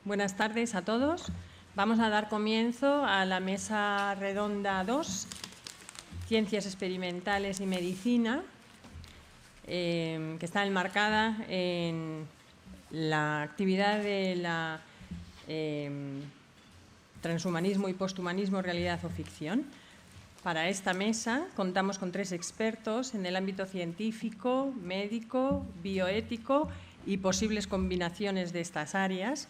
Buenas tardes a todos. Vamos a dar comienzo a la mesa redonda 2, Ciencias Experimentales y Medicina, que está enmarcada en la actividad de la transhumanismo y posthumanismo, realidad o ficción. Para esta mesa contamos con 3 expertos en el ámbito científico, médico, bioético y posibles combinaciones de estas áreas.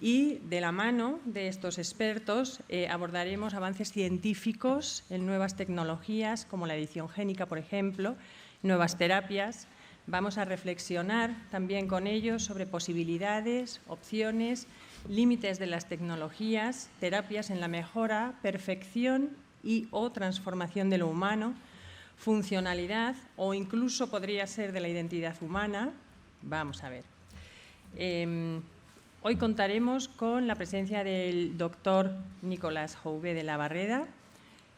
Y de la mano de estos expertos abordaremos avances científicos en nuevas tecnologías, como la edición génica, por ejemplo, nuevas terapias. Vamos a reflexionar también con ellos sobre posibilidades, opciones, límites de las tecnologías, terapias en la mejora, perfección y/o transformación de lo humano, funcionalidad o incluso podría ser de la identidad humana. Vamos a ver. Hoy contaremos con la presencia del doctor Nicolás Jouvé de la Barreda,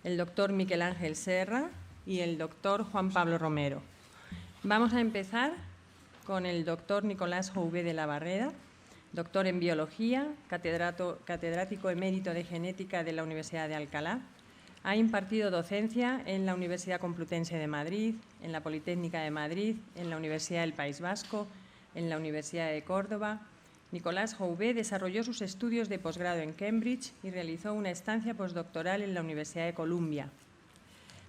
el doctor Miquel Ángel Serra y el doctor Juan Pablo Romero. Vamos a empezar con el doctor Nicolás Jouvé de la Barreda, doctor en Biología, catedrático emérito de Genética de la Universidad de Alcalá. Ha impartido docencia en la Universidad Complutense de Madrid, en la Politécnica de Madrid, en la Universidad del País Vasco, en la Universidad de Córdoba. Nicolás Jouvé desarrolló sus estudios de posgrado en Cambridge y realizó una estancia postdoctoral en la Universidad de Columbia.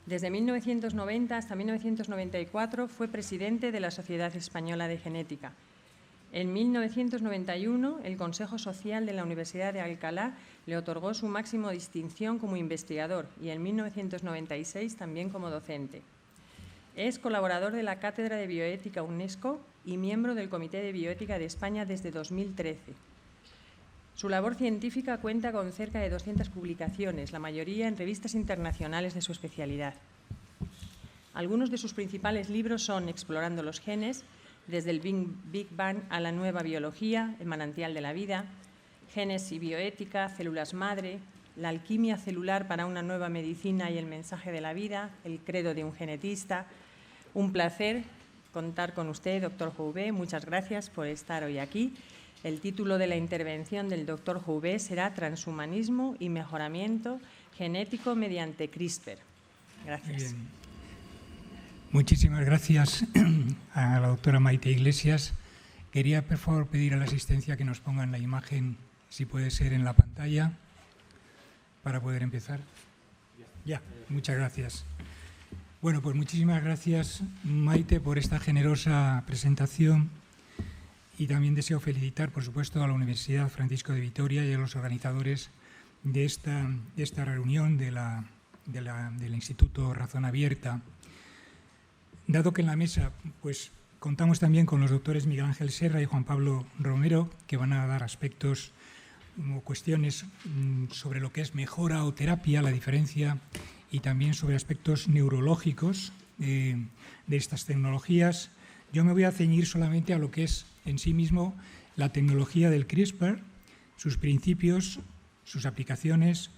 Desde 1990 hasta 1994 fue presidente de la Sociedad Española de Genética. En 1991, el Consejo Social de la Universidad de Alcalá le otorgó su máxima distinción como investigador y en 1996 también como docente. Es colaborador de la Cátedra de Bioética UNESCO y miembro del Comité de Bioética de España desde 2013. Su labor científica cuenta con cerca de 200 publicaciones, la mayoría en revistas internacionales de su especialidad. Algunos de sus principales libros son Explorando los genes, desde el Big Bang a la nueva biología, El manantial de la vida, Genes y bioética, Células madre, La alquimia celular para una nueva medicina y el mensaje de la vida, El credo de un genetista. Un placer contar con usted, doctor Jouvé. Muchas gracias por estar hoy aquí. El título de la intervención del doctor Jouvé será Transhumanismo y mejoramiento genético mediante CRISPR. Gracias. Bien. Muchísimas gracias a la doctora Maite Iglesias. Quería, por favor, pedir a la asistencia que nos pongan la imagen, si puede ser, en la pantalla, para poder empezar. Ya, muchas gracias. Bueno, pues muchísimas gracias, Maite, por esta generosa presentación y también deseo felicitar, por supuesto, a la Universidad Francisco de Vitoria y a los organizadores de esta reunión del Instituto Razón Abierta. Dado que en la mesa pues, contamos también con los doctores Miguel Ángel Serra y Juan Pablo Romero, que van a dar aspectos o cuestiones sobre lo que es mejora o terapia, la diferencia, y también sobre aspectos neurológicos de estas tecnologías. Yo me voy a ceñir solamente a lo que es en sí mismo la tecnología del CRISPR, sus principios, sus aplicaciones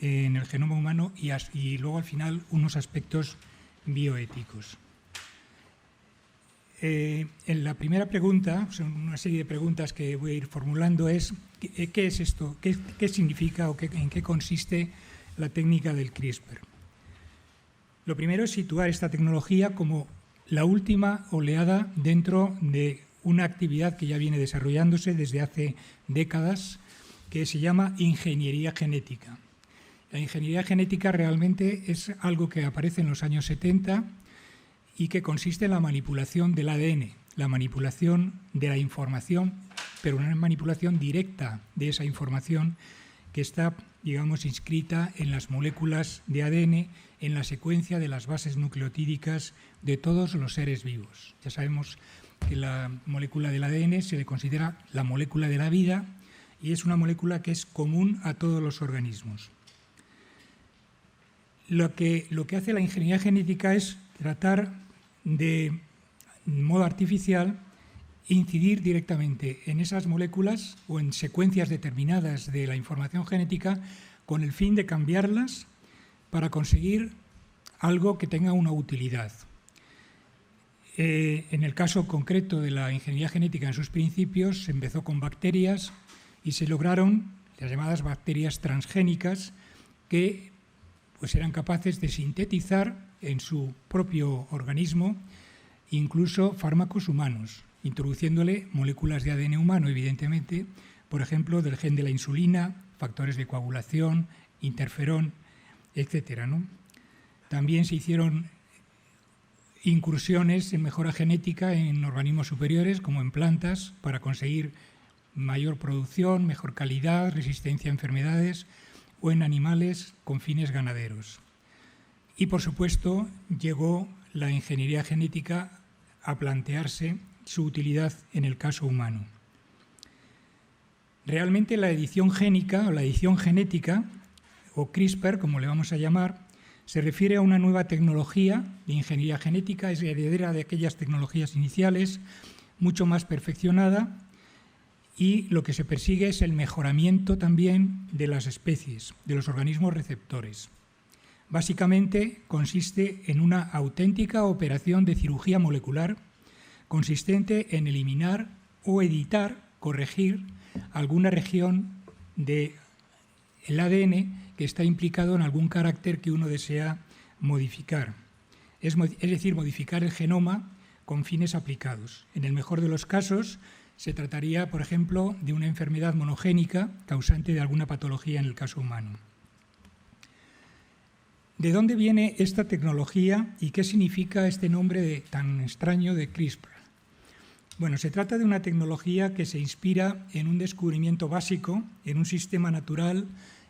en el genoma humano y luego al final unos aspectos bioéticos. En la primera pregunta, son una serie de preguntas que voy a ir formulando, es ¿qué es esto? ¿Qué significa o en qué consiste la técnica del CRISPR? Lo primero es situar esta tecnología como la última oleada dentro de una actividad que ya viene desarrollándose desde hace décadas, que se llama ingeniería genética. La ingeniería genética realmente es algo que aparece en los años 70 y que consiste en la manipulación del ADN, la manipulación de la información, pero una manipulación directa de esa información que está, digamos, inscrita en las moléculas de ADN, en la secuencia de las bases nucleotídicas de todos los seres vivos. Ya sabemos que la molécula del ADN se le considera la molécula de la vida y es una molécula que es común a todos los organismos. Lo que hace la ingeniería genética es tratar de modo artificial incidir directamente en esas moléculas o en secuencias determinadas de la información genética con el fin de cambiarlas para conseguir algo que tenga una utilidad. En el caso concreto de la ingeniería genética en sus principios, se empezó con bacterias y se lograron las llamadas bacterias transgénicas que pues, eran capaces de sintetizar en su propio organismo incluso fármacos humanos, introduciéndole moléculas de ADN humano, evidentemente, por ejemplo, del gen de la insulina, factores de coagulación, interferón, etc., ¿no? También se hicieron incursiones en mejora genética en organismos superiores, como en plantas, para conseguir mayor producción, mejor calidad, resistencia a enfermedades, o en animales con fines ganaderos. Y, por supuesto, llegó la ingeniería genética a plantearse su utilidad en el caso humano. Realmente la edición génica o la edición genética, o CRISPR, como le vamos a llamar, se refiere a una nueva tecnología de ingeniería genética, es heredera de aquellas tecnologías iniciales, mucho más perfeccionada, y lo que se persigue es el mejoramiento también de las especies, de los organismos receptores. Básicamente consiste en una auténtica operación de cirugía molecular consistente en eliminar o editar, corregir alguna región del ADN que está implicado en algún carácter que uno desea modificar. Es decir, modificar el genoma con fines aplicados. En el mejor de los casos, se trataría, por ejemplo, de una enfermedad monogénica causante de alguna patología en el caso humano. ¿De dónde viene esta tecnología y qué significa este nombre tan extraño de CRISPR? Bueno, se trata de una tecnología que se inspira en un descubrimiento básico, en un sistema natural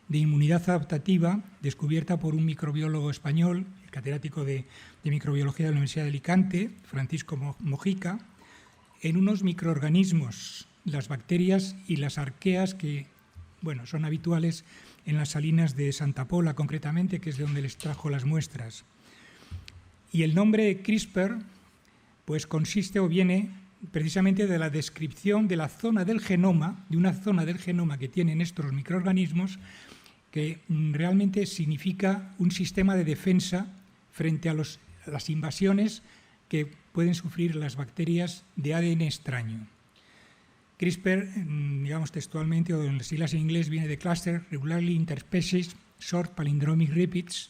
de inmunidad adaptativa descubierta por un microbiólogo español, el catedrático de microbiología de la Universidad de Alicante, Francisco Mojica, en unos microorganismos, las bacterias y las arqueas que son habituales en las salinas de Santa Pola, concretamente, que es de donde les trajo las muestras. Y el nombre CRISPR pues consiste o viene precisamente de la descripción de la zona del genoma, de una zona del genoma que tienen estos microorganismos, que realmente significa un sistema de defensa frente a las invasiones que pueden sufrir las bacterias de ADN extraño. CRISPR, digamos textualmente, o en las siglas en inglés, viene de Cluster Regularly Interspecies Short Palindromic Repeats,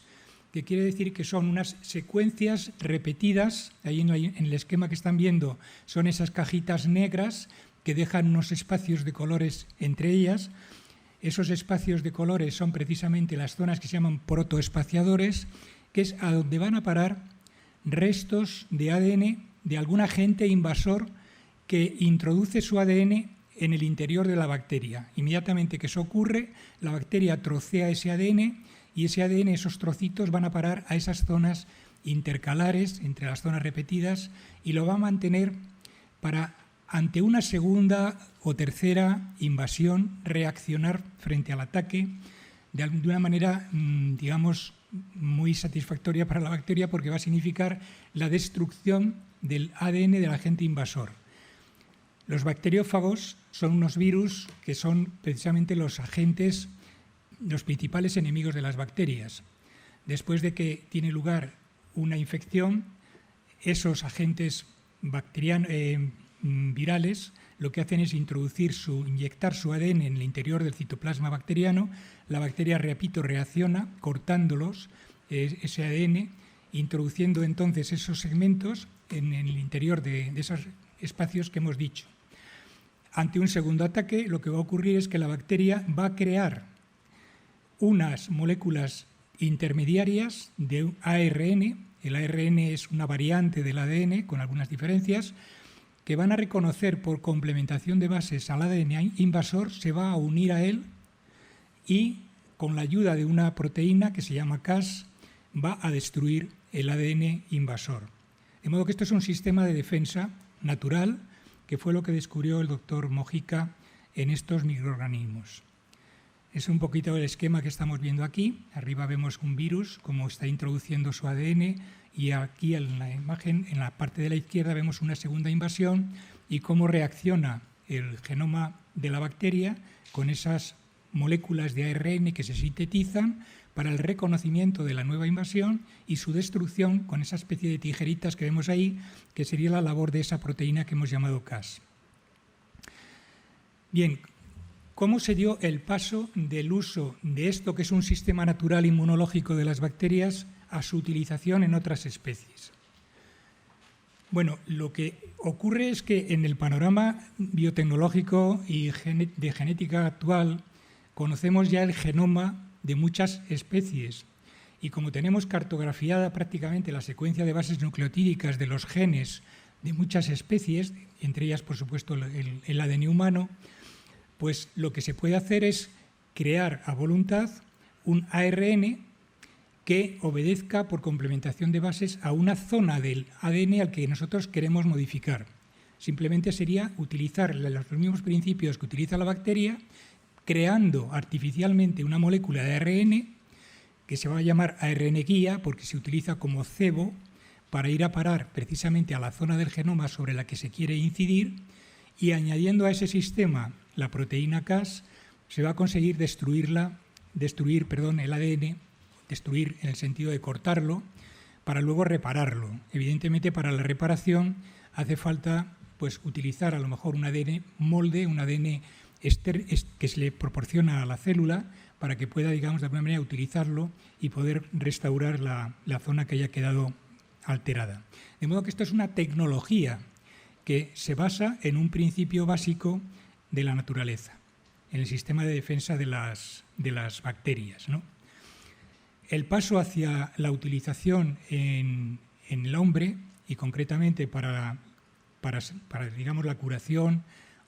que quiere decir que son unas secuencias repetidas. Ahí en el esquema que están viendo son esas cajitas negras que dejan unos espacios de colores entre ellas. Esos espacios de colores son precisamente las zonas que se llaman protoespaciadores, que es a donde van a parar restos de ADN de algún agente invasor que introduce su ADN en el interior de la bacteria. Inmediatamente que eso ocurre, la bacteria trocea ese ADN y ese ADN, esos trocitos, van a parar a esas zonas intercalares entre las zonas repetidas y lo va a mantener para, ante una segunda o tercera invasión, reaccionar frente al ataque de una manera, digamos, muy satisfactoria para la bacteria, porque va a significar la destrucción del ADN del agente invasor. Los bacteriófagos son unos virus que son precisamente los agentes, los principales enemigos de las bacterias. Después de que tiene lugar una infección, esos agentes virales lo que hacen es inyectar su ADN en el interior del citoplasma bacteriano. La bacteria, repito, reacciona cortándolos, ese ADN, introduciendo entonces esos segmentos en el interior de esos espacios que hemos dicho. Ante un segundo ataque, lo que va a ocurrir es que la bacteria va a crear unas moléculas intermediarias de ARN. El ARN es una variante del ADN con algunas diferencias, que van a reconocer por complementación de bases al ADN invasor, se va a unir a él y con la ayuda de una proteína que se llama Cas va a destruir el ADN invasor. De modo que esto es un sistema de defensa natural, que fue lo que descubrió el doctor Mojica en estos microorganismos. Es un poquito el esquema que estamos viendo aquí. Arriba vemos un virus, como está introduciendo su ADN, y aquí en la imagen, en la parte de la izquierda, vemos una segunda invasión y cómo reacciona el genoma de la bacteria con esas moléculas de ARN que se sintetizan para el reconocimiento de la nueva invasión y su destrucción con esa especie de tijeritas que vemos ahí, que sería la labor de esa proteína que hemos llamado Cas. Bien, cómo se dio el paso del uso de esto, que es un sistema natural inmunológico de las bacterias, a su utilización en otras especies. Bueno, lo que ocurre es que en el panorama biotecnológico y de genética actual conocemos ya el genoma de muchas especies y como tenemos cartografiada prácticamente la secuencia de bases nucleotídicas de los genes de muchas especies, entre ellas por supuesto el ADN humano, pues lo que se puede hacer es crear a voluntad un ARN que obedezca por complementación de bases a una zona del ADN al que nosotros queremos modificar. Simplemente sería utilizar los mismos principios que utiliza la bacteria, creando artificialmente una molécula de ARN que se va a llamar ARN guía porque se utiliza como cebo para ir a parar precisamente a la zona del genoma sobre la que se quiere incidir y añadiendo a ese sistema la proteína Cas se va a conseguir destruir el ADN, destruir en el sentido de cortarlo, para luego repararlo. Evidentemente, para la reparación hace falta pues, utilizar a lo mejor un ADN molde, un ADN que se le proporciona a la célula para que pueda, digamos, de alguna manera utilizarlo y poder restaurar la zona que haya quedado alterada. De modo que esto es una tecnología que se basa en un principio básico de la naturaleza, en el sistema de defensa de las bacterias, ¿no? El paso hacia la utilización en el hombre y concretamente para digamos, la curación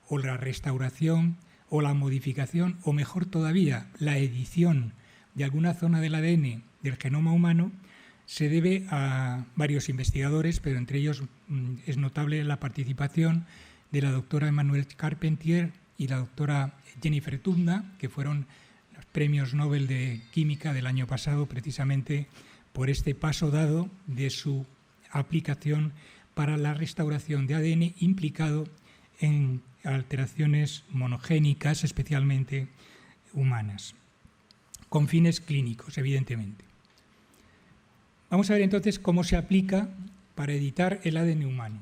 o la restauración o la modificación o mejor todavía la edición de alguna zona del ADN del genoma humano se debe a varios investigadores, pero entre ellos es notable la participación de la doctora Emmanuelle Charpentier y la doctora Jennifer Doudna, que fueron los premios Nobel de Química del año pasado precisamente por este paso dado de su aplicación para la restauración de ADN implicado en alteraciones monogénicas, especialmente humanas, con fines clínicos, evidentemente. Vamos a ver entonces cómo se aplica para editar el ADN humano.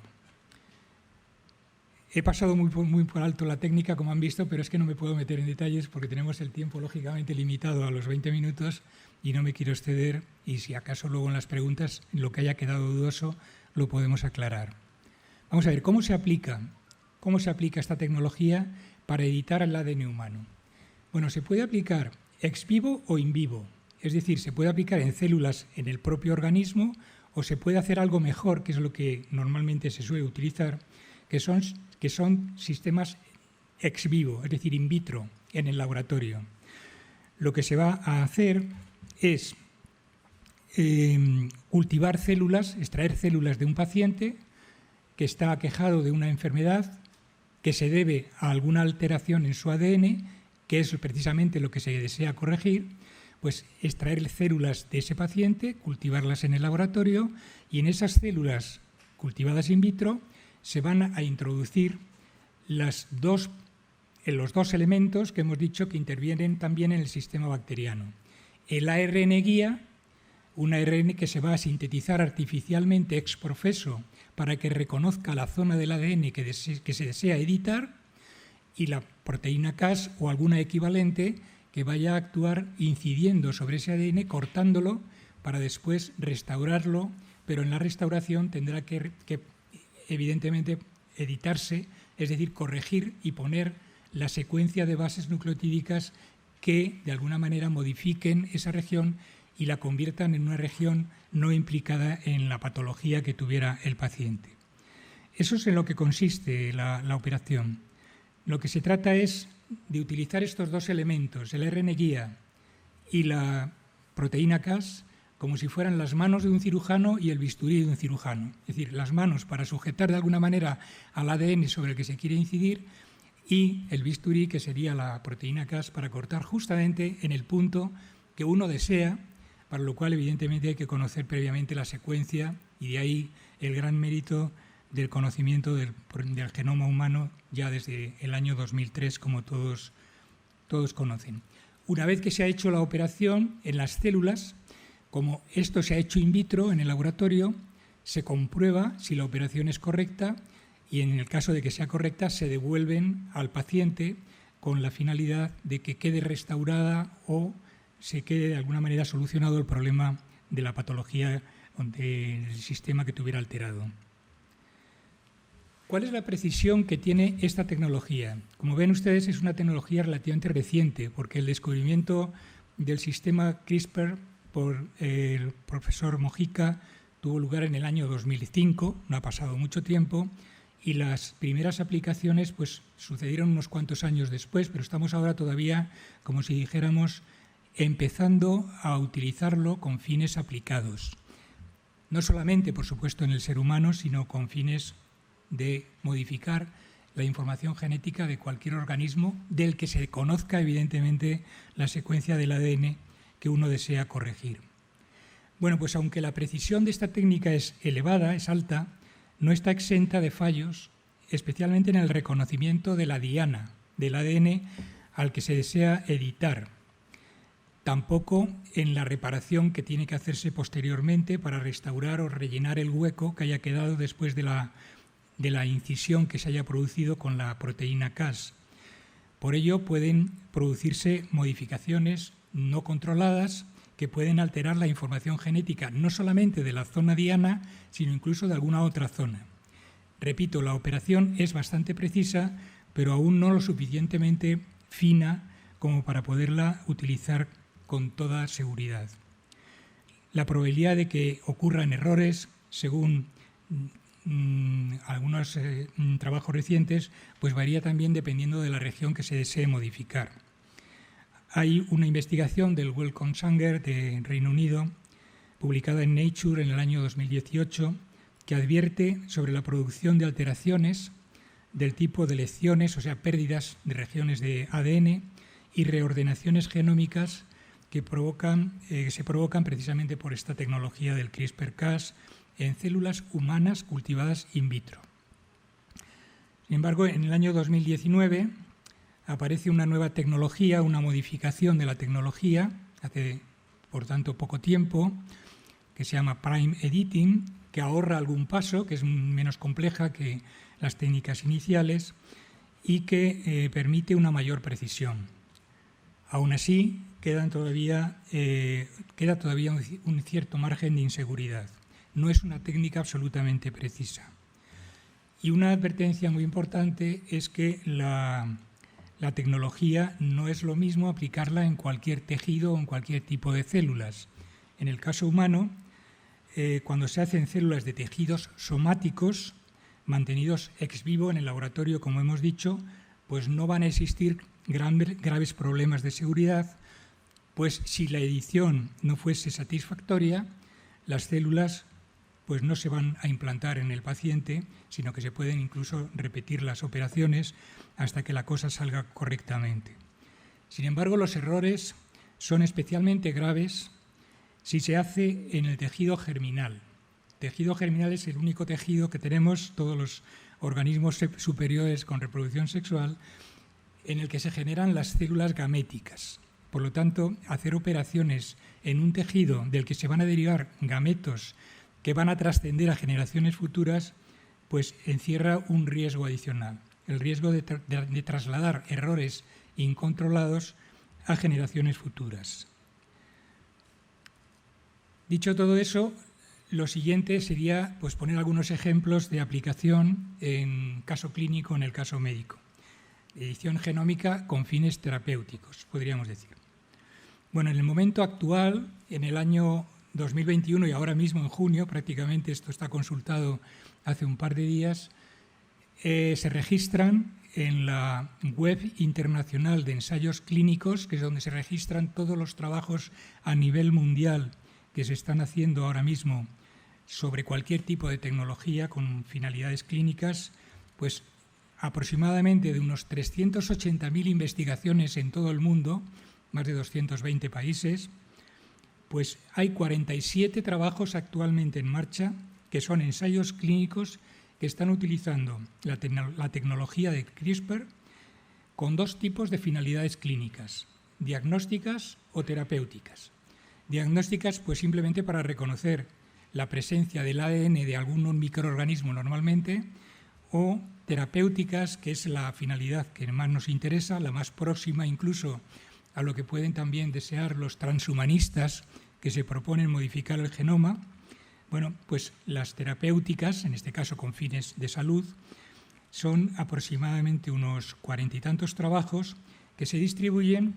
He pasado muy por alto la técnica, como han visto, pero es que no me puedo meter en detalles porque tenemos el tiempo lógicamente limitado a los 20 minutos y no me quiero exceder y si acaso luego en las preguntas lo que haya quedado dudoso lo podemos aclarar. Vamos a ver, ¿cómo se aplica esta tecnología para editar el ADN humano? Bueno, se puede aplicar ex vivo o in vivo. Es decir, se puede aplicar en células en el propio organismo o se puede hacer algo mejor, que es lo que normalmente se suele utilizar, que son sistemas ex vivo, es decir, in vitro, en el laboratorio. Lo que se va a hacer es cultivar células, extraer células de un paciente que está aquejado de una enfermedad que se debe a alguna alteración en su ADN, que es precisamente lo que se desea corregir, pues extraer células de ese paciente, cultivarlas en el laboratorio y en esas células cultivadas in vitro se van a introducir los dos elementos que hemos dicho que intervienen también en el sistema bacteriano. El ARN guía, un ARN que se va a sintetizar artificialmente ex profeso para que reconozca la zona del ADN que se desea editar, y la proteína Cas o alguna equivalente que vaya a actuar incidiendo sobre ese ADN, cortándolo para después restaurarlo, pero en la restauración tendrá que evidentemente editarse, es decir, corregir y poner la secuencia de bases nucleotídicas que de alguna manera modifiquen esa región y la conviertan en una región no implicada en la patología que tuviera el paciente. Eso es en lo que consiste la operación. Lo que se trata es de utilizar estos dos elementos, el ARN guía y la proteína Cas, como si fueran las manos de un cirujano y el bisturí de un cirujano. Es decir, las manos para sujetar de alguna manera al ADN sobre el que se quiere incidir y el bisturí, que sería la proteína Cas, para cortar justamente en el punto que uno desea, para lo cual evidentemente hay que conocer previamente la secuencia y de ahí el gran mérito del conocimiento del genoma humano ya desde el año 2003, como todos conocen. Una vez que se ha hecho la operación en las células, como esto se ha hecho in vitro en el laboratorio, se comprueba si la operación es correcta y en el caso de que sea correcta se devuelven al paciente con la finalidad de que quede restaurada o se quede de alguna manera solucionado el problema de la patología del sistema que tuviera alterado. ¿Cuál es la precisión que tiene esta tecnología? Como ven ustedes, es una tecnología relativamente reciente, porque el descubrimiento del sistema CRISPR por el profesor Mojica tuvo lugar en el año 2005, no ha pasado mucho tiempo, y las primeras aplicaciones pues, sucedieron unos cuantos años después, pero estamos ahora todavía, como si dijéramos, empezando a utilizarlo con fines aplicados. No solamente, por supuesto, en el ser humano, sino con fines de modificar la información genética de cualquier organismo del que se conozca, evidentemente, la secuencia del ADN que uno desea corregir. Bueno, pues aunque la precisión de esta técnica es elevada, es alta, no está exenta de fallos, especialmente en el reconocimiento de la diana del ADN al que se desea editar. Tampoco en la reparación que tiene que hacerse posteriormente para restaurar o rellenar el hueco que haya quedado después de la incisión que se haya producido con la proteína Cas. Por ello pueden producirse modificaciones no controladas que pueden alterar la información genética no solamente de la zona diana, sino incluso de alguna otra zona. Repito, la operación es bastante precisa, pero aún no lo suficientemente fina como para poderla utilizar con toda seguridad. La probabilidad de que ocurran errores, según algunos trabajos recientes, pues varía también dependiendo de la región que se desee modificar. Hay una investigación del Wellcome Sanger de Reino Unido, publicada en Nature en el año 2018, que advierte sobre la producción de alteraciones del tipo de lesiones, o sea, pérdidas de regiones de ADN y reordenaciones genómicas que se provocan precisamente por esta tecnología del CRISPR-Cas en células humanas cultivadas in vitro. Sin embargo, en el año 2019 aparece una nueva tecnología, una modificación de la tecnología, hace por tanto poco tiempo, que se llama Prime Editing, que ahorra algún paso, que es menos compleja que las técnicas iniciales y que permite una mayor precisión. Aún así, queda todavía un cierto margen de inseguridad. No es una técnica absolutamente precisa. Y una advertencia muy importante es que la tecnología no es lo mismo aplicarla en cualquier tejido o en cualquier tipo de células. En el caso humano, cuando se hacen células de tejidos somáticos, mantenidos ex vivo en el laboratorio, como hemos dicho, pues no van a existir graves problemas de seguridad, pues si la edición no fuese satisfactoria, las células pues no se van a implantar en el paciente, sino que se pueden incluso repetir las operaciones hasta que la cosa salga correctamente. Sin embargo, los errores son especialmente graves si se hace en el tejido germinal. El tejido germinal es el único tejido que tenemos, todos los organismos superiores con reproducción sexual, en el que se generan las células gaméticas. Por lo tanto, hacer operaciones en un tejido del que se van a derivar gametos que van a trascender a generaciones futuras, pues encierra un riesgo adicional, el riesgo de trasladar errores incontrolados a generaciones futuras. Dicho todo eso, lo siguiente sería pues, poner algunos ejemplos de aplicación en caso clínico, en el caso médico. Edición genómica con fines terapéuticos, podríamos decir. Bueno, en el momento actual, en el año 2021 y ahora mismo en junio, prácticamente esto está consultado hace un par de días, se registran en la web internacional de ensayos clínicos, que es donde se registran todos los trabajos a nivel mundial que se están haciendo ahora mismo sobre cualquier tipo de tecnología con finalidades clínicas, pues aproximadamente de unos 380.000 investigaciones en todo el mundo, más de 220 países, pues hay 47 trabajos actualmente en marcha que son ensayos clínicos que están utilizando la tecnología de CRISPR con dos tipos de finalidades clínicas, diagnósticas o terapéuticas. Diagnósticas, pues simplemente para reconocer la presencia del ADN de algún microorganismo normalmente, o terapéuticas, que es la finalidad que más nos interesa, la más próxima incluso a lo que pueden también desear los transhumanistas que se proponen modificar el genoma. Bueno, pues las terapéuticas, en este caso con fines de salud, son aproximadamente unos 40 y tantos trabajos que se distribuyen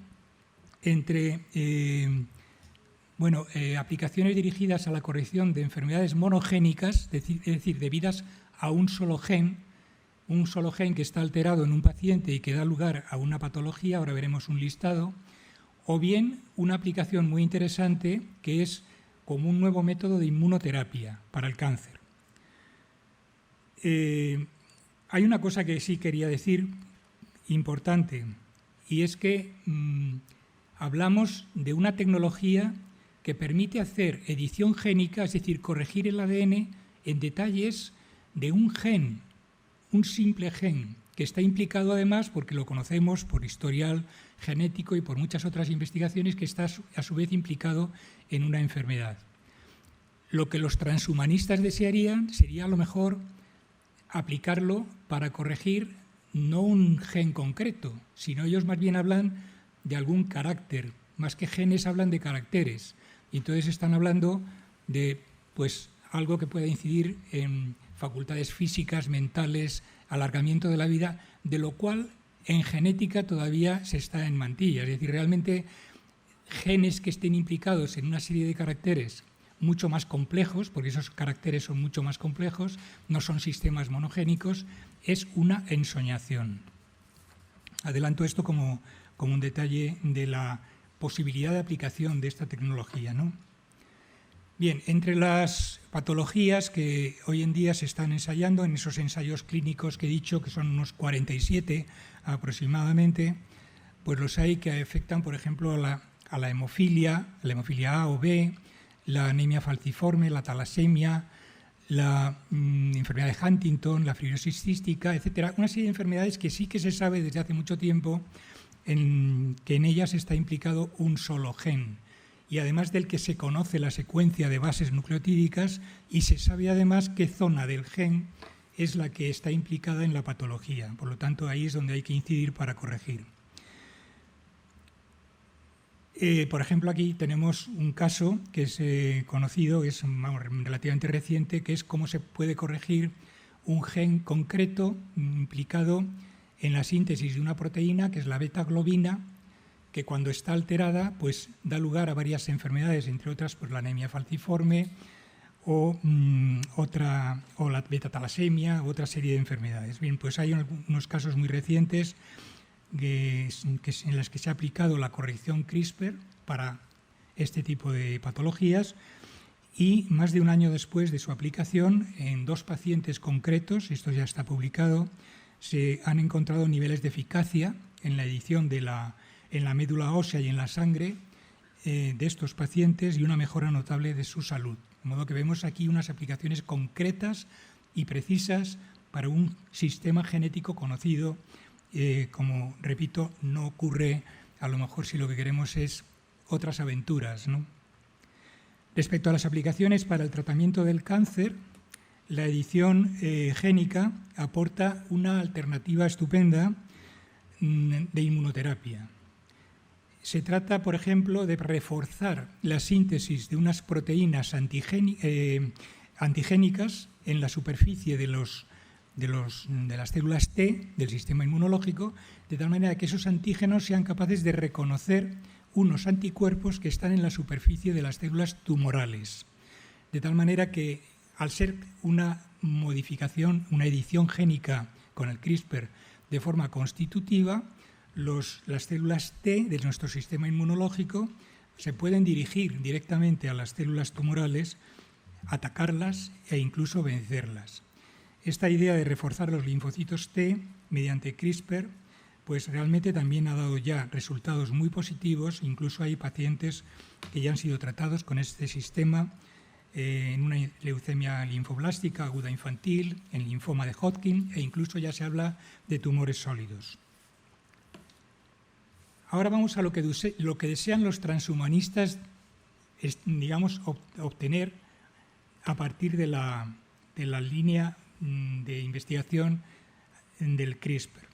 entre aplicaciones dirigidas a la corrección de enfermedades monogénicas, es decir, debidas a un solo gen que está alterado en un paciente y que da lugar a una patología, ahora veremos un listado, o bien una aplicación muy interesante que es como un nuevo método de inmunoterapia para el cáncer. Hay una cosa que sí quería decir, importante, y es que hablamos de una tecnología que permite hacer edición génica, es decir, corregir el ADN en detalles de un gen, un simple gen, que está implicado además, porque lo conocemos por historial genético y por muchas otras investigaciones, que está a su vez implicado en una enfermedad. Lo que los transhumanistas desearían sería a lo mejor aplicarlo para corregir no un gen concreto, sino ellos más bien hablan de algún carácter, más que genes hablan de caracteres. Y entonces están hablando de algo que pueda incidir en facultades físicas, mentales, alargamiento de la vida, de lo cual en genética todavía se está en mantilla. Es decir, realmente genes que estén implicados en una serie de caracteres mucho más complejos, porque esos caracteres son mucho más complejos, no son sistemas monogénicos, es una ensoñación. Adelanto esto como un detalle de la posibilidad de aplicación de esta tecnología, ¿no? Bien, entre las patologías que hoy en día se están ensayando, en esos ensayos clínicos que he dicho, que son unos 47 aproximadamente, pues los hay que afectan, por ejemplo, a la hemofilia A o B, la anemia falciforme, la talasemia, la enfermedad de Huntington, la fibrosis cística, etcétera. Una serie de enfermedades que sí que se sabe desde hace mucho tiempo que en ellas está implicado un solo gen, y además del que se conoce la secuencia de bases nucleotídicas y se sabe además qué zona del gen es la que está implicada en la patología. Por lo tanto, ahí es donde hay que incidir para corregir. Por ejemplo, aquí tenemos un caso que es conocido, es relativamente reciente, que es cómo se puede corregir un gen concreto implicado en la síntesis de una proteína, que es la beta-globina, que cuando está alterada pues da lugar a varias enfermedades, entre otras pues, la anemia falciforme o la beta-talasemia, otra serie de enfermedades. Bien, pues hay unos casos muy recientes en las que se ha aplicado la corrección CRISPR para este tipo de patologías, y más de un año después de su aplicación, en 2 pacientes concretos, esto ya está publicado, se han encontrado niveles de eficacia en la edición en la médula ósea y en la sangre de estos pacientes y una mejora notable de su salud. De modo que vemos aquí unas aplicaciones concretas y precisas para un sistema genético conocido. Como repito, no ocurre a lo mejor si lo que queremos es otras aventuras, ¿no? Respecto a las aplicaciones para el tratamiento del cáncer, la edición génica aporta una alternativa estupenda de inmunoterapia. Se trata, por ejemplo, de reforzar la síntesis de unas proteínas antigénicas en la superficie de las células T del sistema inmunológico, de tal manera que esos antígenos sean capaces de reconocer unos anticuerpos que están en la superficie de las células tumorales. De tal manera que, al ser una modificación, una edición génica con el CRISPR de forma constitutiva, las células T de nuestro sistema inmunológico se pueden dirigir directamente a las células tumorales, atacarlas e incluso vencerlas. Esta idea de reforzar los linfocitos T mediante CRISPR, pues realmente también ha dado ya resultados muy positivos. Incluso hay pacientes que ya han sido tratados con este sistema en una leucemia linfoblástica aguda infantil, en linfoma de Hodgkin, e incluso ya se habla de tumores sólidos. Ahora vamos a lo que desean los transhumanistas, digamos, obtener a partir de la línea de investigación del CRISPR.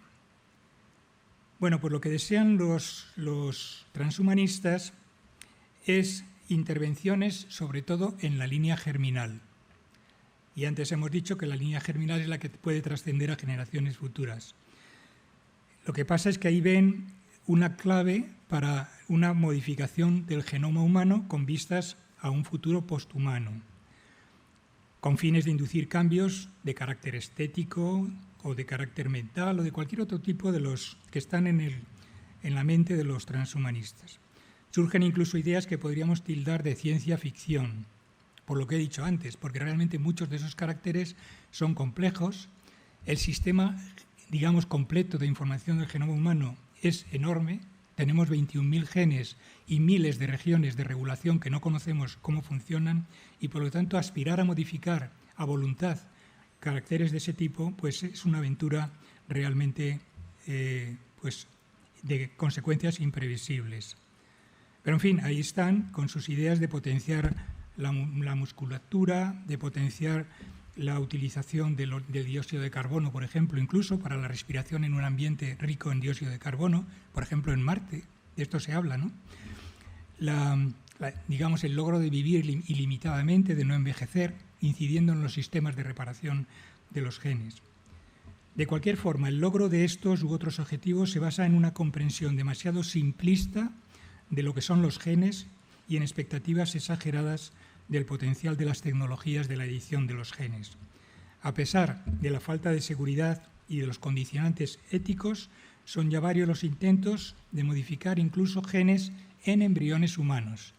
Bueno, pues lo que desean los transhumanistas es intervenciones sobre todo en la línea germinal. Y antes hemos dicho que la línea germinal es la que puede trascender a generaciones futuras. Lo que pasa es que ahí ven una clave para una modificación del genoma humano con vistas a un futuro posthumano, con fines de inducir cambios de carácter estético o de carácter mental o de cualquier otro tipo de los que están en la mente de los transhumanistas. Surgen incluso ideas que podríamos tildar de ciencia ficción, por lo que he dicho antes, porque realmente muchos de esos caracteres son complejos. El sistema, digamos, completo de información del genoma humano es enorme. Tenemos 21.000 genes y miles de regiones de regulación que no conocemos cómo funcionan y, por lo tanto, aspirar a modificar a voluntad caracteres de ese tipo, pues es una aventura realmente pues, de consecuencias imprevisibles. Pero, en fin, ahí están con sus ideas de potenciar la musculatura, de potenciar la utilización del dióxido de carbono, por ejemplo, incluso para la respiración en un ambiente rico en dióxido de carbono, por ejemplo, en Marte. De esto se habla, ¿no? Digamos, el logro de vivir ilimitadamente, de no envejecer, incidiendo en los sistemas de reparación de los genes. De cualquier forma, el logro de estos u otros objetivos se basa en una comprensión demasiado simplista de lo que son los genes y en expectativas exageradas del potencial de las tecnologías de la edición de los genes. A pesar de la falta de seguridad y de los condicionantes éticos, son ya varios los intentos de modificar incluso genes en embriones humanos.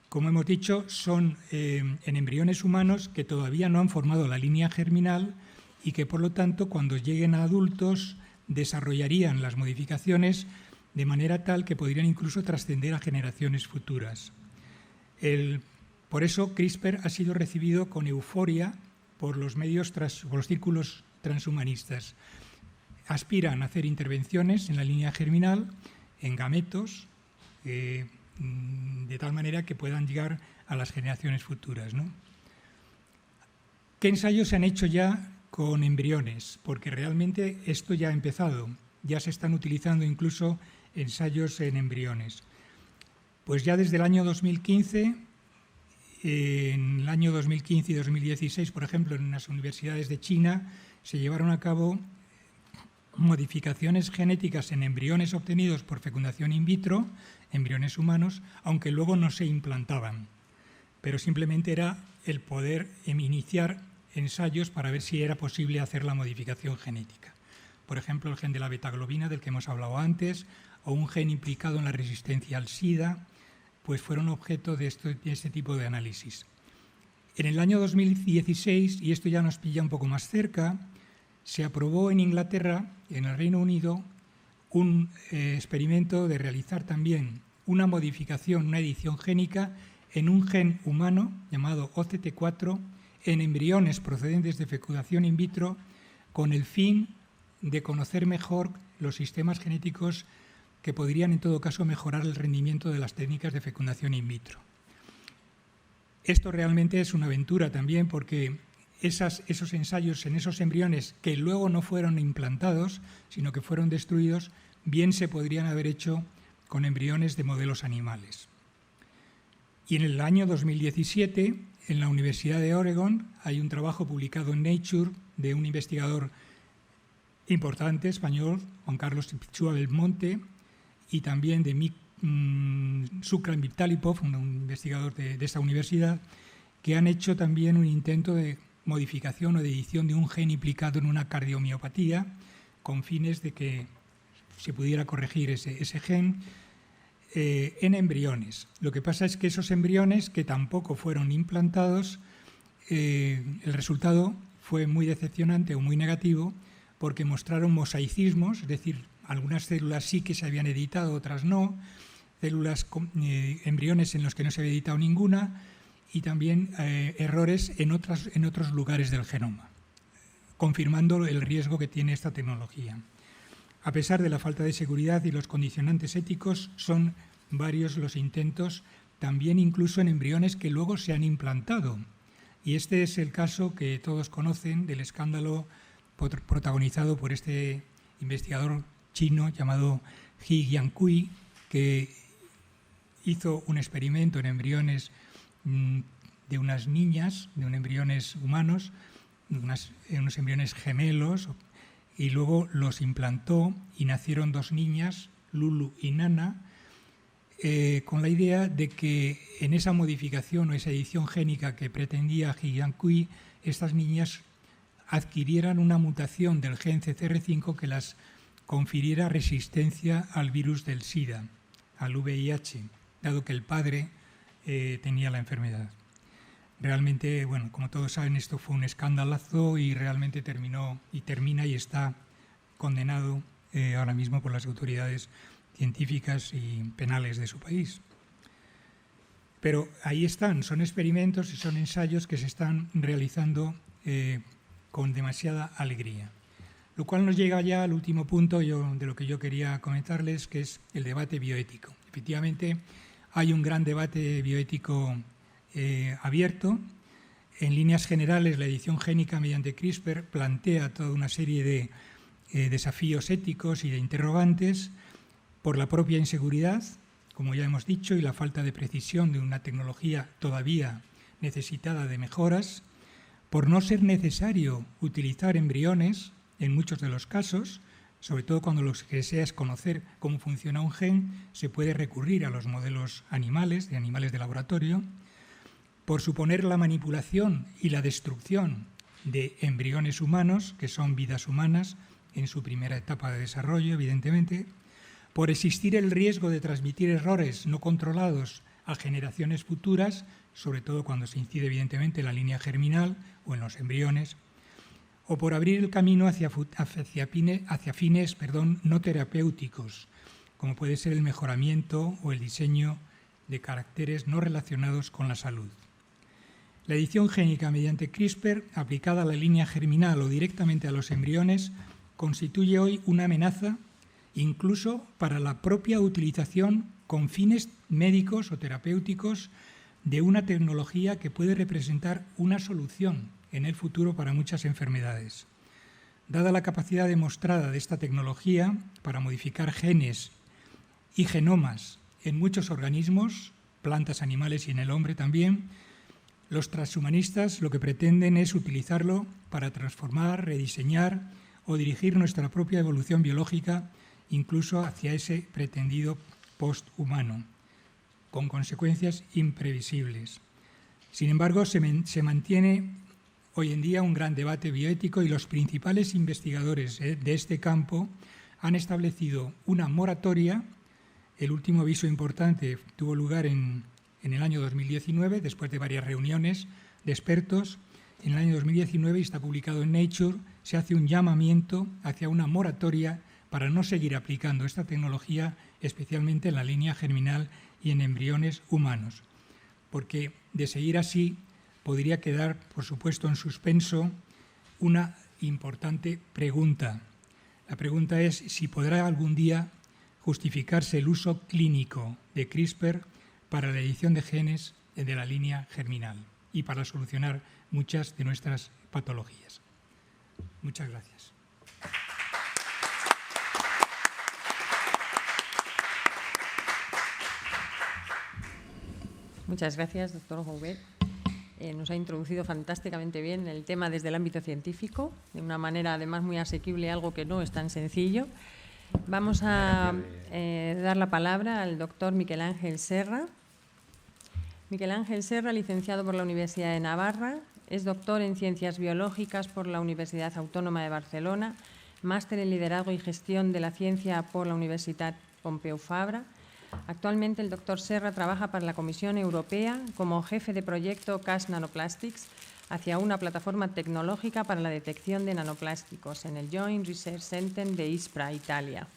Como hemos dicho, son en embriones humanos que todavía no han formado la línea germinal y que, por lo tanto, cuando lleguen a adultos, desarrollarían las modificaciones de manera tal que podrían incluso trascender a generaciones futuras. Por eso CRISPR ha sido recibido con euforia por los por los círculos transhumanistas. Aspiran a hacer intervenciones en la línea germinal, en gametos, de tal manera que puedan llegar a las generaciones futuras, ¿no? ¿Qué ensayos se han hecho ya con embriones? Porque realmente esto ya ha empezado. Ya se están utilizando incluso ensayos en embriones. Pues ya desde el año 2015, en el año 2015 y 2016, por ejemplo, en las universidades de China, se llevaron a cabo modificaciones genéticas en embriones obtenidos por fecundación in vitro, embriones humanos, aunque luego no se implantaban. Pero simplemente era el poder iniciar ensayos para ver si era posible hacer la modificación genética. Por ejemplo, el gen de la betaglobina, del que hemos hablado antes, o un gen implicado en la resistencia al SIDA, pues fueron objeto de este tipo de análisis. En el año 2016, y esto ya nos pilla un poco más cerca, se aprobó en Inglaterra, en el Reino Unido, un experimento de realizar también una modificación, una edición génica en un gen humano llamado OCT4 en embriones procedentes de fecundación in vitro con el fin de conocer mejor los sistemas genéticos que podrían en todo caso mejorar el rendimiento de las técnicas de fecundación in vitro. Esto realmente es una aventura también porque esos ensayos en esos embriones que luego no fueron implantados, sino que fueron destruidos, bien se podrían haber hecho con embriones de modelos animales. Y en el año 2017, en la Universidad de Oregon, hay un trabajo publicado en Nature de un investigador importante español, Juan Carlos Pichúa Belmonte, y también de Shukran Viptalipov, un investigador de esta universidad, que han hecho también un intento de modificación o de edición de un gen implicado en una cardiomiopatía con fines de que se pudiera corregir ese gen en embriones. Lo que pasa es que esos embriones, que tampoco fueron implantados, el resultado fue muy decepcionante o muy negativo porque mostraron mosaicismos, es decir, algunas células sí que se habían editado, otras no, embriones en los que no se había editado ninguna y también errores en otros lugares del genoma, confirmando el riesgo que tiene esta tecnología. A pesar de la falta de seguridad y los condicionantes éticos, son varios los intentos, también incluso en embriones que luego se han implantado. Y este es el caso que todos conocen del escándalo protagonizado por este investigador chino llamado He Jiankui, que hizo un experimento en embriones de unas niñas, de unos embriones humanos, unos embriones gemelos, y luego los implantó y nacieron 2 niñas, Lulu y Nana, con la idea de que en esa modificación o esa edición génica que pretendía He Jiankui, estas niñas adquirieran una mutación del gen CCR5 que las confiriera resistencia al virus del SIDA, al VIH, dado que el padre tenía la enfermedad. Realmente, bueno, como todos saben, esto fue un escandalazo y realmente terminó y termina y está condenado ahora mismo por las autoridades científicas y penales de su país. Pero ahí están, son experimentos y son ensayos que se están realizando con demasiada alegría. Lo cual nos llega ya al último punto de lo que yo quería comentarles, que es el debate bioético. Efectivamente, hay un gran debate bioético abierto. En líneas generales, la edición génica mediante CRISPR plantea toda una serie de desafíos éticos y de interrogantes por la propia inseguridad, como ya hemos dicho, y la falta de precisión de una tecnología todavía necesitada de mejoras, por no ser necesario utilizar embriones en muchos de los casos, sobre todo cuando lo que desea es conocer cómo funciona un gen, se puede recurrir a los modelos animales, de animales de laboratorio, por suponer la manipulación y la destrucción de embriones humanos, que son vidas humanas en su primera etapa de desarrollo, evidentemente, por existir el riesgo de transmitir errores no controlados a generaciones futuras, sobre todo cuando se incide evidentemente en la línea germinal o en los embriones, o por abrir el camino hacia fines no terapéuticos, como puede ser el mejoramiento o el diseño de caracteres no relacionados con la salud. La edición génica mediante CRISPR, aplicada a la línea germinal o directamente a los embriones, constituye hoy una amenaza incluso para la propia utilización con fines médicos o terapéuticos de una tecnología que puede representar una solución en el futuro para muchas enfermedades. Dada la capacidad demostrada de esta tecnología para modificar genes y genomas en muchos organismos, plantas, animales y en el hombre también, los transhumanistas lo que pretenden es utilizarlo para transformar, rediseñar o dirigir nuestra propia evolución biológica incluso hacia ese pretendido posthumano, con consecuencias imprevisibles. Sin embargo, se mantiene hoy en día un gran debate bioético y los principales investigadores de este campo han establecido una moratoria. El último aviso importante tuvo lugar en el año 2019, después de varias reuniones de expertos. En el año 2019, y está publicado en Nature, se hace un llamamiento hacia una moratoria para no seguir aplicando esta tecnología, especialmente en la línea germinal y en embriones humanos. Porque de seguir así, podría quedar, por supuesto, en suspenso una importante pregunta. La pregunta es si podrá algún día justificarse el uso clínico de CRISPR para la edición de genes de la línea germinal y para solucionar muchas de nuestras patologías. Muchas gracias. Muchas gracias, doctor Jouvet. Nos ha introducido fantásticamente bien el tema desde el ámbito científico, de una manera además muy asequible, algo que no es tan sencillo. Vamos a dar la palabra al doctor Miquel Ángel Serra. Miquel Ángel Serra, licenciado por la Universidad de Navarra, es doctor en Ciencias Biológicas por la Universidad Autónoma de Barcelona, máster en Liderazgo y Gestión de la Ciencia por la Universitat Pompeu Fabra. Actualmente el doctor Serra trabaja para la Comisión Europea como jefe de proyecto CAS Nanoplastics hacia una plataforma tecnológica para la detección de nanoplásticos en el Joint Research Center de Ispra, Italia.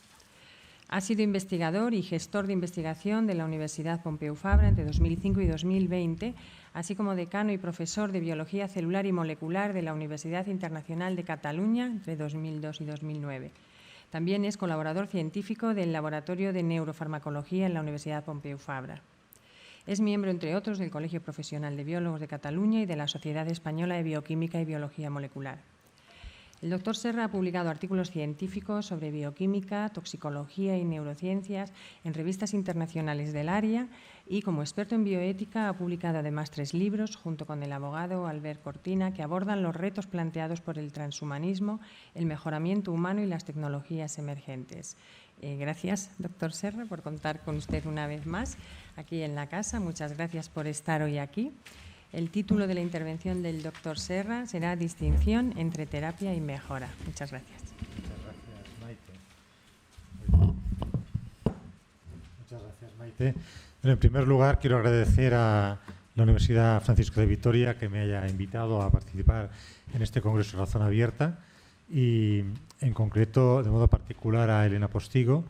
Ha sido investigador y gestor de investigación de la Universidad Pompeu Fabra entre 2005 y 2020, así como decano y profesor de Biología Celular y Molecular de la Universidad Internacional de Cataluña entre 2002 y 2009. También es colaborador científico del Laboratorio de Neurofarmacología en la Universidad Pompeu Fabra. Es miembro, entre otros, del Colegio Profesional de Biólogos de Cataluña y de la Sociedad Española de Bioquímica y Biología Molecular. El doctor Serra ha publicado artículos científicos sobre bioquímica, toxicología y neurociencias en revistas internacionales del área y, como experto en bioética, ha publicado además 3 libros, junto con el abogado Albert Cortina, que abordan los retos planteados por el transhumanismo, el mejoramiento humano y las tecnologías emergentes. Gracias, doctor Serra, por contar con usted una vez más aquí en la casa. Muchas gracias por estar hoy aquí. El título de la intervención del doctor Serra será Distinción entre terapia y mejora. Muchas gracias. Muchas gracias, Maite. Bueno, en primer lugar, quiero agradecer a la Universidad Francisco de Vitoria que me haya invitado a participar en este Congreso Razón Abierta y, en concreto, de modo particular, a Elena Postigo,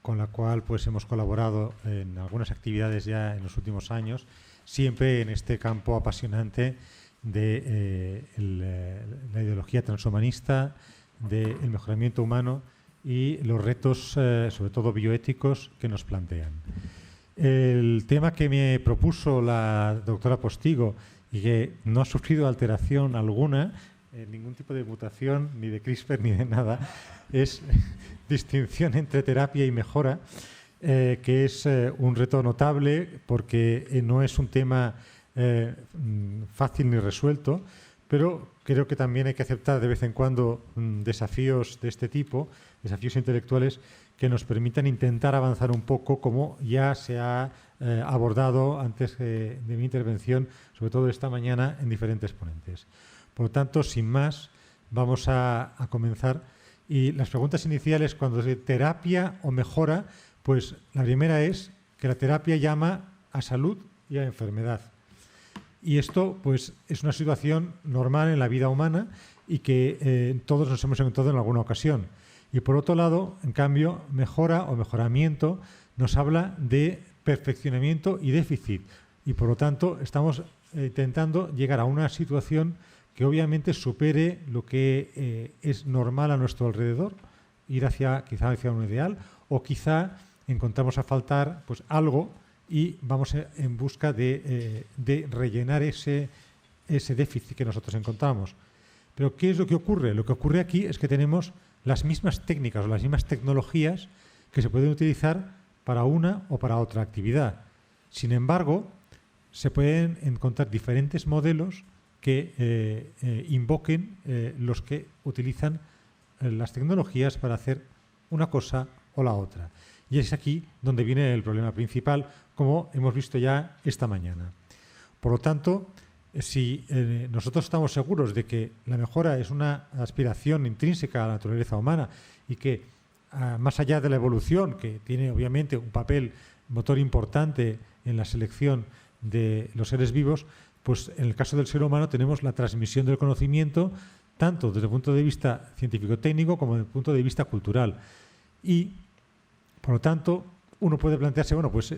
con la cual pues hemos colaborado en algunas actividades ya en los últimos años, siempre en este campo apasionante de la ideología transhumanista, del mejoramiento humano y los retos, sobre todo bioéticos, que nos plantean. El tema que me propuso la doctora Postigo y que no ha sufrido alteración alguna, ningún tipo de mutación, ni de CRISPR, ni de nada, es distinción entre terapia y mejora, que es un reto notable porque no es un tema fácil ni resuelto, pero creo que también hay que aceptar de vez en cuando desafíos de este tipo, desafíos intelectuales que nos permitan intentar avanzar un poco, como ya se ha abordado antes de mi intervención, sobre todo esta mañana, en diferentes ponentes. Por lo tanto, sin más, vamos a comenzar. Y las preguntas iniciales, cuando se terapia o mejora, pues la primera es que la terapia llama a salud y a enfermedad. Y esto pues es una situación normal en la vida humana y que todos nos hemos encontrado en alguna ocasión. Y por otro lado, en cambio, mejora o mejoramiento nos habla de perfeccionamiento y déficit. Y por lo tanto, estamos intentando llegar a una situación que obviamente supere lo que es normal a nuestro alrededor, ir quizá hacia un ideal, o quizá encontramos a faltar pues algo y vamos en busca de rellenar ese déficit que nosotros encontramos. Pero ¿qué es lo que ocurre? Lo que ocurre aquí es que tenemos las mismas técnicas o las mismas tecnologías que se pueden utilizar para una o para otra actividad. Sin embargo, se pueden encontrar diferentes modelos que invoquen los que utilizan las tecnologías para hacer una cosa o la otra. Y es aquí donde viene el problema principal, como hemos visto ya esta mañana. Por lo tanto, si nosotros estamos seguros de que la mejora es una aspiración intrínseca a la naturaleza humana y que, más allá de la evolución, que tiene obviamente un papel motor importante en la selección de los seres vivos, pues en el caso del ser humano tenemos la transmisión del conocimiento tanto desde el punto de vista científico-técnico como desde el punto de vista cultural. Y, por lo tanto, uno puede plantearse, bueno, pues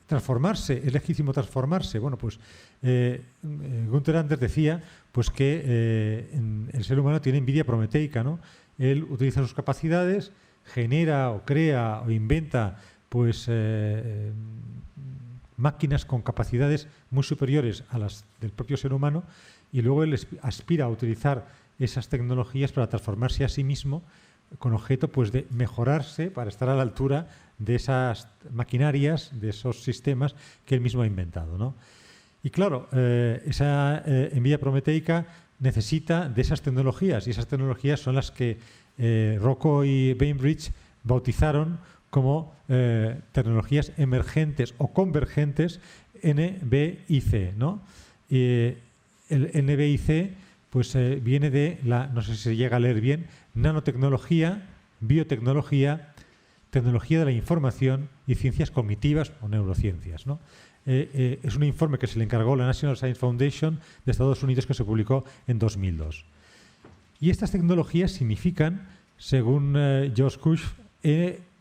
transformarse, es legítimo transformarse. Bueno, pues Gunther Anders decía pues que el ser humano tiene envidia prometeica, ¿no? Él utiliza sus capacidades, genera o crea o inventa pues máquinas con capacidades muy superiores a las del propio ser humano y luego él aspira a utilizar esas tecnologías para transformarse a sí mismo con objeto pues de mejorarse para estar a la altura de esas maquinarias, de esos sistemas que él mismo ha inventado, ¿no? Y claro, esa envidia prometeica necesita de esas tecnologías y esas tecnologías son las que Rocco y Bainbridge bautizaron como tecnologías emergentes o convergentes NBIC, ¿no? Y el NBIC pues viene de la, no sé si se llega a leer bien, nanotecnología, biotecnología, tecnología de la información y ciencias cognitivas o neurociencias, ¿no? Es un informe que se le encargó la National Science Foundation de Estados Unidos que se publicó en 2002. Y estas tecnologías significan, según George Kush,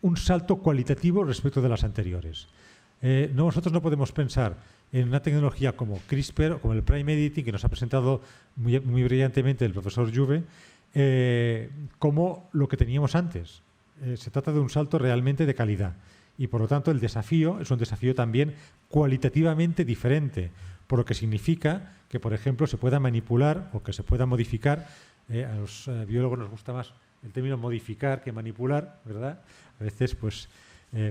un salto cualitativo respecto de las anteriores. Nosotros no podemos pensar en una tecnología como CRISPR o como el Prime Editing, que nos ha presentado muy brillantemente el profesor Juve, como lo que teníamos antes. Se trata de un salto realmente de calidad y, por lo tanto, el desafío es un desafío también cualitativamente diferente, por lo que significa que, por ejemplo, se pueda manipular o que se pueda modificar A los biólogos nos gusta más el término modificar que manipular, ¿verdad? A veces, pues,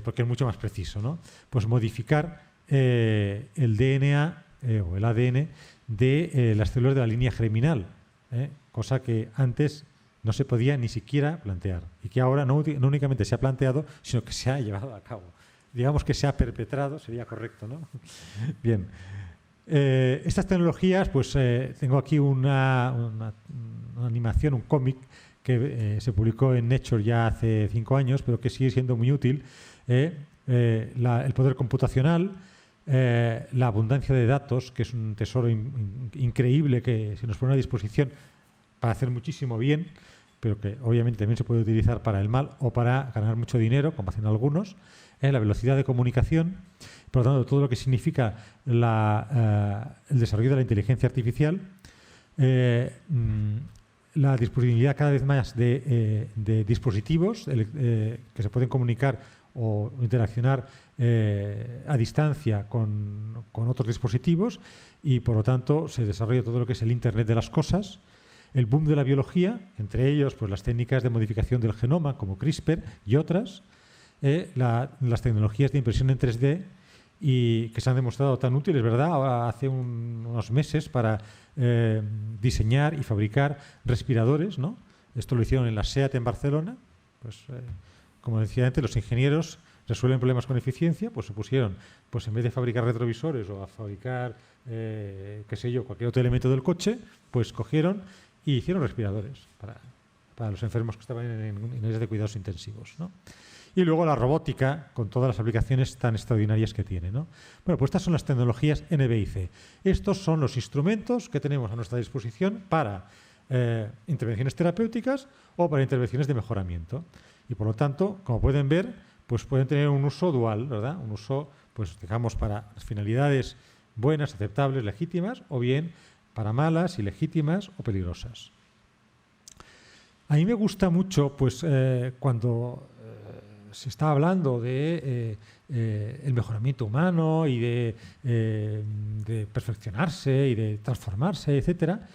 porque es mucho más preciso, ¿no? Pues modificar el DNA o el ADN de las células de la línea germinal, cosa que antes no se podía ni siquiera plantear y que ahora no únicamente se ha planteado, sino que se ha llevado a cabo. Digamos que se ha perpetrado, sería correcto, ¿no? Bien. Estas tecnologías, pues tengo aquí una animación, un cómic que se publicó en Nature ya hace 5 años, pero que sigue siendo muy útil. El poder computacional, la abundancia de datos, que es un tesoro increíble que se nos pone a disposición para hacer muchísimo bien, pero que obviamente también se puede utilizar para el mal o para ganar mucho dinero, como hacen algunos. La velocidad de comunicación, por lo tanto, todo lo que significa el desarrollo de la inteligencia artificial, la disponibilidad cada vez más de dispositivos que se pueden comunicar o interaccionar a distancia con otros dispositivos y, por lo tanto, se desarrolla todo lo que es el Internet de las cosas, el boom de la biología, entre ellos pues, las técnicas de modificación del genoma como CRISPR y otras, las tecnologías de impresión en 3D y que se han demostrado tan útiles, ¿verdad? Ahora, hace unos meses para diseñar y fabricar respiradores, ¿no? Esto lo hicieron en la SEAT en Barcelona. Pues, como decía antes, los ingenieros resuelven problemas con eficiencia, pues se pusieron, pues en vez de fabricar retrovisores o a fabricar, qué sé yo, cualquier otro elemento del coche, pues cogieron y hicieron respiradores para los enfermos que estaban en áreas de cuidados intensivos, ¿no? Y luego la robótica, con todas las aplicaciones tan extraordinarias que tiene, ¿no? Bueno, pues estas son las tecnologías NB&C. Estos son los instrumentos que tenemos a nuestra disposición para intervenciones terapéuticas o para intervenciones de mejoramiento. Y por lo tanto, como pueden ver, pues pueden tener un uso dual, ¿verdad? Un uso, pues digamos, para finalidades buenas, aceptables, legítimas, o bien para malas, ilegítimas o peligrosas. A mí me gusta mucho, pues, cuando se está hablando de el mejoramiento humano y de perfeccionarse y de transformarse, etcétera,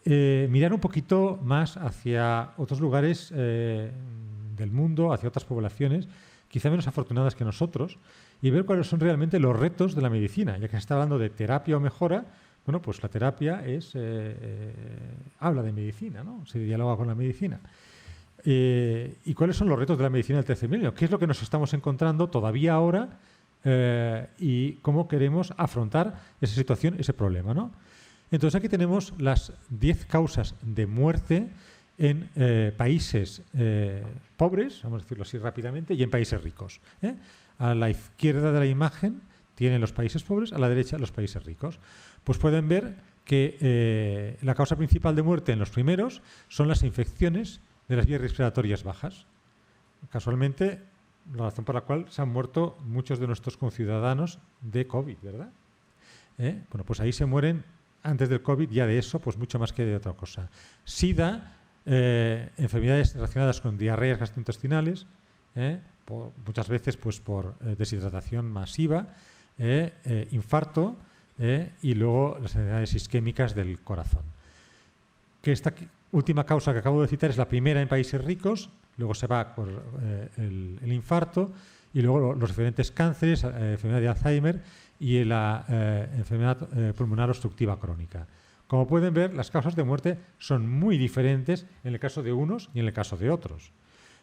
mirar un poquito más hacia otros lugares del mundo, hacia otras poblaciones, quizá menos afortunadas que nosotros, y ver cuáles son realmente los retos de la medicina. Ya que se está hablando de terapia o mejora, bueno, pues la terapia habla de medicina, ¿no? Se dialoga con la medicina. ¿Y cuáles son los retos de la medicina del tercer milenio? ¿Qué es lo que nos estamos encontrando todavía ahora y cómo queremos afrontar esa situación, ese problema, ¿no? Entonces aquí tenemos las 10 causas de muerte en países pobres, vamos a decirlo así rápidamente, y en países ricos. A la izquierda de la imagen tienen los países pobres, a la derecha los países ricos. Pues pueden ver que la causa principal de muerte en los primeros son las infecciones de las vías respiratorias bajas. Casualmente, la razón por la cual se han muerto muchos de nuestros conciudadanos de COVID, ¿verdad? Bueno, pues ahí se mueren antes del COVID, ya de eso, pues mucho más que de otra cosa. SIDA, enfermedades relacionadas con diarreas gastrointestinales, muchas veces pues por deshidratación masiva, infarto y luego las enfermedades isquémicas del corazón. Que esta última causa que acabo de citar es la primera en países ricos, luego se va por el infarto y luego los diferentes cánceres, enfermedad de Alzheimer y la enfermedad pulmonar obstructiva crónica. Como pueden ver, las causas de muerte son muy diferentes en el caso de unos y en el caso de otros.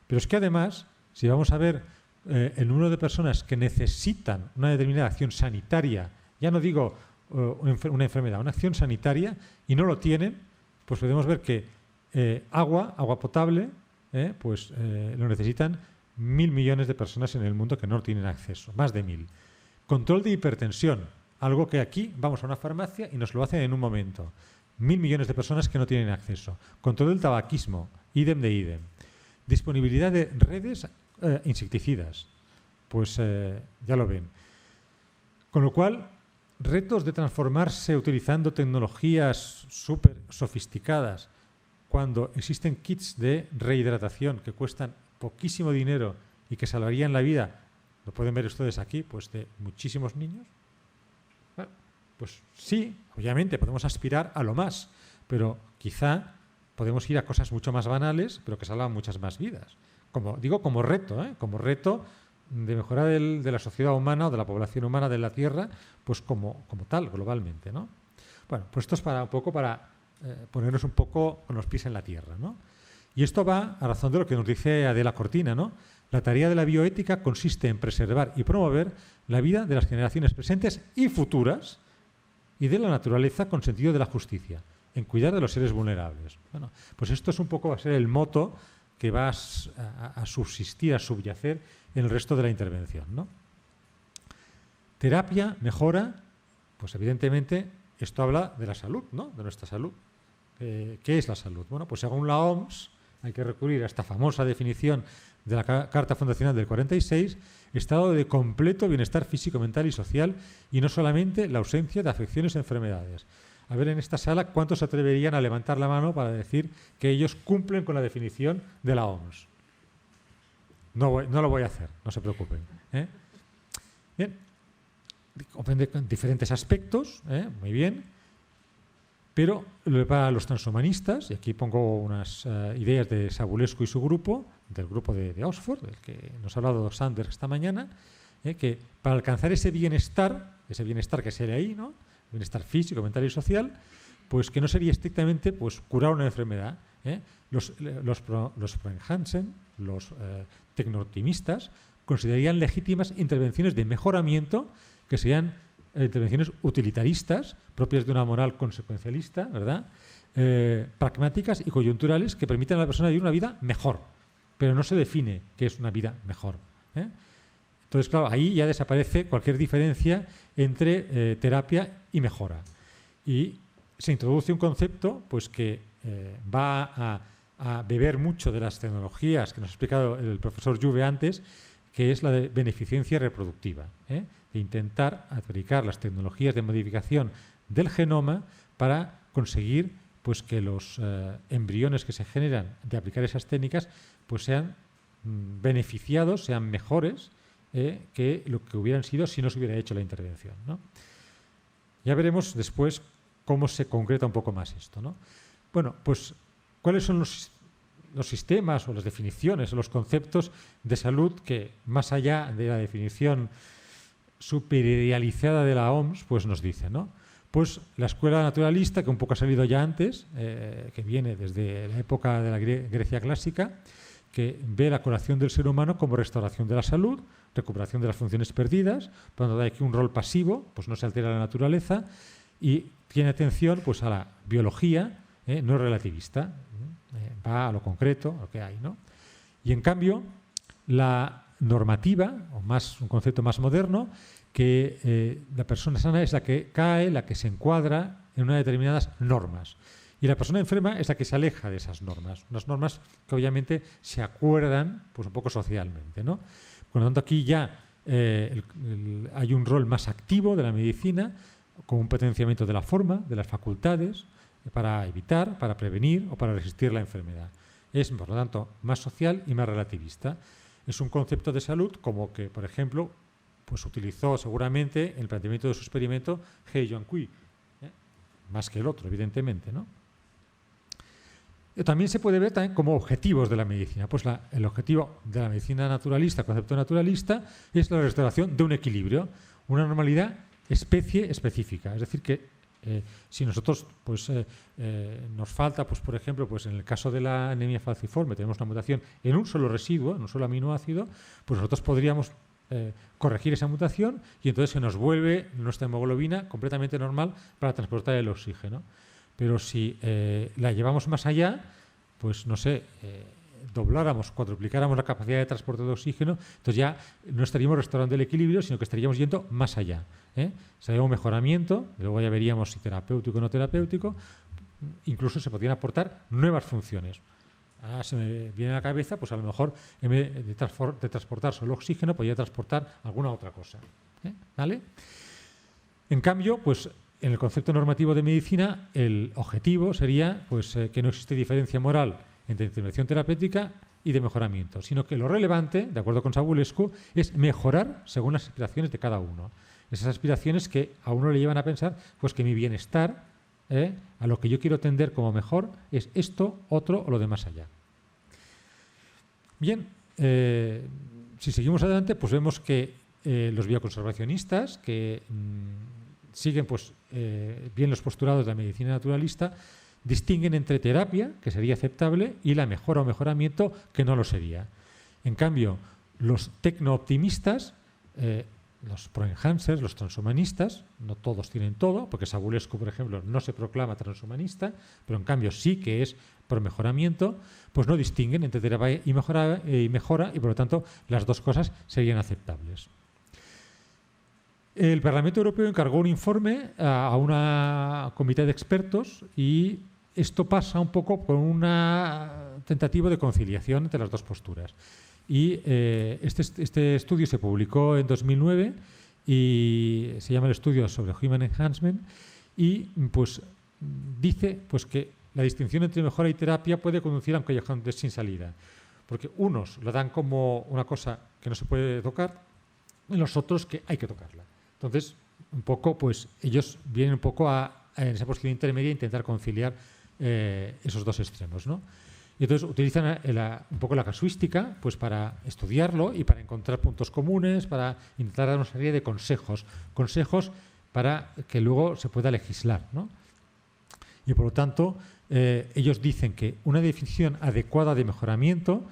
Pero es que además, si vamos a ver el número de personas que necesitan una determinada acción sanitaria, ya no digo una enfermedad, una acción sanitaria, y no lo tienen, pues podemos ver que agua potable, pues lo necesitan 1.000 millones de personas en el mundo que no tienen acceso, más de 1.000. Control de hipertensión, algo que aquí vamos a una farmacia y nos lo hacen en un momento. 1.000 millones de personas que no tienen acceso. Control del tabaquismo, idem de idem. Disponibilidad de redes insecticidas, pues ya lo ven. Con lo cual, retos de transformarse utilizando tecnologías súper sofisticadas, cuando existen kits de rehidratación que cuestan poquísimo dinero y que salvarían la vida, lo pueden ver ustedes aquí, pues de muchísimos niños. Bueno, pues sí, obviamente podemos aspirar a lo más, pero quizá podemos ir a cosas mucho más banales, pero que salvan muchas más vidas. Como reto, como reto de mejora de la sociedad humana o de la población humana de la Tierra, pues como tal, globalmente, ¿no? Bueno, pues esto es para ponernos un poco con los pies en la Tierra, ¿no? Y esto va a razón de lo que nos dice Adela Cortina, ¿no? La tarea de la bioética consiste en preservar y promover la vida de las generaciones presentes y futuras y de la naturaleza con sentido de la justicia, en cuidar de los seres vulnerables. Bueno, pues esto es un poco, va a ser el moto que va a subsistir, a subyacer en el resto de la intervención, ¿no? Terapia, mejora, pues evidentemente esto habla de la salud, ¿no? De nuestra salud. ¿Qué es la salud? Bueno, pues según la OMS, hay que recurrir a esta famosa definición de la Carta Fundacional del 46, estado de completo bienestar físico, mental y social, y no solamente la ausencia de afecciones o enfermedades. A ver, en esta sala, ¿cuántos se atreverían a levantar la mano para decir que ellos cumplen con la definición de la OMS? No lo voy a hacer, no se preocupen. Bien, comprende diferentes aspectos, muy bien, pero para los transhumanistas, y aquí pongo unas ideas de Savulescu y su grupo, del grupo de Oxford, del que nos ha hablado Sanders esta mañana, que para alcanzar ese bienestar que sería ahí, ¿no? Bienestar físico, mental y social, pues que no sería estrictamente pues, curar una enfermedad. Los pro-Hansen, los tecno-optimistas, considerarían legítimas intervenciones de mejoramiento que serían intervenciones utilitaristas, propias de una moral consecuencialista, ¿verdad? Pragmáticas y coyunturales que permiten a la persona vivir una vida mejor, pero no se define qué es una vida mejor. Entonces, claro, ahí ya desaparece cualquier diferencia entre terapia y mejora. Y se introduce un concepto pues, que va a beber mucho de las tecnologías que nos ha explicado el profesor Juve antes, que es la de beneficencia reproductiva, de intentar aplicar las tecnologías de modificación del genoma para conseguir pues, que los embriones que se generan de aplicar esas técnicas pues, sean beneficiados, sean mejores que lo que hubieran sido si no se hubiera hecho la intervención, ¿no? Ya veremos después cómo se concreta un poco más esto, ¿no? Bueno, pues ¿cuáles son los sistemas o las definiciones o los conceptos de salud que, más allá de la definición superidealizada de la OMS, pues nos dice, ¿no? Pues la escuela naturalista, que un poco ha salido ya antes, que viene desde la época de la Grecia clásica, que ve la curación del ser humano como restauración de la salud, recuperación de las funciones perdidas, por lo tanto hay aquí un rol pasivo, pues no se altera la naturaleza, y tiene atención pues, a la biología, no es relativista, va a lo concreto, a lo que hay, ¿no? Y en cambio, la normativa, o más un concepto más moderno, que la persona sana es la que cae, la que se encuadra en unas determinadas normas. Y la persona enferma es la que se aleja de esas normas, unas normas que obviamente se acuerdan pues, un poco socialmente, ¿no? Por lo tanto, aquí ya hay un rol más activo de la medicina, con un potenciamiento de la forma, de las facultades, para evitar, para prevenir o para resistir la enfermedad. Es, por lo tanto, más social y más relativista. Es un concepto de salud como que, por ejemplo, pues utilizó seguramente en el planteamiento de su experimento He Jiankui, más que el otro, evidentemente, ¿no? También se puede ver también como objetivos de la medicina. Pues el objetivo de la medicina naturalista, el concepto naturalista, es la restauración de un equilibrio, una normalidad especie específica. Es decir, que si nosotros pues, nos falta, pues, por ejemplo, pues, en el caso de la anemia falciforme, tenemos una mutación en un solo residuo, en un solo aminoácido, pues nosotros podríamos corregir esa mutación y entonces se nos vuelve nuestra hemoglobina completamente normal para transportar el oxígeno. Pero si la llevamos más allá, pues no sé, dobláramos, cuadruplicáramos la capacidad de transporte de oxígeno, entonces ya no estaríamos restaurando el equilibrio, sino que estaríamos yendo más allá. Sería un mejoramiento, luego ya veríamos si terapéutico o no terapéutico, incluso se podrían aportar nuevas funciones. Se me viene a la cabeza, pues a lo mejor en vez de transportar solo oxígeno, podría transportar alguna otra cosa. ¿Vale? En cambio, pues en el concepto normativo de medicina, el objetivo sería pues, que no existe diferencia moral entre intervención terapéutica y de mejoramiento, sino que lo relevante, de acuerdo con Savulescu, es mejorar según las aspiraciones de cada uno. Esas aspiraciones que a uno le llevan a pensar pues, que mi bienestar a lo que yo quiero tender como mejor es esto, otro o lo de más allá. Bien, si seguimos adelante, pues vemos que los bioconservacionistas que siguen pues, bien los postulados de la medicina naturalista distinguen entre terapia, que sería aceptable, y la mejora o mejoramiento, que no lo sería. En cambio, los tecno-optimistas, los pro-enhancers, los transhumanistas, no todos tienen todo, porque Savulescu, por ejemplo, no se proclama transhumanista, pero en cambio sí que es pro mejoramiento, pues no distinguen entre terapia y mejora, y por lo tanto las dos cosas serían aceptables. El Parlamento Europeo encargó un informe a una comité de expertos y esto pasa un poco por una tentativa de conciliación entre las dos posturas. Y este estudio se publicó en 2009 y se llama el estudio sobre Human Enhancement y pues dice pues, que la distinción entre mejora y terapia puede conducir a un callejón sin salida. Porque unos lo dan como una cosa que no se puede tocar y los otros que hay que tocarla. Entonces, un poco, pues ellos vienen un poco en esa posición intermedia a intentar conciliar esos dos extremos, ¿no? Y entonces utilizan un poco la casuística pues, para estudiarlo y para encontrar puntos comunes, para intentar dar una serie de consejos para que luego se pueda legislar, ¿no? Y por lo tanto, ellos dicen que una definición adecuada de mejoramiento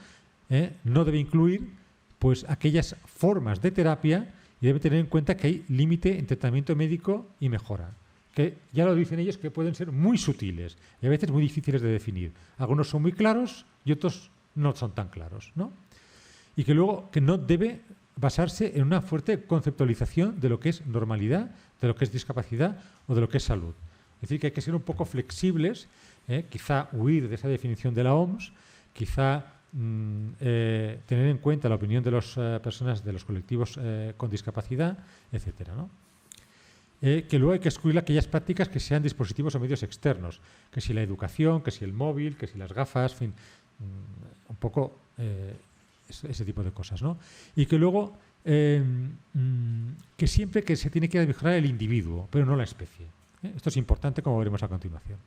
no debe incluir pues, aquellas formas de terapia y debe tener en cuenta que hay límite en tratamiento médico y mejora, que ya lo dicen ellos que pueden ser muy sutiles y a veces muy difíciles de definir. Algunos son muy claros y otros no son tan claros, ¿no? Y que luego que no debe basarse en una fuerte conceptualización de lo que es normalidad, de lo que es discapacidad o de lo que es salud. Es decir, que hay que ser un poco flexibles, quizá huir de esa definición de la OMS, quizá tener en cuenta la opinión de las personas, de los colectivos con discapacidad, etcétera, ¿no? Que luego hay que excluir aquellas prácticas que sean dispositivos o medios externos, que si la educación, que si el móvil, que si las gafas, en fin, un poco ese tipo de cosas, ¿no? Y que luego que siempre que se tiene que mejorar el individuo, pero no la especie. Esto es importante, como veremos a continuación.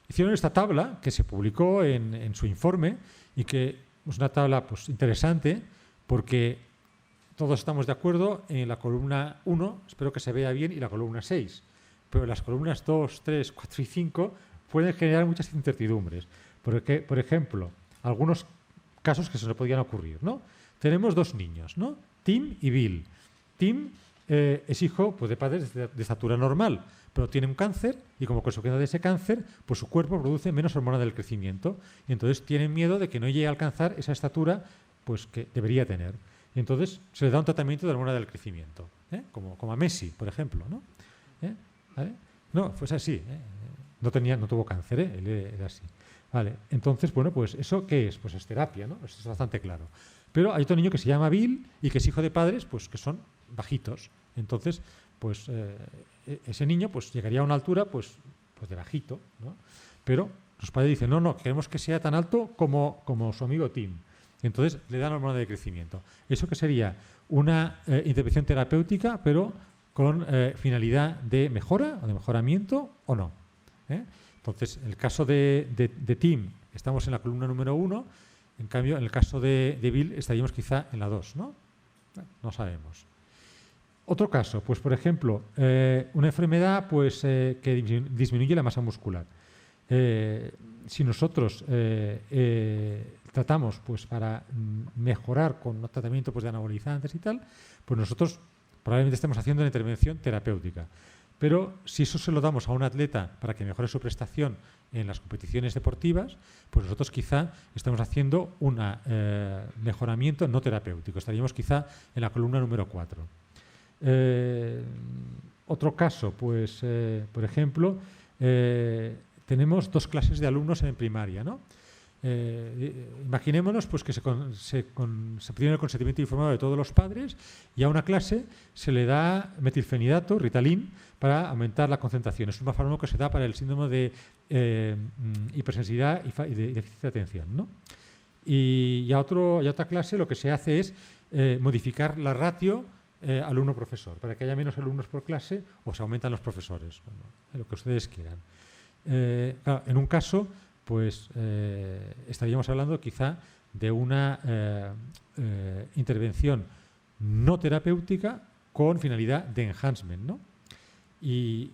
Hicieron esta tabla que se publicó en su informe y que es una tabla pues, interesante porque todos estamos de acuerdo en la columna 1, espero que se vea bien, y la columna 6. Pero las columnas 2, 3, 4 y 5 pueden generar muchas incertidumbres. Porque, por ejemplo, algunos casos que se nos podían ocurrir, ¿no? Tenemos dos niños, ¿no? Tim y Bill. Tim es hijo pues, de padres de estatura normal, pero tiene un cáncer y como consecuencia de ese cáncer, pues su cuerpo produce menos hormona del crecimiento y entonces tienen miedo de que no llegue a alcanzar esa estatura pues, que debería tener. Y entonces se le da un tratamiento de hormona del crecimiento, como a Messi, por ejemplo, ¿no? ¿Vale? No, fue así, no tuvo cáncer, él era así. Vale, entonces, bueno, pues ¿eso qué es? Pues es terapia, ¿no? Eso es bastante claro. Pero hay otro niño que se llama Bill y que es hijo de padres pues, que son bajitos. Entonces, pues ese niño pues, llegaría a una altura pues de bajito, ¿no? Pero los padres dicen, no, queremos que sea tan alto como su amigo Tim. Entonces le dan hormona de crecimiento. Eso que sería una intervención terapéutica, pero con finalidad de mejora o de mejoramiento o no. Entonces, en el caso de Tim, estamos en la columna número 1, en cambio, en el caso de Bill estaríamos quizá en la 2, ¿no? No sabemos. Otro caso, pues por ejemplo, una enfermedad pues, que disminuye la masa muscular. Si nosotros tratamos pues, para mejorar con un tratamiento pues, de anabolizantes y tal, pues nosotros probablemente estemos haciendo una intervención terapéutica. Pero si eso se lo damos a un atleta para que mejore su prestación en las competiciones deportivas, pues nosotros quizá estamos haciendo un mejoramiento no terapéutico. Estaríamos quizá en la columna número 4. Otro caso, pues, por ejemplo, tenemos dos clases de alumnos en primaria, ¿no? Imaginémonos pues, que se obtiene el consentimiento informado de todos los padres y a una clase se le da metilfenidato, Ritalin, para aumentar la concentración. Es un fármaco que se da para el síndrome de hipersensibilidad y de déficit de atención, ¿no? Y a otra clase lo que se hace es modificar la ratio alumno-profesor, para que haya menos alumnos por clase o se aumentan los profesores, bueno, lo que ustedes quieran. Claro, en un caso, pues estaríamos hablando quizá de una intervención no terapéutica con finalidad de enhancement, ¿no? Y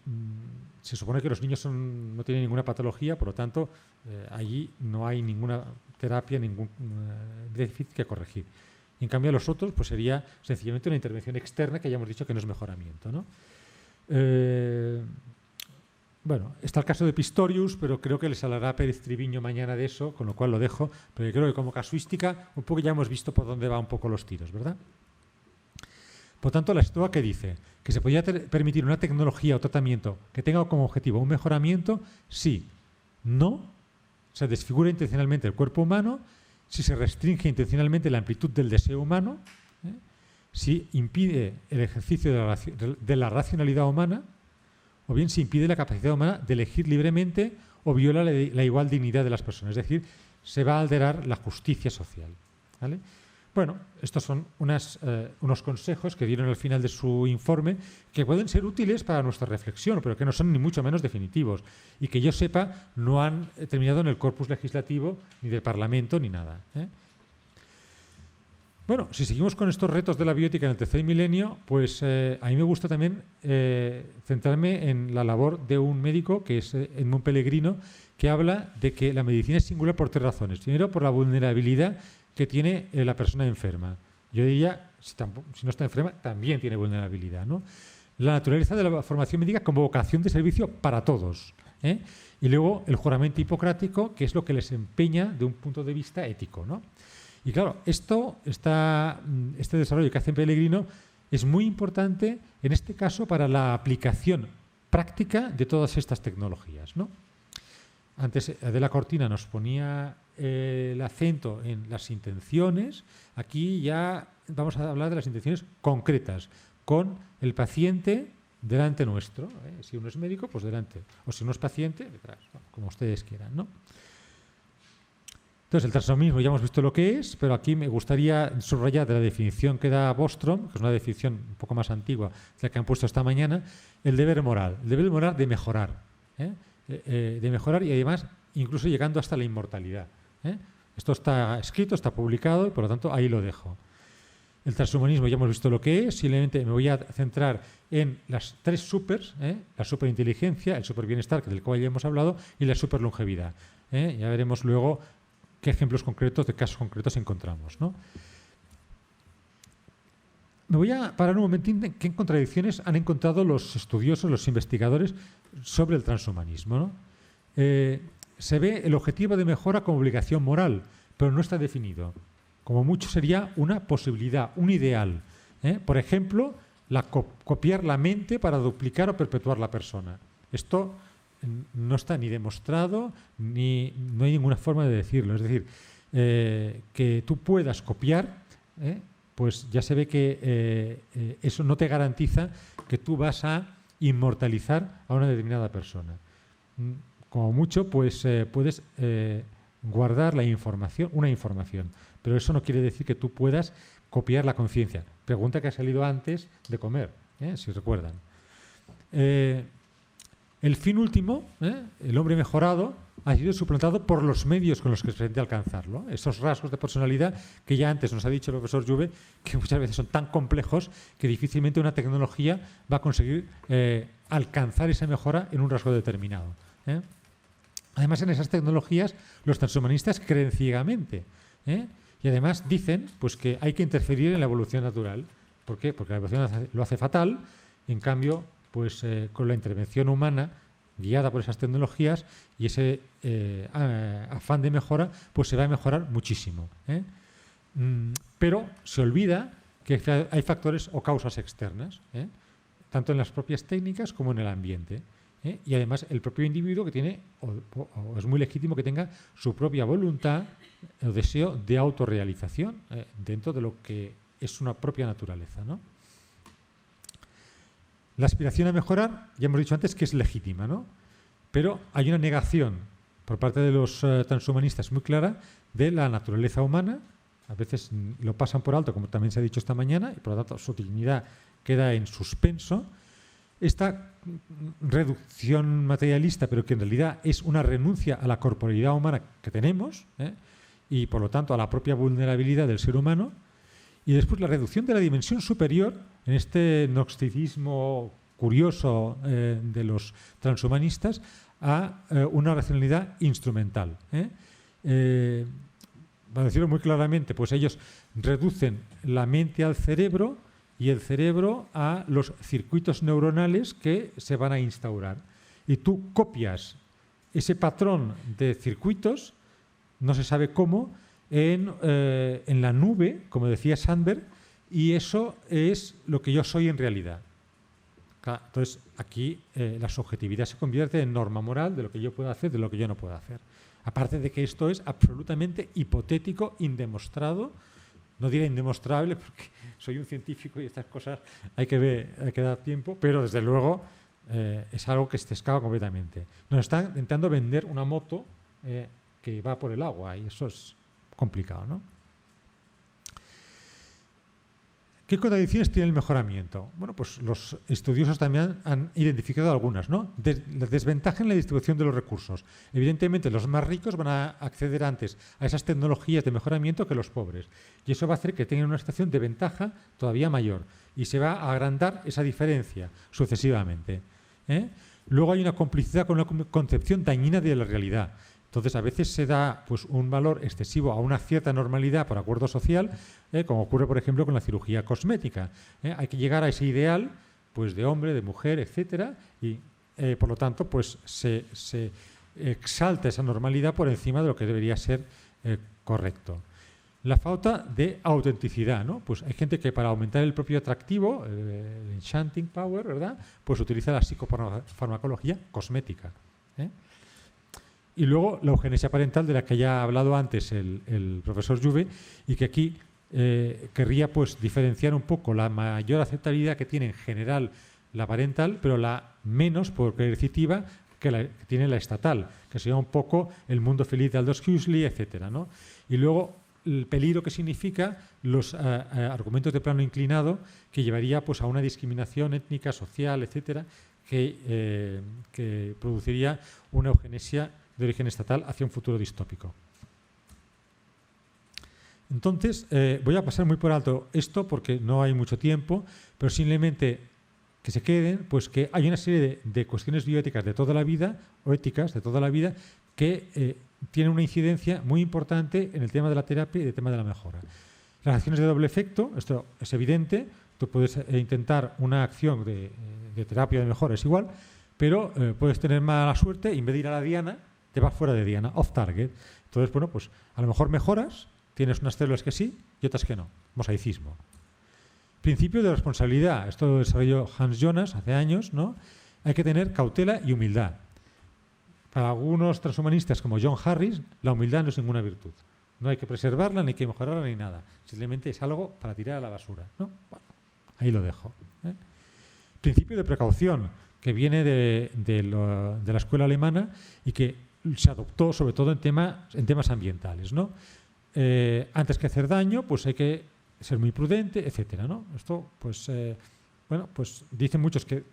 se supone que los niños no tienen ninguna patología, por lo tanto, allí no hay ninguna terapia, ningún déficit que corregir. En cambio, a los otros, pues sería sencillamente una intervención externa que ya hemos dicho que no es mejoramiento, ¿no? Bueno, está el caso de Pistorius, pero creo que les hablará Pérez Triviño mañana de eso, con lo cual lo dejo, pero yo creo que como casuística un poco ya hemos visto por dónde van un poco los tiros, ¿verdad? Por tanto, la STOA que dice que se podría permitir una tecnología o tratamiento que tenga como objetivo un mejoramiento, sí, no, se desfigura intencionalmente el cuerpo humano, si se restringe intencionalmente la amplitud del deseo humano, si impide el ejercicio de la racionalidad humana, o bien si impide la capacidad humana de elegir libremente o viola la igual dignidad de las personas. Es decir, se va a alterar la justicia social, ¿vale? Bueno, estos son unos consejos que dieron al final de su informe que pueden ser útiles para nuestra reflexión, pero que no son ni mucho menos definitivos y que yo sepa no han terminado en el corpus legislativo ni del Parlamento ni nada, ¿eh? Bueno, si seguimos con estos retos de la biótica en el tercer milenio, pues a mí me gusta también centrarme en la labor de un médico que es Edmund Pellegrino, que habla de que la medicina es singular por 3 razones. Primero, por la vulnerabilidad que tiene la persona enferma. Yo diría, si no está enferma, también tiene vulnerabilidad, ¿no? La naturaleza de la formación médica como vocación de servicio para todos, ¿eh? Y luego el juramento hipocrático, que es lo que les empeña de un punto de vista ético, ¿no? Y claro, este desarrollo que hace Pellegrino es muy importante, en este caso, para la aplicación práctica de todas estas tecnologías, ¿no? Antes Adela Cortina nos ponía el acento en las intenciones. Aquí ya vamos a hablar de las intenciones concretas, con el paciente delante nuestro, ¿eh? Si uno es médico, pues delante. O si uno es paciente, detrás, bueno, como ustedes quieran, ¿no? Entonces, el transhumanismo ya hemos visto lo que es, pero aquí me gustaría subrayar de la definición que da Bostrom, que es una definición un poco más antigua, la que han puesto esta mañana, el deber moral de mejorar, ¿eh? De mejorar y además incluso llegando hasta la inmortalidad, ¿eh? Esto está escrito, está publicado y por lo tanto ahí lo dejo. El transhumanismo ya hemos visto lo que es, simplemente me voy a centrar en las 3 supers, ¿eh? La superinteligencia, el superbienestar, del cual ya hemos hablado, y la superlongevidad, ¿eh? Ya veremos luego qué ejemplos concretos de casos concretos encontramos, ¿no? Me voy a parar un momentín en qué contradicciones han encontrado los estudiosos, los investigadores sobre el transhumanismo, ¿no? Se ve el objetivo de mejora como obligación moral, pero no está definido. Como mucho sería una posibilidad, un ideal, ¿eh? Por ejemplo, copiar la mente para duplicar o perpetuar la persona. Esto no está ni demostrado, ni no hay ninguna forma de decirlo. Es decir, que tú puedas copiar, pues ya se ve que eso no te garantiza que tú vas a inmortalizar a una determinada persona. Como mucho, pues puedes guardar una información, pero eso no quiere decir que tú puedas copiar la conciencia. Pregunta que ha salido antes de comer, si recuerdan. El fin último, el hombre mejorado, ha sido suplantado por los medios con los que se pretende alcanzarlo. Esos rasgos de personalidad que ya antes nos ha dicho el profesor Juve, que muchas veces son tan complejos que difícilmente una tecnología va a conseguir alcanzar esa mejora en un rasgo determinado, ¿eh? Además, en esas tecnologías los transhumanistas creen ciegamente, ¿eh? Y además dicen pues, que hay que interferir en la evolución natural. ¿Por qué? Porque la evolución lo hace fatal. En cambio, pues con la intervención humana guiada por esas tecnologías y ese afán de mejora, pues se va a mejorar muchísimo, ¿eh? Pero se olvida que hay factores o causas externas, ¿eh? Tanto en las propias técnicas como en el ambiente, ¿eh? Y además el propio individuo que tiene, o es muy legítimo que tenga su propia voluntad o deseo de autorrealización dentro de lo que es una propia naturaleza, ¿no? La aspiración a mejorar, ya hemos dicho antes que es legítima, ¿no? Pero hay una negación por parte de los transhumanistas muy clara de la naturaleza humana, a veces lo pasan por alto, como también se ha dicho esta mañana, y por lo tanto su dignidad queda en suspenso. Esta reducción materialista, pero que en realidad es una renuncia a la corporeidad humana que tenemos, y por lo tanto a la propia vulnerabilidad del ser humano, y después la reducción de la dimensión superior en este gnosticismo curioso de los transhumanistas a una racionalidad instrumental. Para decirlo muy claramente, pues ellos reducen la mente al cerebro y el cerebro a los circuitos neuronales que se van a instaurar. Y tú copias ese patrón de circuitos, no se sabe cómo, en la nube, como decía Sandberg, y eso es lo que yo soy en realidad. Entonces, aquí la subjetividad se convierte en norma moral de lo que yo puedo hacer, de lo que yo no puedo hacer. Aparte de que esto es absolutamente hipotético, indemostrado. No diré indemostrable porque soy un científico y estas cosas hay que dar tiempo, pero desde luego es algo que se escapa completamente. Nos están intentando vender una moto que va por el agua y eso es complicado, ¿no? ¿Qué contradicciones tiene el mejoramiento? Bueno, pues los estudiosos también han identificado algunas, ¿no? La desventaja en la distribución de los recursos. Evidentemente, los más ricos van a acceder antes a esas tecnologías de mejoramiento que los pobres. Y eso va a hacer que tengan una situación de ventaja todavía mayor. Y se va a agrandar esa diferencia sucesivamente. Luego hay una complicidad con una concepción dañina de la realidad. Entonces, a veces se da pues, un valor excesivo a una cierta normalidad por acuerdo social, como ocurre, por ejemplo, con la cirugía cosmética. Hay que llegar a ese ideal pues, de hombre, de mujer, etcétera, y por lo tanto pues, se exalta esa normalidad por encima de lo que debería ser correcto. La falta de autenticidad, ¿no? Pues hay gente que para aumentar el propio atractivo, el enchanting power, ¿verdad? Pues utiliza la psicofarmacología cosmética. Y luego la eugenesia parental, de la que ya ha hablado antes el profesor Jouvet, y que aquí querría pues, diferenciar un poco la mayor aceptabilidad que tiene en general la parental, pero la menos coercitiva que tiene la estatal, que sería un poco el mundo feliz de Aldous Huxley, etcétera, ¿no? Y luego el peligro que significa los argumentos de plano inclinado, que llevaría pues, a una discriminación étnica, social, etcétera, que produciría una eugenesia de origen estatal hacia un futuro distópico. Entonces, voy a pasar muy por alto esto porque no hay mucho tiempo, pero simplemente que se queden, pues que hay una serie de cuestiones bioéticas de toda la vida, o éticas de toda la vida, que tienen una incidencia muy importante en el tema de la terapia y el tema de la mejora. Las acciones de doble efecto, esto es evidente, tú puedes intentar una acción de terapia de mejora, es igual, pero puedes tener mala suerte y en vez de ir a la diana, te vas fuera de diana, off target. Entonces, bueno, pues a lo mejor mejoras, tienes unas células que sí y otras que no. Mosaicismo. Principio de responsabilidad. Esto lo desarrolló Hans Jonas hace años, ¿no? Hay que tener cautela y humildad. Para algunos transhumanistas como John Harris, la humildad no es ninguna virtud. No hay que preservarla, ni hay que mejorarla, ni nada. Simplemente es algo para tirar a la basura, ¿no? Bueno, ahí lo dejo. Principio de precaución, que viene de la escuela alemana y que se adoptó sobre todo en temas ambientales, ¿no? Antes que hacer daño, pues hay que ser muy prudente, etcétera, ¿no? Esto, pues, bueno, pues dicen muchos que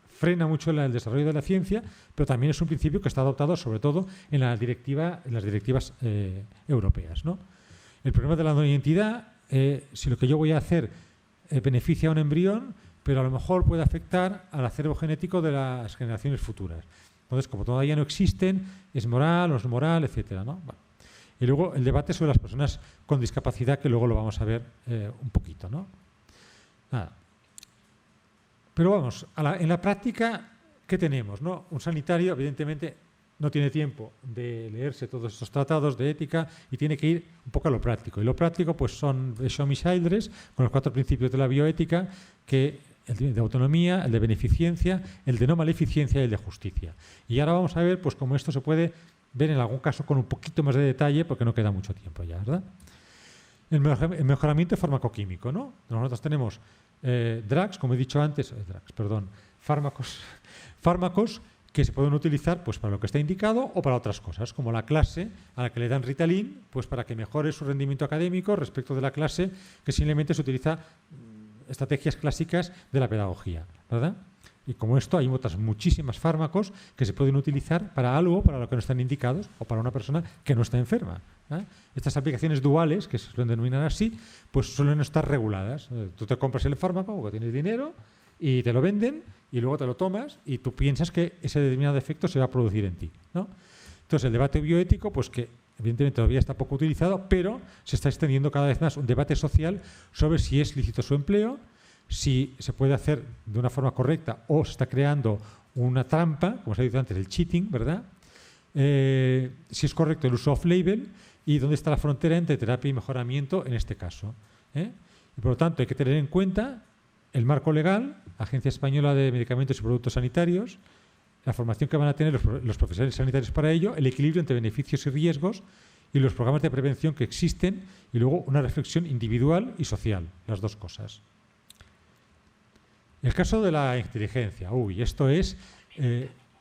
frena mucho el desarrollo de la ciencia, pero también es un principio que está adoptado sobre todo en las directivas europeas, ¿no? El problema de la no identidad, si lo que yo voy a hacer beneficia a un embrión, pero a lo mejor puede afectar al acervo genético de las generaciones futuras. Entonces, como todavía no existen, es moral, no es moral, etcétera, ¿no? Bueno. Y luego el debate sobre las personas con discapacidad, que luego lo vamos a ver un poquito, ¿no? Nada. Pero vamos, en la práctica, ¿qué tenemos, no? Un sanitario, evidentemente, no tiene tiempo de leerse todos estos tratados de ética y tiene que ir un poco a lo práctico. Y lo práctico, pues, son Scholl y Childress, con los 4 principios de la bioética, que el de autonomía, el de beneficencia, el de no maleficencia y el de justicia. Y ahora vamos a ver pues cómo esto se puede ver en algún caso con un poquito más de detalle, porque no queda mucho tiempo ya, ¿verdad? El mejoramiento farmacoquímico, ¿no? Nosotros tenemos drugs, como he dicho antes, fármacos que se pueden utilizar pues, para lo que está indicado o para otras cosas, como la clase a la que le dan Ritalin, pues para que mejore su rendimiento académico respecto de la clase que simplemente se utiliza estrategias clásicas de la pedagogía, ¿verdad? Y como esto hay otras muchísimas fármacos que se pueden utilizar para algo para lo que no están indicados o para una persona que no está enferma. Estas aplicaciones duales, que se suelen denominar así, pues suelen estar reguladas. Tú te compras el fármaco o tienes dinero y te lo venden y luego te lo tomas y tú piensas que ese determinado efecto se va a producir en ti, ¿no? Entonces el debate bioético, pues que evidentemente todavía está poco utilizado, pero se está extendiendo cada vez más un debate social sobre si es lícito su empleo, si se puede hacer de una forma correcta o se está creando una trampa, como se ha dicho antes, el cheating, ¿verdad? Si es correcto el uso off-label y dónde está la frontera entre terapia y mejoramiento en este caso. Y por lo tanto hay que tener en cuenta el marco legal, Agencia Española de Medicamentos y Productos Sanitarios, la formación que van a tener los profesionales sanitarios para ello, el equilibrio entre beneficios y riesgos y los programas de prevención que existen y luego una reflexión individual y social, las dos cosas. El caso de la inteligencia. Esto es...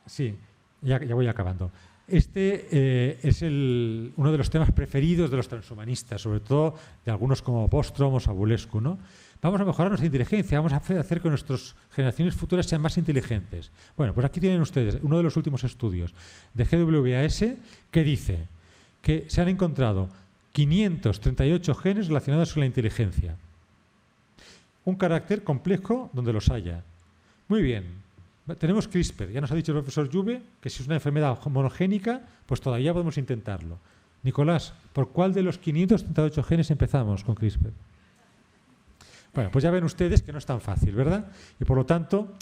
sí, ya voy acabando. Este es uno de los temas preferidos de los transhumanistas, sobre todo de algunos como Bostrom o Sabulescu, ¿no? Vamos a mejorar nuestra inteligencia, vamos a hacer que nuestras generaciones futuras sean más inteligentes. Bueno, pues aquí tienen ustedes uno de los últimos estudios de GWAS que dice que se han encontrado 538 genes relacionados con la inteligencia. Un carácter complejo donde los haya. Muy bien. Tenemos CRISPR. Ya nos ha dicho el profesor Juve que si es una enfermedad monogénica, pues todavía podemos intentarlo. Nicolás, ¿por cuál de los 538 genes empezamos con CRISPR? Bueno, pues ya ven ustedes que no es tan fácil, ¿verdad? Y por lo tanto,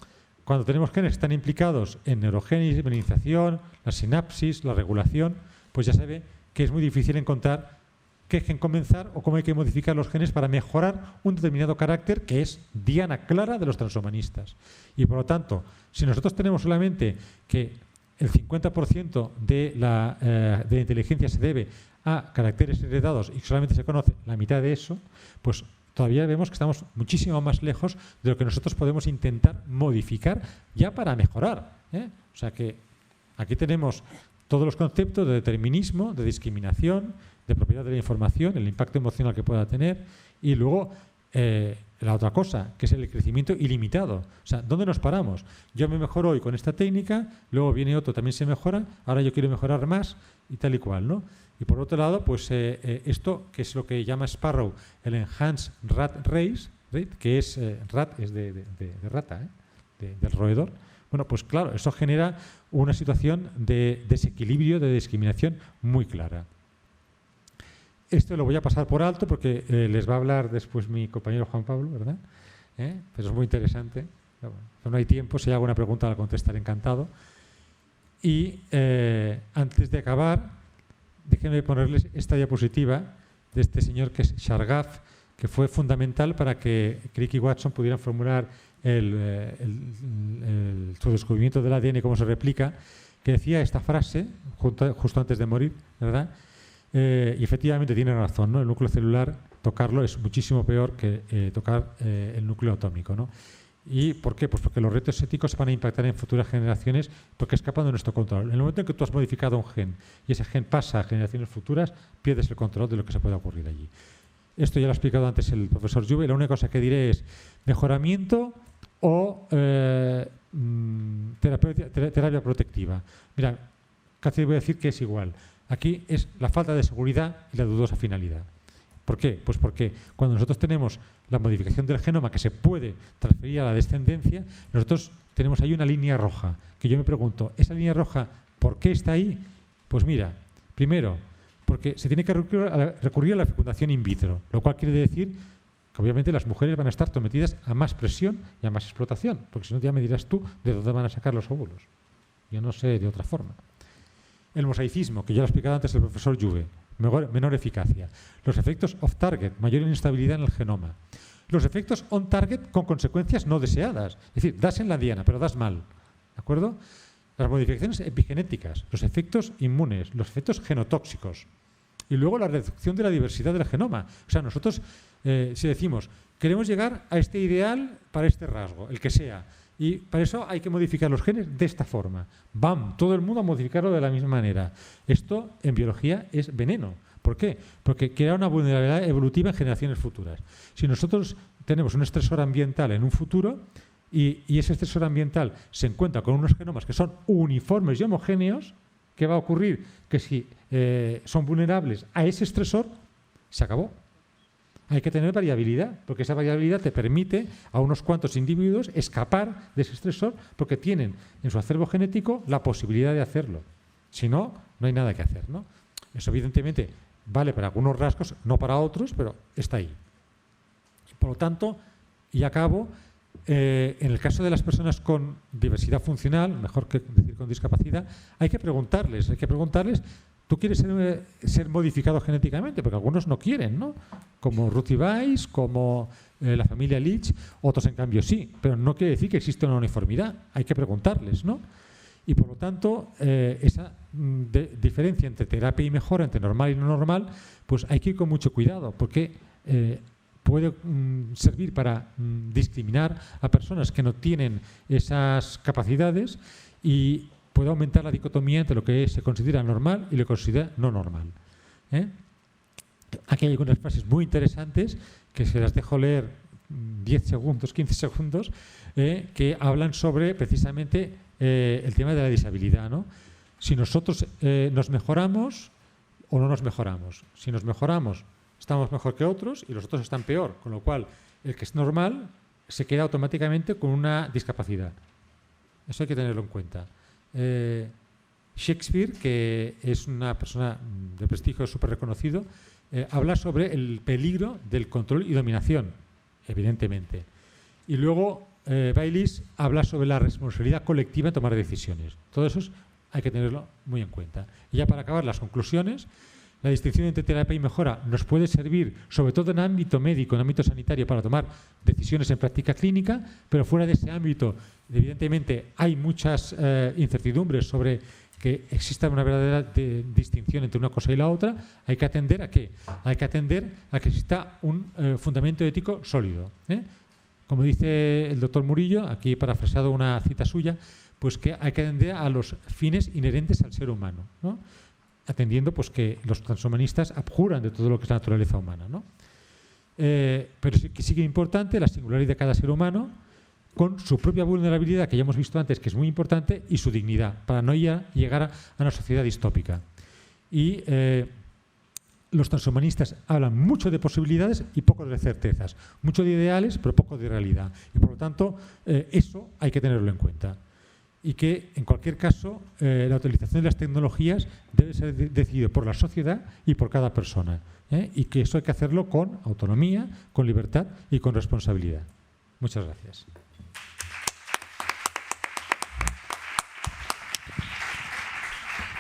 cuando tenemos genes que están implicados en neurogénesis, melanización, la sinapsis, la regulación, pues ya se ve que es muy difícil encontrar qué gen comenzar o cómo hay que modificar los genes para mejorar un determinado carácter que es diana clara de los transhumanistas. Y por lo tanto, si nosotros tenemos solamente que el 50% de la inteligencia se debe a caracteres heredados y solamente se conoce la mitad de eso, pues todavía vemos que estamos muchísimo más lejos de lo que nosotros podemos intentar modificar ya para mejorar, ¿eh? O sea que aquí tenemos todos los conceptos de determinismo, de discriminación, de propiedad de la información, el impacto emocional que pueda tener y luego la otra cosa, que es el crecimiento ilimitado. O sea, ¿dónde nos paramos? Yo me mejoro hoy con esta técnica, luego viene otro, también se mejora, ahora yo quiero mejorar más y tal y cual, ¿no? Y por otro lado, pues esto, que es lo que llama Sparrow el Enhanced Rat Race, que es rat es de rata, del roedor. Bueno, pues claro, eso genera una situación de desequilibrio, de discriminación muy clara. Esto lo voy a pasar por alto porque les va a hablar después mi compañero Juan Pablo, ¿verdad? Pero es muy interesante. Pero no hay tiempo, si hay alguna pregunta la contestaré encantado. Y antes de acabar, déjenme ponerles esta diapositiva de este señor que es Chargaff, que fue fundamental para que Crick y Watson pudieran formular su descubrimiento del ADN, cómo se replica, que decía esta frase justo antes de morir, ¿verdad? Y efectivamente tiene razón, ¿no? El núcleo celular, tocarlo es muchísimo peor que tocar el núcleo atómico, ¿no? ¿Y por qué? Pues porque los retos éticos van a impactar en futuras generaciones porque escapan de nuestro control. En el momento en que tú has modificado un gen y ese gen pasa a generaciones futuras, pierdes el control de lo que se puede ocurrir allí. Esto ya lo ha explicado antes el profesor Juve. La única cosa que diré es mejoramiento o terapia protectiva. Mira, casi voy a decir que es igual. Aquí es la falta de seguridad y la dudosa finalidad. ¿Por qué? Pues porque cuando nosotros tenemos la modificación del genoma que se puede transferir a la descendencia, nosotros tenemos ahí una línea roja, que yo me pregunto, ¿esa línea roja por qué está ahí? Pues mira, primero, porque se tiene que recurrir a la fecundación in vitro, lo cual quiere decir que obviamente las mujeres van a estar sometidas a más presión y a más explotación, porque si no ya me dirás tú de dónde van a sacar los óvulos. Yo no sé de otra forma. El mosaicismo, que ya lo ha explicado antes el profesor Juve, menor eficacia. Los efectos off-target, mayor inestabilidad en el genoma. Los efectos on-target con consecuencias no deseadas. Es decir, das en la diana, pero das mal. ¿De acuerdo? Las modificaciones epigenéticas, los efectos inmunes, los efectos genotóxicos. Y luego la reducción de la diversidad del genoma. O sea, nosotros, si decimos, queremos llegar a este ideal para este rasgo, el que sea, Y para eso hay que modificar los genes de esta forma. ¡Bam! Todo el mundo a modificarlo de la misma manera. Esto en biología es veneno. ¿Por qué? Porque crea una vulnerabilidad evolutiva en generaciones futuras. Si nosotros tenemos un estresor ambiental en un futuro y ese estresor ambiental se encuentra con unos genomas que son uniformes y homogéneos, ¿qué va a ocurrir? Que si son vulnerables a ese estresor, se acabó. Hay que tener variabilidad, porque esa variabilidad te permite a unos cuantos individuos escapar de ese estresor porque tienen en su acervo genético la posibilidad de hacerlo. Si no, no hay nada que hacer, ¿no? Eso evidentemente vale para algunos rasgos, no para otros, pero está ahí. Por lo tanto, y acabo, en el caso de las personas con diversidad funcional, mejor que decir con discapacidad, hay que preguntarles, ¿tú quieres ser modificado genéticamente? Porque algunos no quieren, ¿no? Como Ruthie Weiss, como la familia Leach, otros en cambio sí, pero no quiere decir que existe una uniformidad, hay que preguntarles, ¿no? Y por lo tanto, esa diferencia entre terapia y mejora, entre normal y no normal, pues hay que ir con mucho cuidado, porque puede servir para discriminar a personas que no tienen esas capacidades y puede aumentar la dicotomía entre lo que se considera normal y lo que se considera no normal. Aquí hay algunas frases muy interesantes que se las dejo leer 10 segundos, 15 segundos, que hablan sobre precisamente el tema de la disabilidad, ¿no? Si nosotros nos mejoramos o no nos mejoramos. Si nos mejoramos, estamos mejor que otros y los otros están peor, con lo cual el que es normal se queda automáticamente con una discapacidad. Eso hay que tenerlo en cuenta. Shakespeare, que es una persona de prestigio súper reconocido, habla sobre el peligro del control y dominación, evidentemente. Y luego Baylis habla sobre la responsabilidad colectiva en tomar decisiones. Todo eso hay que tenerlo muy en cuenta. Y ya para acabar, las conclusiones. La distinción entre terapia y mejora nos puede servir, sobre todo en ámbito médico, en ámbito sanitario, para tomar decisiones en práctica clínica, pero fuera de ese ámbito, evidentemente, hay muchas incertidumbres sobre que exista una verdadera distinción entre una cosa y la otra. Hay que atender a qué? Hay que atender a que exista un fundamento ético sólido. Como dice el doctor Murillo, aquí parafraseado una cita suya, pues que hay que atender a los fines inherentes al ser humano, ¿no? Atendiendo pues que los transhumanistas abjuran de todo lo que es la naturaleza humana, ¿no? Pero sí que sigue importante la singularidad de cada ser humano con su propia vulnerabilidad, que ya hemos visto antes, que es muy importante, y su dignidad, para no llegar a una sociedad distópica. Y los transhumanistas hablan mucho de posibilidades y poco de certezas, mucho de ideales, pero poco de realidad. Y por lo tanto, eso hay que tenerlo en cuenta. Y que, en cualquier caso, la utilización de las tecnologías debe ser decidida por la sociedad y por cada persona. Y que eso hay que hacerlo con autonomía, con libertad y con responsabilidad. Muchas gracias.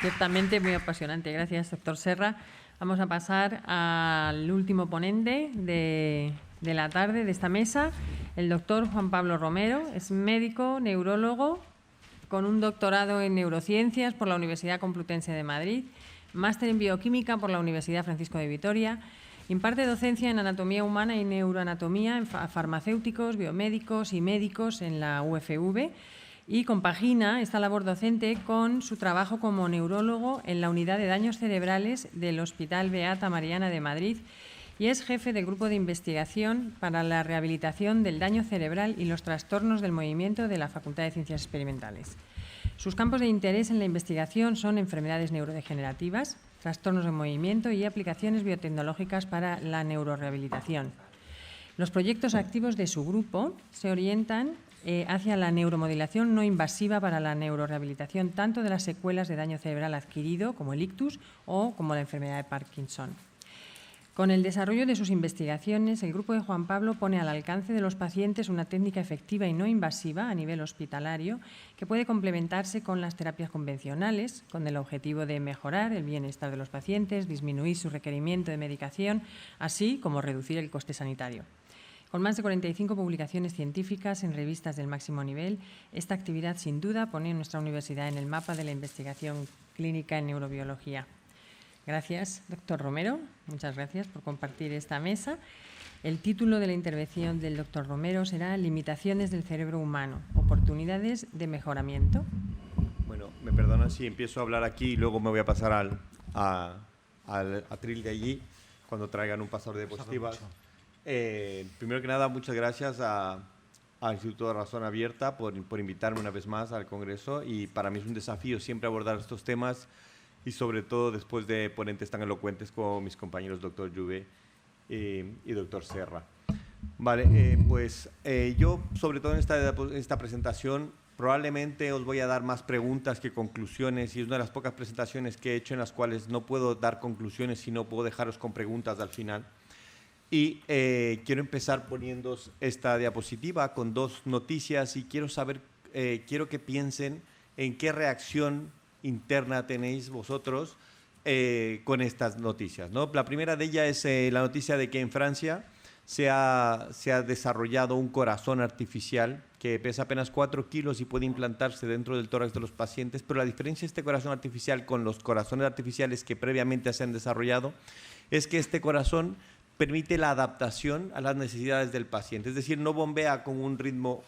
Ciertamente muy apasionante. Gracias, doctor Serra. Vamos a pasar al último ponente de la tarde de esta mesa, el doctor Juan Pablo Romero. Es médico, neurólogo, con un doctorado en neurociencias por la Universidad Complutense de Madrid, máster en bioquímica por la Universidad Francisco de Vitoria, imparte docencia en anatomía humana y neuroanatomía a farmacéuticos, biomédicos y médicos en la UFV y compagina esta labor docente con su trabajo como neurólogo en la unidad de daños cerebrales del Hospital Beata Mariana de Madrid y es jefe del grupo de investigación para la rehabilitación del daño cerebral y los trastornos del movimiento de la Facultad de Ciencias Experimentales. Sus campos de interés en la investigación son enfermedades neurodegenerativas, trastornos de movimiento y aplicaciones biotecnológicas para la neurorehabilitación. Los proyectos activos de su grupo se orientan hacia la neuromodulación no invasiva para la neurorehabilitación tanto de las secuelas de daño cerebral adquirido, como el ictus o como la enfermedad de Parkinson. Con el desarrollo de sus investigaciones, el grupo de Juan Pablo pone al alcance de los pacientes una técnica efectiva y no invasiva a nivel hospitalario que puede complementarse con las terapias convencionales con el objetivo de mejorar el bienestar de los pacientes, disminuir su requerimiento de medicación, así como reducir el coste sanitario. Con más de 45 publicaciones científicas en revistas del máximo nivel, esta actividad sin duda pone a nuestra universidad en el mapa de la investigación clínica en neurobiología. Gracias, doctor Romero. Muchas gracias por compartir esta mesa. El título de la intervención del doctor Romero será Limitaciones del cerebro humano, oportunidades de mejoramiento. Bueno, me perdonan si empiezo a hablar aquí y luego me voy a pasar al atril de allí cuando traigan un pasador de diapositivas. Primero que nada, muchas gracias al Instituto de Razón Abierta por invitarme una vez más al Congreso, y para mí es un desafío siempre abordar estos temas, y sobre todo después de ponentes tan elocuentes como mis compañeros doctor Lluve y doctor Serra. Vale, yo sobre todo en esta presentación probablemente os voy a dar más preguntas que conclusiones, y es una de las pocas presentaciones que he hecho en las cuales no puedo dar conclusiones, sino puedo dejaros con preguntas al final. Y quiero empezar poniendo esta diapositiva con dos noticias, y quiero que piensen en qué reacción interna tenéis vosotros con estas noticias, ¿no? La primera de ellas es la noticia de que en Francia se ha desarrollado un corazón artificial que pesa apenas 4 kilos y puede implantarse dentro del tórax de los pacientes, pero la diferencia de este corazón artificial con los corazones artificiales que previamente se han desarrollado es que este corazón permite la adaptación a las necesidades del paciente, es decir, no bombea con un ritmo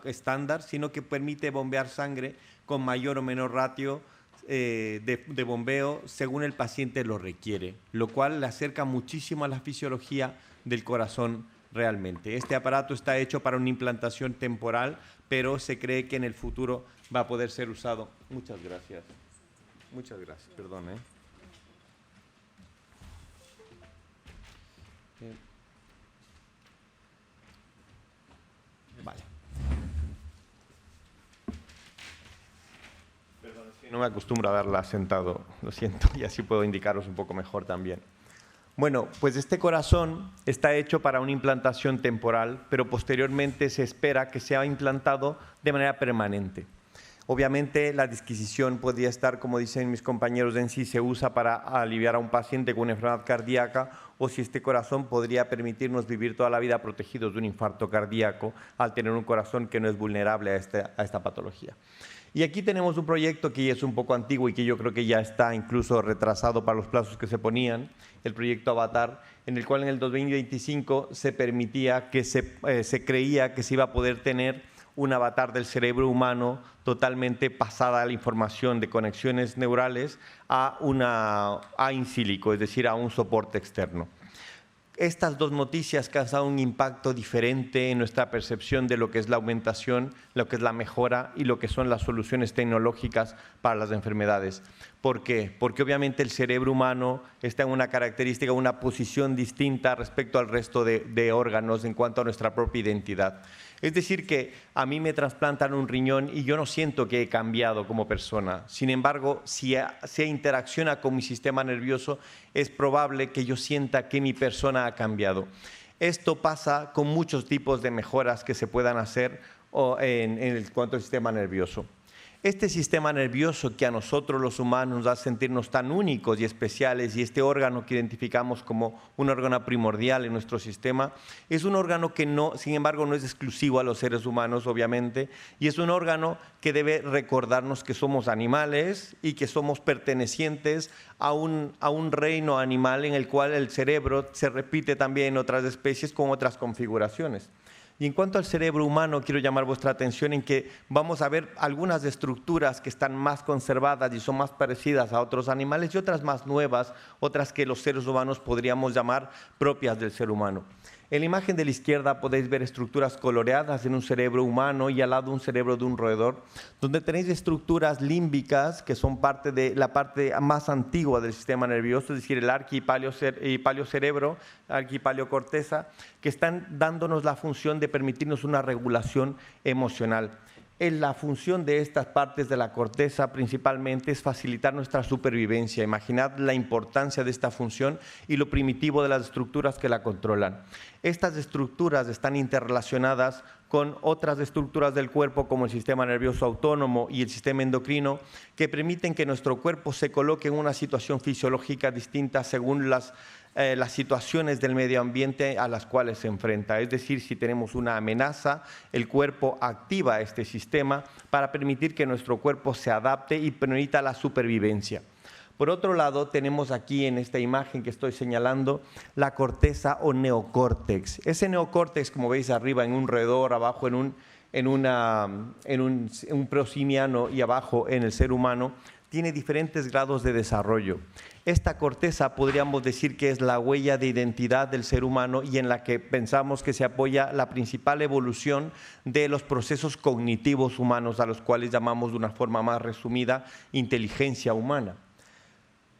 estándar, sino que permite bombear sangre con mayor o menor ratio de bombeo según el paciente lo requiere, lo cual le acerca muchísimo a la fisiología del corazón realmente. Este aparato está hecho para una implantación temporal, pero se cree que en el futuro va a poder ser usado. Muchas gracias. Muchas gracias, perdón. Vale. Perdón, es que no me acostumbro a darla sentado, lo siento, y así puedo indicaros un poco mejor también. Bueno, pues este corazón está hecho para una implantación temporal, pero posteriormente se espera que sea implantado de manera permanente. Obviamente la disquisición podría estar, como dicen mis compañeros, en si se usa para aliviar a un paciente con una enfermedad cardíaca, o si este corazón podría permitirnos vivir toda la vida protegidos de un infarto cardíaco al tener un corazón que no es vulnerable a esta patología. Y aquí tenemos un proyecto que es un poco antiguo y que yo creo que ya está incluso retrasado para los plazos que se ponían, el proyecto Avatar, en el cual en el 2025 se permitía que se creía que se iba a poder tener un avatar del cerebro humano totalmente pasada a la información de conexiones neurales a in silico, es decir, a un soporte externo. Estas dos noticias causan un impacto diferente en nuestra percepción de lo que es la aumentación, lo que es la mejora y lo que son las soluciones tecnológicas para las enfermedades. ¿Por qué? Porque obviamente el cerebro humano está en una característica, una posición distinta respecto al resto de órganos en cuanto a nuestra propia identidad. Es decir, que a mí me trasplantan un riñón y yo no siento que he cambiado como persona. Sin embargo, si se interacciona con mi sistema nervioso, es probable que yo sienta que mi persona ha cambiado. Esto pasa con muchos tipos de mejoras que se puedan hacer en cuanto al sistema nervioso. Este sistema nervioso que a nosotros los humanos nos hace sentirnos tan únicos y especiales, y este órgano que identificamos como un órgano primordial en nuestro sistema, es un órgano que sin embargo no es exclusivo a los seres humanos, obviamente, y es un órgano que debe recordarnos que somos animales y que somos pertenecientes a un reino animal en el cual el cerebro se repite también en otras especies con otras configuraciones. Y en cuanto al cerebro humano, quiero llamar vuestra atención en que vamos a ver algunas estructuras que están más conservadas y son más parecidas a otros animales, y otras más nuevas, otras que los seres humanos podríamos llamar propias del ser humano. En la imagen de la izquierda podéis ver estructuras coloreadas en un cerebro humano y al lado un cerebro de un roedor, donde tenéis estructuras límbicas que son parte de la parte más antigua del sistema nervioso, es decir, el arquipaliocerebro, arquipaliocorteza, que están dándonos la función de permitirnos una regulación emocional. La función de estas partes de la corteza principalmente es facilitar nuestra supervivencia. Imaginad la importancia de esta función y lo primitivo de las estructuras que la controlan. Estas estructuras están interrelacionadas con otras estructuras del cuerpo como el sistema nervioso autónomo y el sistema endocrino, que permiten que nuestro cuerpo se coloque en una situación fisiológica distinta según las situaciones del medio ambiente a las cuales se enfrenta. Es decir, si tenemos una amenaza, el cuerpo activa este sistema para permitir que nuestro cuerpo se adapte y permita la supervivencia. Por otro lado, tenemos aquí en esta imagen que estoy señalando la corteza o neocórtex. Ese neocórtex, como veis arriba en un roedor, abajo en un prosimiano y abajo en el ser humano, tiene diferentes grados de desarrollo. Esta corteza podríamos decir que es la huella de identidad del ser humano y en la que pensamos que se apoya la principal evolución de los procesos cognitivos humanos, a los cuales llamamos de una forma más resumida inteligencia humana.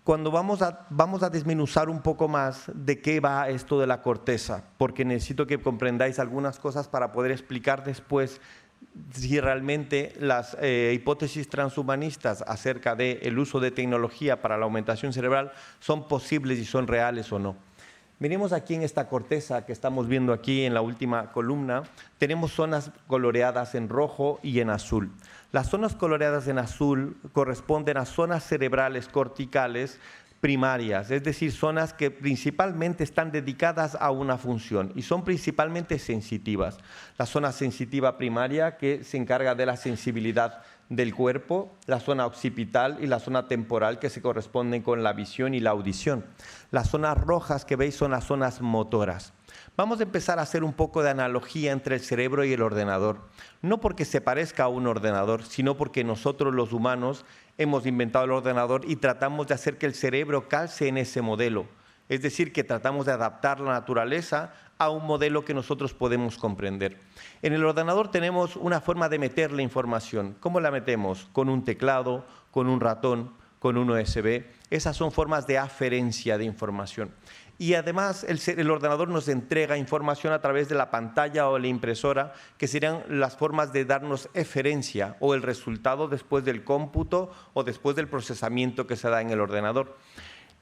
Cuando vamos a desmenuzar un poco más de qué va esto de la corteza, porque necesito que comprendáis algunas cosas para poder explicar después si realmente las hipótesis transhumanistas acerca del uso de tecnología para la aumentación cerebral son posibles y son reales o no. Miremos aquí en esta corteza que estamos viendo aquí en la última columna, tenemos zonas coloreadas en rojo y en azul. Las zonas coloreadas en azul corresponden a zonas cerebrales corticales primarias, es decir, zonas que principalmente están dedicadas a una función y son principalmente sensitivas. La zona sensitiva primaria que se encarga de la sensibilidad del cuerpo, la zona occipital y la zona temporal que se corresponden con la visión y la audición. Las zonas rojas que veis son las zonas motoras. Vamos a empezar a hacer un poco de analogía entre el cerebro y el ordenador. No porque se parezca a un ordenador, sino porque nosotros los humanos hemos inventado el ordenador y tratamos de hacer que el cerebro calce en ese modelo. Es decir, que tratamos de adaptar la naturaleza a un modelo que nosotros podemos comprender. En el ordenador tenemos una forma de meter la información. ¿Cómo la metemos? Con un teclado, con un ratón, con un USB. Esas son formas de aferencia de información. Y además el ordenador nos entrega información a través de la pantalla o la impresora, que serían las formas de darnos eferencia o el resultado después del cómputo o después del procesamiento que se da en el ordenador.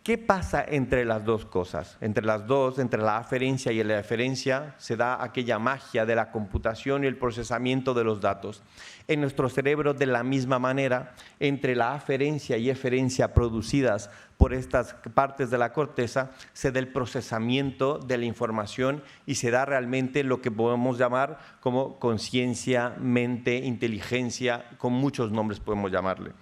¿Qué pasa entre las dos cosas? Entre las dos, entre la aferencia y la eferencia, se da aquella magia de la computación y el procesamiento de los datos. En nuestro cerebro, de la misma manera, entre la aferencia y eferencia producidas por estas partes de la corteza, se da el procesamiento de la información y se da realmente lo que podemos llamar como conciencia, mente, inteligencia, con muchos nombres podemos llamarle.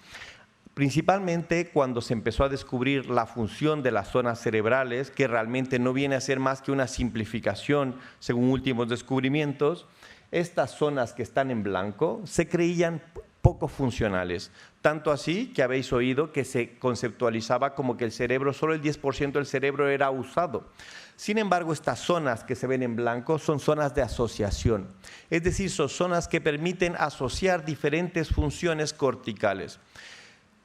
Principalmente cuando se empezó a descubrir la función de las zonas cerebrales, que realmente no viene a ser más que una simplificación según últimos descubrimientos, estas zonas que están en blanco se creían poco funcionales. Tanto así que habéis oído que se conceptualizaba como que el cerebro, solo el 10% del cerebro era usado. Sin embargo, estas zonas que se ven en blanco son zonas de asociación. Es decir, son zonas que permiten asociar diferentes funciones corticales.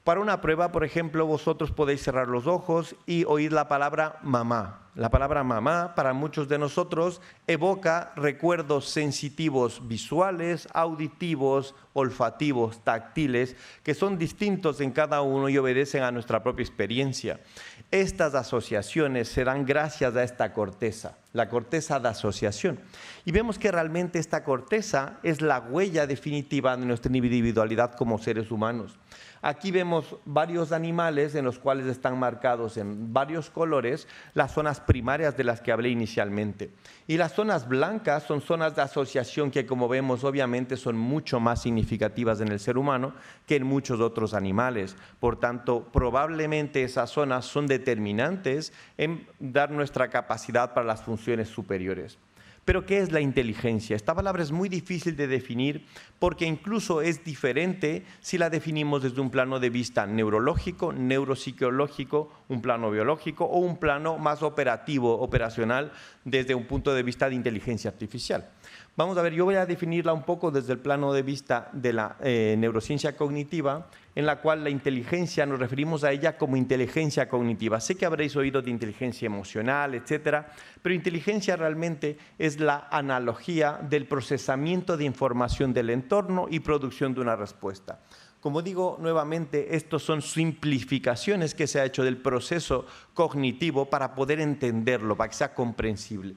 Para una prueba, por ejemplo, vosotros podéis cerrar los ojos y oír la palabra mamá. La palabra mamá para muchos de nosotros evoca recuerdos sensitivos visuales, auditivos, olfativos, táctiles, que son distintos en cada uno y obedecen a nuestra propia experiencia. Estas asociaciones se dan gracias a esta corteza, la corteza de asociación. Y vemos que realmente esta corteza es la huella definitiva de nuestra individualidad como seres humanos. Aquí vemos varios animales en los cuales están marcados en varios colores las zonas primarias de las que hablé inicialmente. Y las zonas blancas son zonas de asociación que, como vemos, obviamente son mucho más significativas en el ser humano que en muchos otros animales. Por tanto, probablemente esas zonas son determinantes en dar nuestra capacidad para las funciones superiores. Pero ¿qué es la inteligencia? Esta palabra es muy difícil de definir porque incluso es diferente si la definimos desde un plano de vista neurológico, neuropsicológico, un plano biológico o un plano más operativo, operacional, desde un punto de vista de inteligencia artificial. Vamos a ver, yo voy a definirla un poco desde el plano de vista de la neurociencia cognitiva, en la cual la inteligencia nos referimos a ella como inteligencia cognitiva. Sé que habréis oído de inteligencia emocional, etcétera, pero inteligencia realmente es la analogía del procesamiento de información del entorno y producción de una respuesta. Como digo nuevamente, estos son simplificaciones que se ha hecho del proceso cognitivo para poder entenderlo, para que sea comprensible.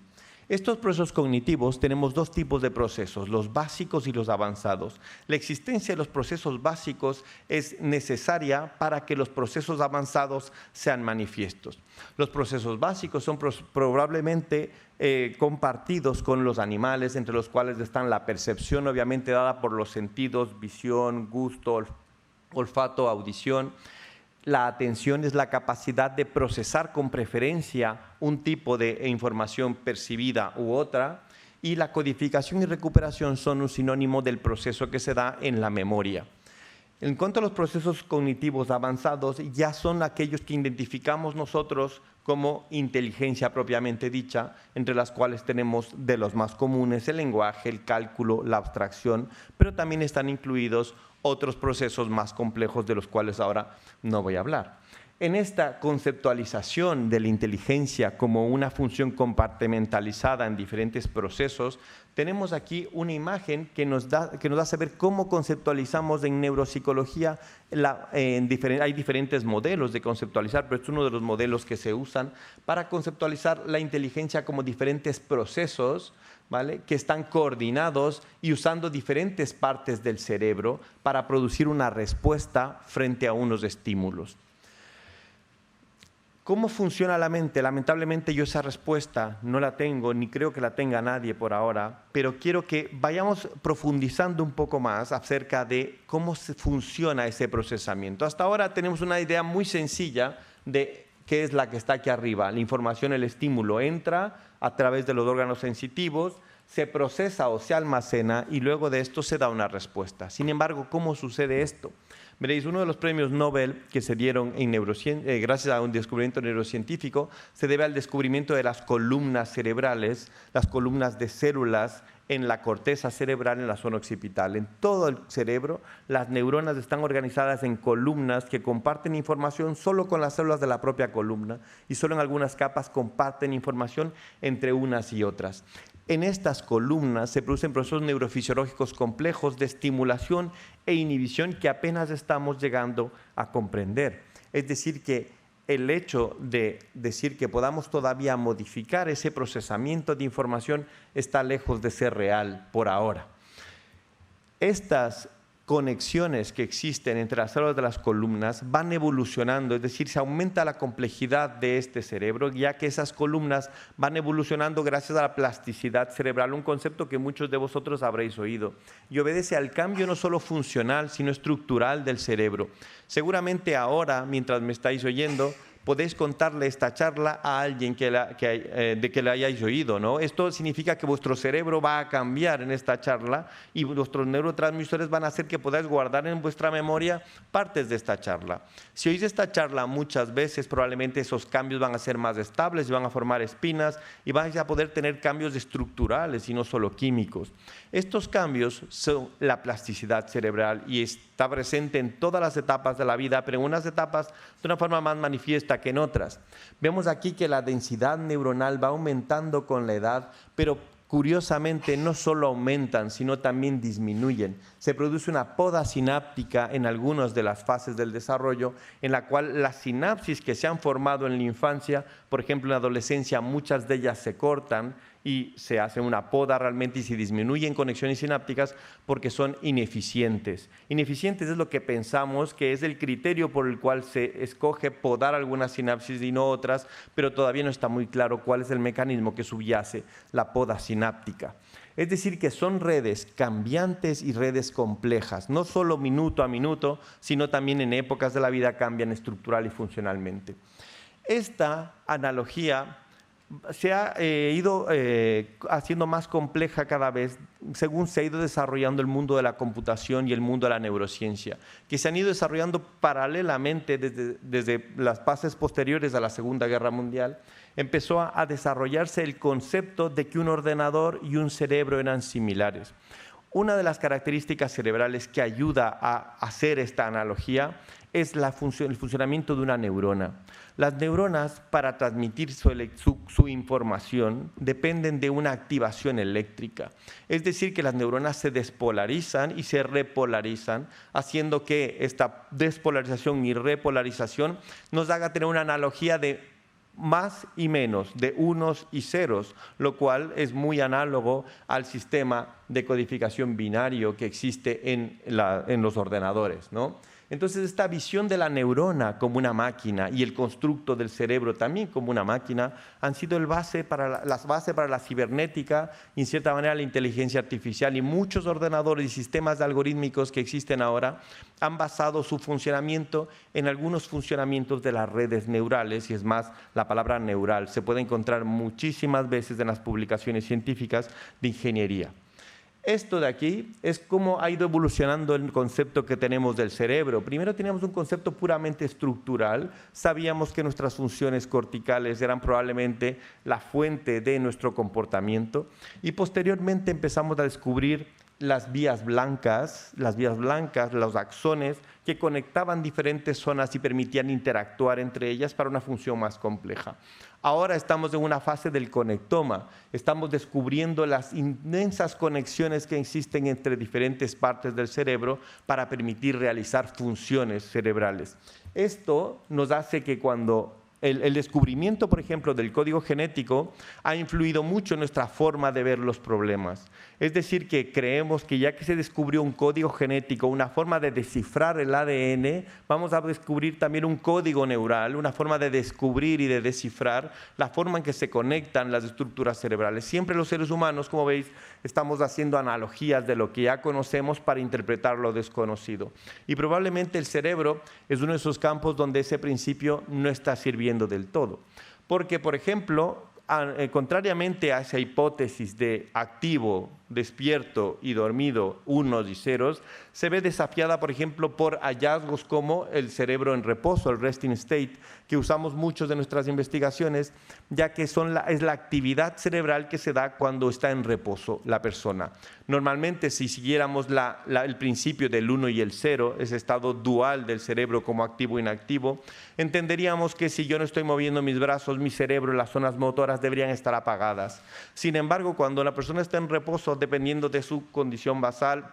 Estos procesos cognitivos tenemos dos tipos de procesos, los básicos y los avanzados. La existencia de los procesos básicos es necesaria para que los procesos avanzados sean manifiestos. Los procesos básicos son probablemente compartidos con los animales, entre los cuales están la percepción, obviamente dada por los sentidos, visión, gusto, olfato, audición. la atención es la capacidad de procesar con preferencia un tipo de información percibida u otra, y la codificación y recuperación son un sinónimo del proceso que se da en la memoria. En cuanto a los procesos cognitivos avanzados, ya son aquellos que identificamos nosotros como inteligencia propiamente dicha, entre las cuales tenemos de los más comunes el lenguaje, el cálculo, la abstracción, pero también están incluidos otros procesos más complejos de los cuales ahora no voy a hablar. En esta conceptualización de la inteligencia como una función compartimentalizada en diferentes procesos, tenemos aquí una imagen que nos da a saber cómo conceptualizamos en neuropsicología. Hay diferentes modelos de conceptualizar, pero es uno de los modelos que se usan para conceptualizar la inteligencia como diferentes procesos, ¿vale?, que están coordinados y usando diferentes partes del cerebro para producir una respuesta frente a unos estímulos. ¿Cómo funciona la mente? Lamentablemente yo esa respuesta no la tengo, ni creo que la tenga nadie por ahora, pero quiero que vayamos profundizando un poco más acerca de cómo funciona ese procesamiento. Hasta ahora tenemos una idea muy sencilla de qué es la que está aquí arriba. La información, el estímulo entra a través de los órganos sensitivos, se procesa o se almacena y luego de esto se da una respuesta. Sin embargo, ¿cómo sucede esto? Veréis, uno de los premios Nobel que se dieron en gracias a un descubrimiento neurocientífico se debe al descubrimiento de las columnas cerebrales, las columnas de células en la corteza cerebral, en la zona occipital. En todo el cerebro, las neuronas están organizadas en columnas que comparten información solo con las células de la propia columna y solo en algunas capas comparten información entre unas y otras. En estas columnas se producen procesos neurofisiológicos complejos de estimulación e inhibición que apenas estamos llegando a comprender. Es decir, que el hecho de decir que podamos todavía modificar ese procesamiento de información está lejos de ser real por ahora. Estas conexiones que existen entre las células de las columnas van evolucionando, es decir, se aumenta la complejidad de este cerebro, ya que esas columnas van evolucionando gracias a la plasticidad cerebral, un concepto que muchos de vosotros habréis oído, y obedece al cambio no solo funcional, sino estructural del cerebro. Seguramente ahora, mientras me estáis oyendo, podéis contarle esta charla a alguien de que la hayáis oído, ¿no? Esto significa que vuestro cerebro va a cambiar en esta charla y vuestros neurotransmisores van a hacer que podáis guardar en vuestra memoria partes de esta charla. Si oís esta charla muchas veces, probablemente esos cambios van a ser más estables y van a formar espinas y vais a poder tener cambios estructurales y no solo químicos. Estos cambios son la plasticidad cerebral y está presente en todas las etapas de la vida, pero en unas etapas de una forma más manifiesta que en otras. Vemos aquí que la densidad neuronal va aumentando con la edad, pero curiosamente no solo aumentan, sino también disminuyen. Se produce una poda sináptica en algunas de las fases del desarrollo, en la cual las sinapsis que se han formado en la infancia, por ejemplo en la adolescencia, muchas de ellas se cortan y se hace una poda realmente y se disminuyen conexiones sinápticas porque son ineficientes. Ineficientes es lo que pensamos que es el criterio por el cual se escoge podar algunas sinapsis y no otras, pero todavía no está muy claro cuál es el mecanismo que subyace la poda sináptica. Es decir, que son redes cambiantes y redes complejas, no solo minuto a minuto, sino también en épocas de la vida cambian estructural y funcionalmente. Esta analogía se ha ido haciendo más compleja cada vez según se ha ido desarrollando el mundo de la computación y el mundo de la neurociencia, que se han ido desarrollando paralelamente desde las fases posteriores a la Segunda Guerra Mundial. Empezó a desarrollarse el concepto de que un ordenador y un cerebro eran similares. Una de las características cerebrales que ayuda a hacer esta analogía es el funcionamiento de una neurona. Las neuronas, para transmitir su información, dependen de una activación eléctrica. Es decir, que las neuronas se despolarizan y se repolarizan, haciendo que esta despolarización y repolarización nos haga tener una analogía de más y menos, de unos y ceros, lo cual es muy análogo al sistema de codificación binario que existe en los ordenadores, ¿no? Entonces, esta visión de la neurona como una máquina y el constructo del cerebro también como una máquina han sido las bases para la cibernética y, en cierta manera, la inteligencia artificial. Y muchos ordenadores y sistemas algorítmicos que existen ahora han basado su funcionamiento en algunos funcionamientos de las redes neurales, y es más, la palabra neural se puede encontrar muchísimas veces en las publicaciones científicas de ingeniería. Esto de aquí es cómo ha ido evolucionando el concepto que tenemos del cerebro. Primero teníamos un concepto puramente estructural, sabíamos que nuestras funciones corticales eran probablemente la fuente de nuestro comportamiento, y posteriormente empezamos a descubrir las vías blancas, los axones, que conectaban diferentes zonas y permitían interactuar entre ellas para una función más compleja. Ahora estamos en una fase del conectoma, estamos descubriendo las inmensas conexiones que existen entre diferentes partes del cerebro para permitir realizar funciones cerebrales. Esto nos hace que cuando el descubrimiento, por ejemplo, del código genético ha influido mucho en nuestra forma de ver los problemas. Es decir, que creemos que ya que se descubrió un código genético, una forma de descifrar el ADN, vamos a descubrir también un código neural, una forma de descubrir y de descifrar la forma en que se conectan las estructuras cerebrales. Siempre los seres humanos, como veis, estamos haciendo analogías de lo que ya conocemos para interpretar lo desconocido. Y probablemente el cerebro es uno de esos campos donde ese principio no está sirviendo del todo. Porque, por ejemplo, contrariamente a esa hipótesis de activo, despierto y dormido, unos y ceros, se ve desafiada, por ejemplo, por hallazgos como el cerebro en reposo, el resting state, que usamos muchos de nuestras investigaciones, ya que es la actividad cerebral que se da cuando está en reposo la persona. Normalmente, si siguiéramos el principio del 1 y el 0, ese estado dual del cerebro como activo e inactivo, entenderíamos que si yo no estoy moviendo mis brazos, mi cerebro, las zonas motoras deberían estar apagadas. Sin embargo, cuando la persona está en reposo, dependiendo de su condición basal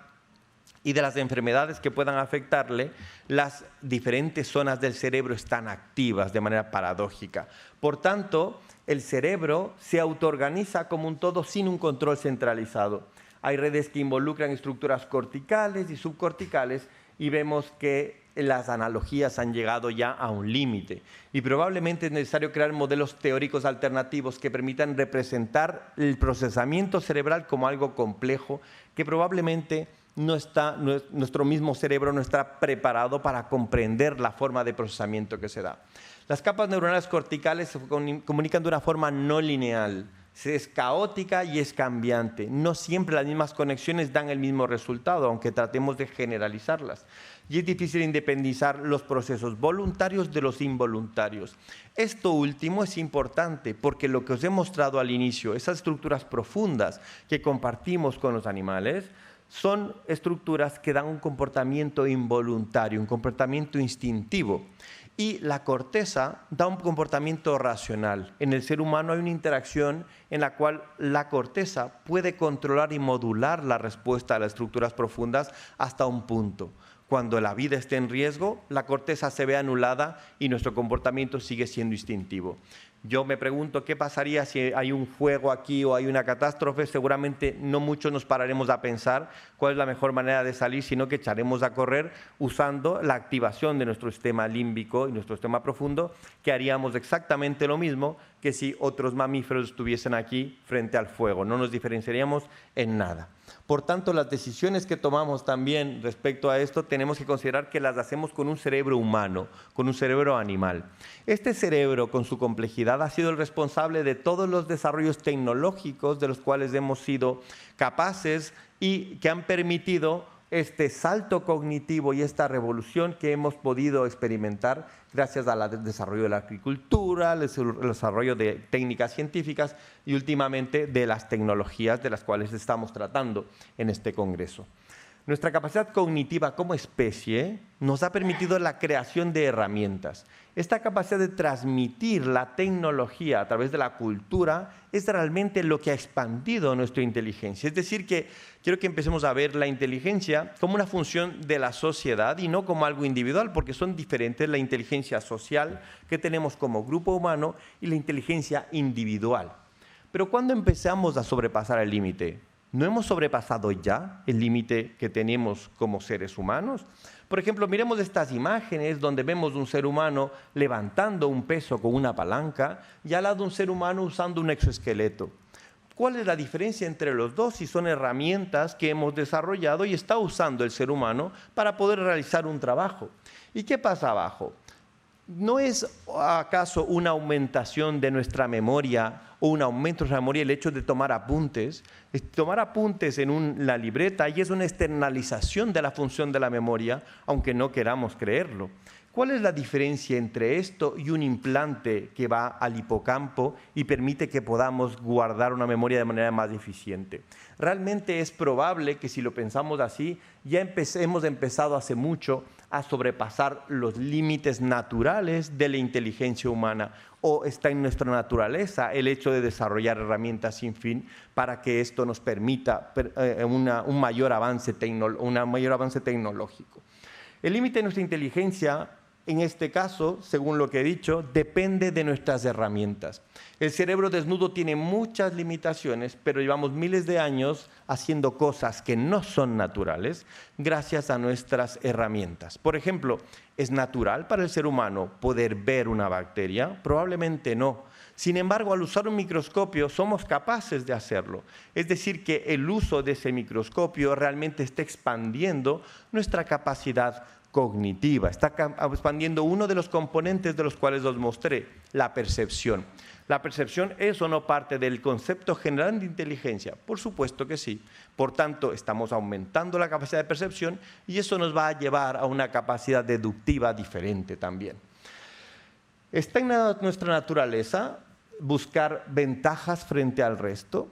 y de las enfermedades que puedan afectarle, las diferentes zonas del cerebro están activas de manera paradójica. Por tanto, el cerebro se autoorganiza como un todo sin un control centralizado. Hay redes que involucran estructuras corticales y subcorticales, y vemos que las analogías han llegado ya a un límite. Y probablemente es necesario crear modelos teóricos alternativos que permitan representar el procesamiento cerebral como algo complejo que probablemente nuestro mismo cerebro no está preparado para comprender la forma de procesamiento que se da. Las capas neuronales corticales se comunican de una forma no lineal. Es caótica y es cambiante. No siempre las mismas conexiones dan el mismo resultado, aunque tratemos de generalizarlas. Y es difícil independizar los procesos voluntarios de los involuntarios. Esto último es importante porque lo que os he mostrado al inicio, esas estructuras profundas que compartimos con los animales, son estructuras que dan un comportamiento involuntario, un comportamiento instintivo. Y la corteza da un comportamiento racional. En el ser humano hay una interacción en la cual la corteza puede controlar y modular la respuesta a las estructuras profundas hasta un punto. Cuando la vida esté en riesgo, la corteza se ve anulada y nuestro comportamiento sigue siendo instintivo. Yo me pregunto qué pasaría si hay un fuego aquí o hay una catástrofe. Seguramente no muchos nos pararemos a pensar cuál es la mejor manera de salir, sino que echaremos a correr usando la activación de nuestro sistema límbico y nuestro sistema profundo, que haríamos exactamente lo mismo que si otros mamíferos estuviesen aquí frente al fuego. No nos diferenciaríamos en nada. Por tanto, las decisiones que tomamos también respecto a esto tenemos que considerar que las hacemos con un cerebro humano, con un cerebro animal. Este cerebro, con su complejidad, ha sido el responsable de todos los desarrollos tecnológicos de los cuales hemos sido capaces y que han permitido este salto cognitivo y esta revolución que hemos podido experimentar gracias al desarrollo de la agricultura, al desarrollo de técnicas científicas y últimamente de las tecnologías de las cuales estamos tratando en este congreso. Nuestra capacidad cognitiva como especie nos ha permitido la creación de herramientas. Esta capacidad de transmitir la tecnología a través de la cultura es realmente lo que ha expandido nuestra inteligencia. Es decir, que quiero que empecemos a ver la inteligencia como una función de la sociedad y no como algo individual, porque son diferentes la inteligencia social que tenemos como grupo humano y la inteligencia individual. Pero ¿cuándo empezamos a sobrepasar el límite? ¿No hemos sobrepasado ya el límite que tenemos como seres humanos? Por ejemplo, miremos estas imágenes donde vemos un ser humano levantando un peso con una palanca y al lado un ser humano usando un exoesqueleto. ¿Cuál es la diferencia entre los dos? Si son herramientas que hemos desarrollado y está usando el ser humano para poder realizar un trabajo. ¿Y qué pasa abajo? ¿No es acaso una aumentación de nuestra memoria o un aumento de nuestra memoria el hecho de tomar apuntes? Tomar apuntes en la libreta y es una externalización de la función de la memoria, aunque no queramos creerlo. ¿Cuál es la diferencia entre esto y un implante que va al hipocampo y permite que podamos guardar una memoria de manera más eficiente? Realmente es probable que si lo pensamos así, ya hemos empezado hace mucho a sobrepasar los límites naturales de la inteligencia humana, o está en nuestra naturaleza el hecho de desarrollar herramientas sin fin para que esto nos permita un mayor avance tecnológico. El límite de nuestra inteligencia, en este caso, según lo que he dicho, depende de nuestras herramientas. El cerebro desnudo tiene muchas limitaciones, pero llevamos miles de años haciendo cosas que no son naturales gracias a nuestras herramientas. Por ejemplo, ¿es natural para el ser humano poder ver una bacteria? Probablemente no. Sin embargo, al usar un microscopio somos capaces de hacerlo. Es decir, que el uso de ese microscopio realmente está expandiendo nuestra capacidad cognitiva, está expandiendo uno de los componentes de los cuales os mostré, la percepción. ¿La percepción es o no parte del concepto general de inteligencia? Por supuesto que sí. Por tanto, estamos aumentando la capacidad de percepción y eso nos va a llevar a una capacidad deductiva diferente también. ¿Está en nuestra naturaleza buscar ventajas frente al resto?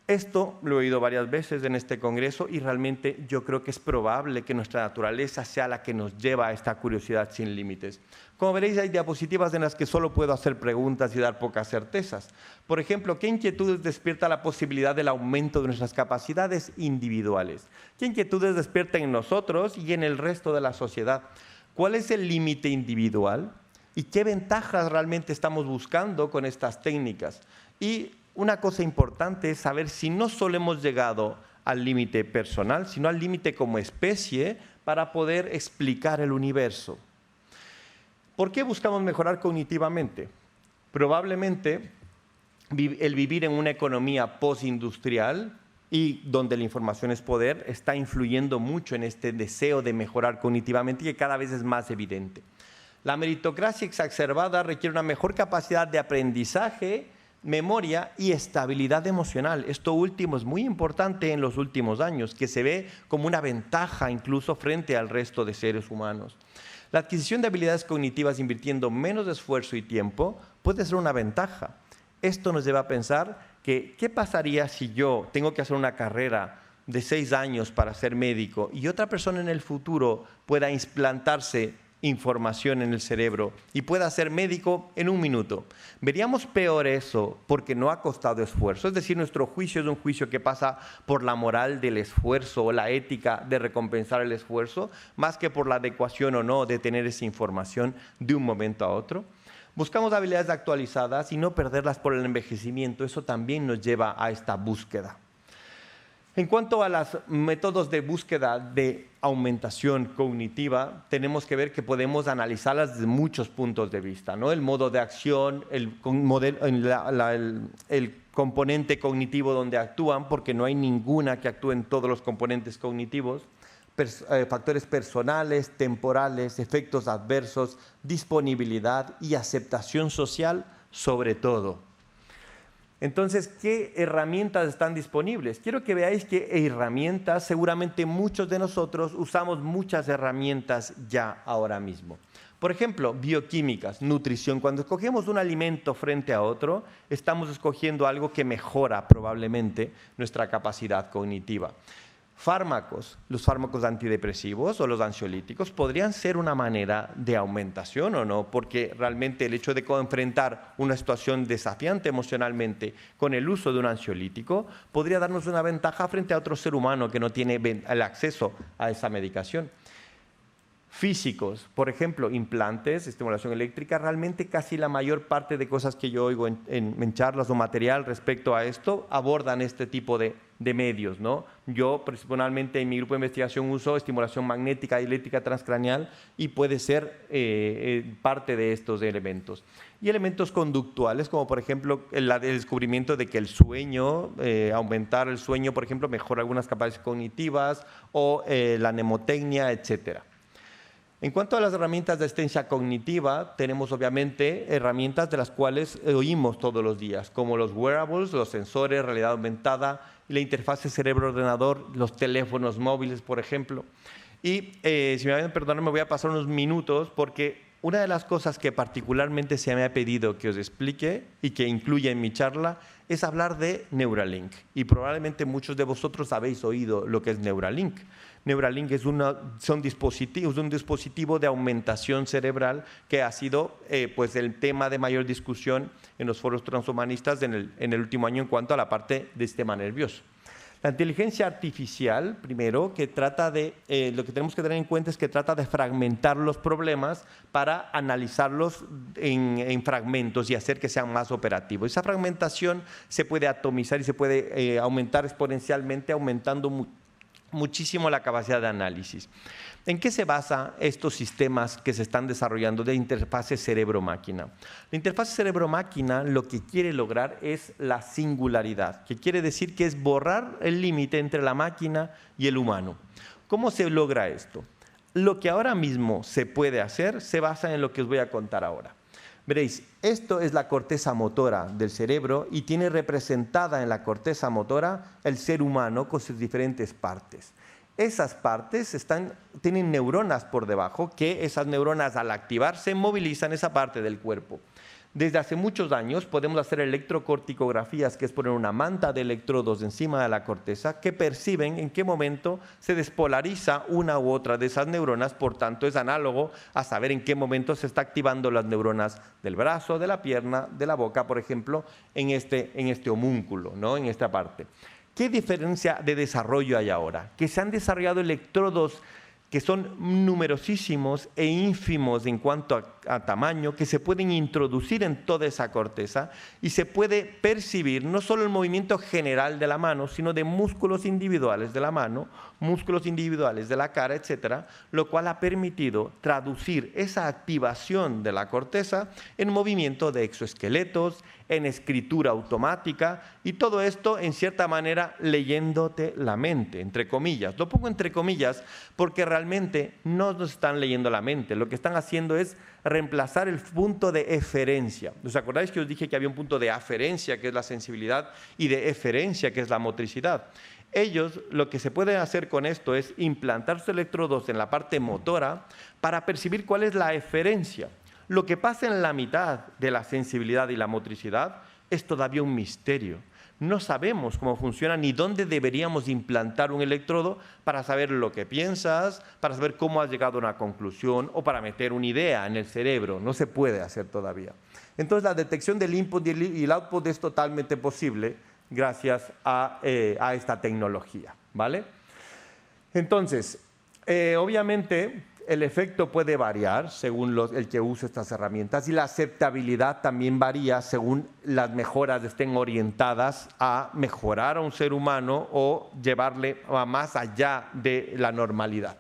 Esto lo he oído varias veces en este congreso y realmente yo creo que es probable que nuestra naturaleza sea la que nos lleva a esta curiosidad sin límites. Como veréis, hay diapositivas en las que solo puedo hacer preguntas y dar pocas certezas. Por ejemplo, ¿qué inquietudes despierta la posibilidad del aumento de nuestras capacidades individuales? ¿Qué inquietudes despierta en nosotros y en el resto de la sociedad? ¿Cuál es el límite individual? ¿Y qué ventajas realmente estamos buscando con estas técnicas? Y una cosa importante es saber si no solo hemos llegado al límite personal, sino al límite como especie para poder explicar el universo. ¿Por qué buscamos mejorar cognitivamente? Probablemente el vivir en una economía postindustrial y donde la información es poder está influyendo mucho en este deseo de mejorar cognitivamente y que cada vez es más evidente. La meritocracia exacerbada requiere una mejor capacidad de aprendizaje, memoria y estabilidad emocional. Esto último es muy importante en los últimos años, que se ve como una ventaja incluso frente al resto de seres humanos. La adquisición de habilidades cognitivas invirtiendo menos esfuerzo y tiempo puede ser una ventaja. Esto nos lleva a pensar que ¿qué pasaría si yo tengo que hacer una carrera de 6 años para ser médico y otra persona en el futuro pueda implantarse información en el cerebro y pueda ser médico en 1 minuto? ¿Veríamos peor eso porque no ha costado esfuerzo? Es decir, nuestro juicio es un juicio que pasa por la moral del esfuerzo o la ética de recompensar el esfuerzo, más que por la adecuación o no de tener esa información de un momento a otro. Buscamos habilidades actualizadas y no perderlas por el envejecimiento. Eso también nos lleva a esta búsqueda. En cuanto a los métodos de búsqueda de aumentación cognitiva, tenemos que ver que podemos analizarlas desde muchos puntos de vista, ¿no? El modo de acción, el componente cognitivo donde actúan, porque no hay ninguna que actúe en todos los componentes cognitivos, factores personales, temporales, efectos adversos, disponibilidad y aceptación social sobre todo. Entonces, ¿qué herramientas están disponibles? Quiero que veáis que herramientas, seguramente muchos de nosotros usamos muchas herramientas ya ahora mismo. Por ejemplo, bioquímicas, nutrición. Cuando escogemos un alimento frente a otro, estamos escogiendo algo que mejora probablemente nuestra capacidad cognitiva. Fármacos, los fármacos antidepresivos o los ansiolíticos podrían ser una manera de aumentación o no, porque realmente el hecho de enfrentar una situación desafiante emocionalmente con el uso de un ansiolítico podría darnos una ventaja frente a otro ser humano que no tiene el acceso a esa medicación. físicos, por ejemplo, implantes, estimulación eléctrica. Realmente casi la mayor parte de cosas que yo oigo en charlas o material respecto a esto abordan este tipo de medios, ¿no? Yo personalmente en mi grupo de investigación uso estimulación magnética y eléctrica transcraneal y puede ser parte de estos elementos. Y elementos conductuales, como por ejemplo el descubrimiento de que el sueño, aumentar el sueño, por ejemplo, mejora algunas capacidades cognitivas, o la mnemotecnia, etcétera. En cuanto a las herramientas de asistencia cognitiva, tenemos obviamente herramientas de las cuales oímos todos los días, como los wearables, los sensores, realidad aumentada, y la interfase cerebro-ordenador, los teléfonos móviles, por ejemplo. Y si me van a perdonar, me voy a pasar unos minutos porque una de las cosas que particularmente se me ha pedido que os explique y que incluya en mi charla es hablar de Neuralink. Y probablemente muchos de vosotros habéis oído lo que es Neuralink. Neuralink es un dispositivo de aumentación cerebral que ha sido pues el tema de mayor discusión en los foros transhumanistas en el último año en cuanto a la parte del sistema nervioso. La inteligencia artificial, primero, que trata de, lo que tenemos que tener en cuenta es que trata de fragmentar los problemas para analizarlos en fragmentos y hacer que sean más operativos. Esa fragmentación se puede atomizar y se puede aumentar exponencialmente, aumentando muchísimo la capacidad de análisis. ¿En qué se basan estos sistemas que se están desarrollando de interfase cerebro-máquina? La interfase cerebro-máquina lo que quiere lograr es la singularidad, que quiere decir que es borrar el límite entre la máquina y el humano. ¿Cómo se logra esto? Lo que ahora mismo se puede hacer se basa en lo que os voy a contar ahora. Veréis, esto es la corteza motora del cerebro y tiene representada en la corteza motora el ser humano con sus diferentes partes. Esas partes tienen neuronas por debajo, que esas neuronas al activarse movilizan esa parte del cuerpo. Desde hace muchos años podemos hacer electrocorticografías, que es poner una manta de electrodos encima de la corteza que perciben en qué momento se despolariza una u otra de esas neuronas. Por tanto, es análogo a saber en qué momento se está activando las neuronas del brazo, de la pierna, de la boca, por ejemplo, en este homúnculo, ¿no? En esta parte. ¿Qué diferencia de desarrollo hay ahora? Que se han desarrollado electrodos que son numerosísimos e ínfimos en cuanto a tamaño, que se pueden introducir en toda esa corteza y se puede percibir no solo el movimiento general de la mano, sino de músculos individuales de la mano, músculos individuales de la cara, etcétera, lo cual ha permitido traducir esa activación de la corteza en movimiento de exoesqueletos, en escritura automática, y todo esto en cierta manera leyéndote la mente, entre comillas. Lo pongo entre comillas porque realmente no nos están leyendo la mente, lo que están haciendo es reemplazar el punto de eferencia. ¿Os acordáis que os dije que había un punto de aferencia, que es la sensibilidad, y de eferencia, que es la motricidad? Ellos, lo que se puede hacer con esto es implantar sus electrodos en la parte motora para percibir cuál es la eferencia. Lo que pasa en la mitad de la sensibilidad y la motricidad es todavía un misterio. No sabemos cómo funciona ni dónde deberíamos implantar un electrodo para saber lo que piensas, para saber cómo has llegado a una conclusión o para meter una idea en el cerebro. No se puede hacer todavía. Entonces, la detección del input y el output es totalmente posible gracias a esta tecnología, ¿vale? Entonces, obviamente, el efecto puede variar según el que use estas herramientas y la aceptabilidad también varía según las mejoras estén orientadas a mejorar a un ser humano o llevarle a más allá de la normalidad.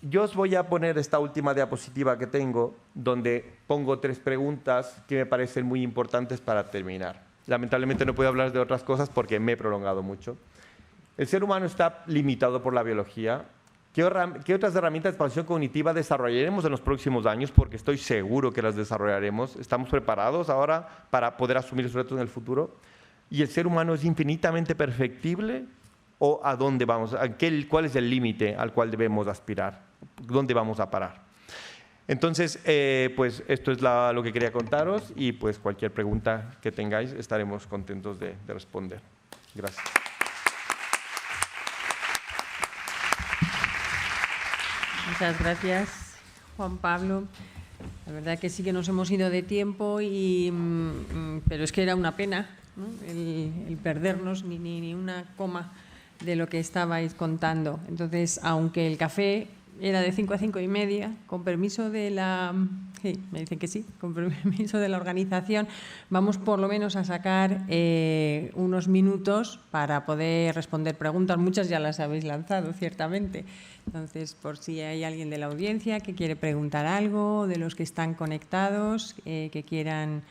Yo os voy a poner esta última diapositiva que tengo, donde pongo 3 preguntas que me parecen muy importantes para terminar. Lamentablemente no puedo hablar de otras cosas porque me he prolongado mucho. El ser humano está limitado por la biología. ¿Qué otras herramientas de expansión cognitiva desarrollaremos en los próximos años? Porque estoy seguro que las desarrollaremos. ¿Estamos preparados ahora para poder asumir esos retos en el futuro? ¿Y el ser humano es infinitamente perfectible? ¿O a dónde vamos? ¿Cuál es el límite al cual debemos aspirar? ¿Dónde vamos a parar? Entonces, pues esto es lo que quería contaros y pues cualquier pregunta que tengáis estaremos contentos de responder. Gracias. Muchas gracias, Juan Pablo. La verdad que sí que nos hemos ido de tiempo, pero es que era una pena, ¿no? el perdernos ni una coma de lo que estabais contando. Entonces, aunque el café era de 5 a 5 y media, con permiso de la... Sí, me dicen que sí, con permiso de la organización, vamos por lo menos a sacar unos minutos para poder responder preguntas. Muchas ya las habéis lanzado, ciertamente. Entonces, por si hay alguien de la audiencia que quiere preguntar algo, de los que están conectados, que quieran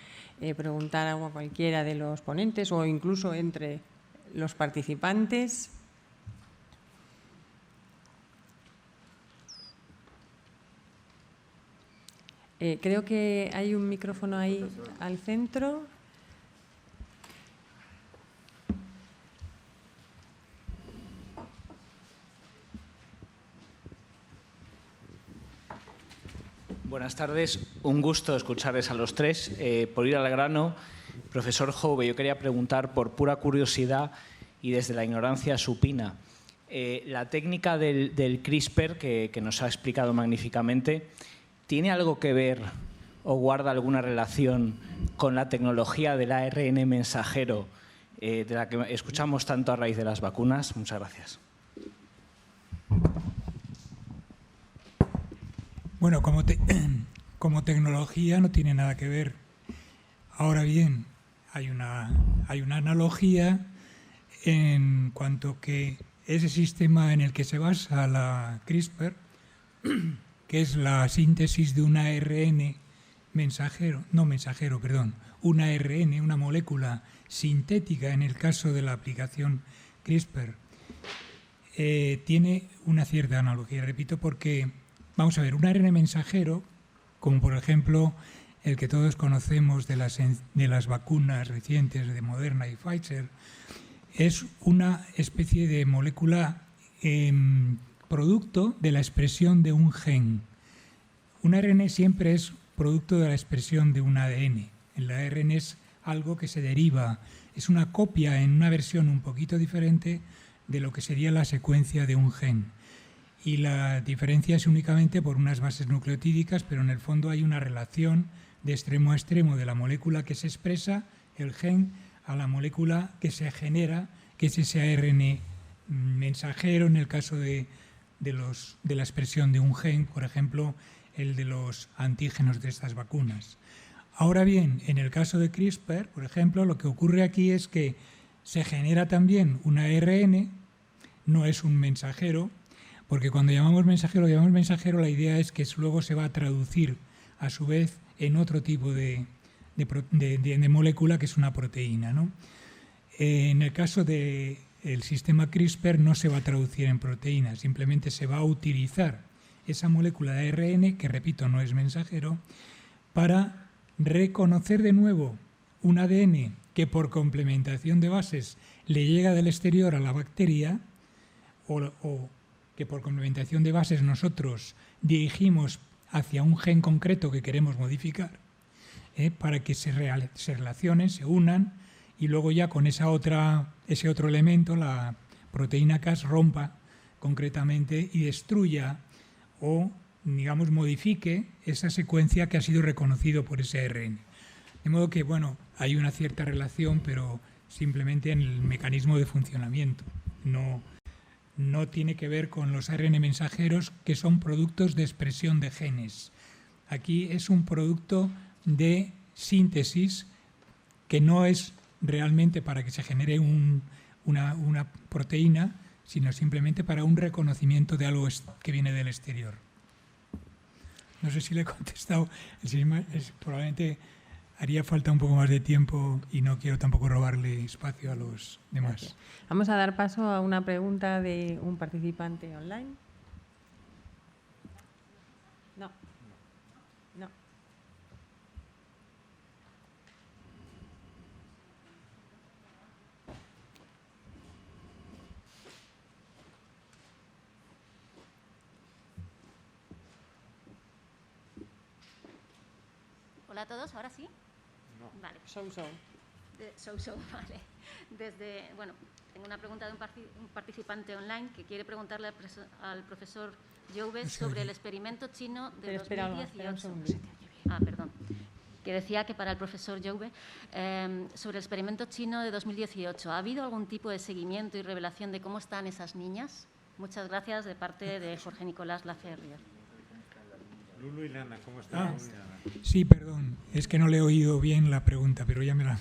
preguntar algo a cualquiera de los ponentes o incluso entre los participantes. Creo que hay un micrófono ahí al centro. Buenas tardes, un gusto escucharles a los tres. Por ir al grano, profesor Howe, yo quería preguntar por pura curiosidad y desde la ignorancia supina. La técnica del CRISPR, que nos ha explicado magníficamente, ¿tiene algo que ver o guarda alguna relación con la tecnología del ARN mensajero de la que escuchamos tanto a raíz de las vacunas? Muchas gracias. Bueno, como tecnología no tiene nada que ver. Ahora bien, hay una analogía en cuanto que ese sistema en el que se basa la CRISPR, que es la síntesis de un ARN un ARN, una molécula sintética en el caso de la aplicación CRISPR, tiene una cierta analogía, repito, porque, vamos a ver, un ARN mensajero, como por ejemplo el que todos conocemos de las vacunas recientes de Moderna y Pfizer, es una especie de molécula producto de la expresión de un gen. Un ARN siempre es producto de la expresión de un ADN. El ARN es algo que se deriva, es una copia en una versión un poquito diferente de lo que sería la secuencia de un gen. Y la diferencia es únicamente por unas bases nucleotídicas, pero en el fondo hay una relación de extremo a extremo de la molécula que se expresa, el gen, a la molécula que se genera, que es ese ARN mensajero en el caso de la expresión de un gen, por ejemplo, el de los antígenos de estas vacunas. Ahora bien, en el caso de CRISPR, por ejemplo, lo que ocurre aquí es que se genera también un ARN, no es un mensajero, porque cuando llamamos mensajero, la idea es que luego se va a traducir a su vez en otro tipo de molécula que es una proteína, ¿no? En el caso del sistema CRISPR no se va a traducir en proteína, simplemente se va a utilizar esa molécula de ARN, que repito, no es mensajero, para reconocer de nuevo un ADN que por complementación de bases le llega del exterior a la bacteria o que por complementación de bases nosotros dirigimos hacia un gen concreto que queremos modificar, para que se relacionen, se unan y luego ya con ese otro elemento, la proteína Cas, rompa concretamente y destruya o, digamos, modifique esa secuencia que ha sido reconocido por ese ARN. De modo que, bueno, hay una cierta relación, pero simplemente en el mecanismo de funcionamiento. No tiene que ver con los ARN mensajeros, que son productos de expresión de genes. Aquí es un producto de síntesis que no es realmente para que se genere una proteína, sino simplemente para un reconocimiento de algo que viene del exterior. No sé si le he contestado. Probablemente haría falta un poco más de tiempo y no quiero tampoco robarle espacio a los demás. Gracias. Vamos a dar paso a una pregunta de un participante online. No. Hola a todos, ¿ahora sí? No. Vale. So. Vale. Tengo una pregunta de un participante online que quiere preguntarle al profesor Jouves sobre el experimento chino de 2018. que decía que para el profesor Jouve, sobre el experimento chino de 2018, ¿ha habido algún tipo de seguimiento y revelación de cómo están esas niñas? Muchas gracias de parte de Jorge Nicolás Laferrier. Lulu y Lana, ¿cómo están? Sí, perdón, es que no le he oído bien la pregunta, pero ya me la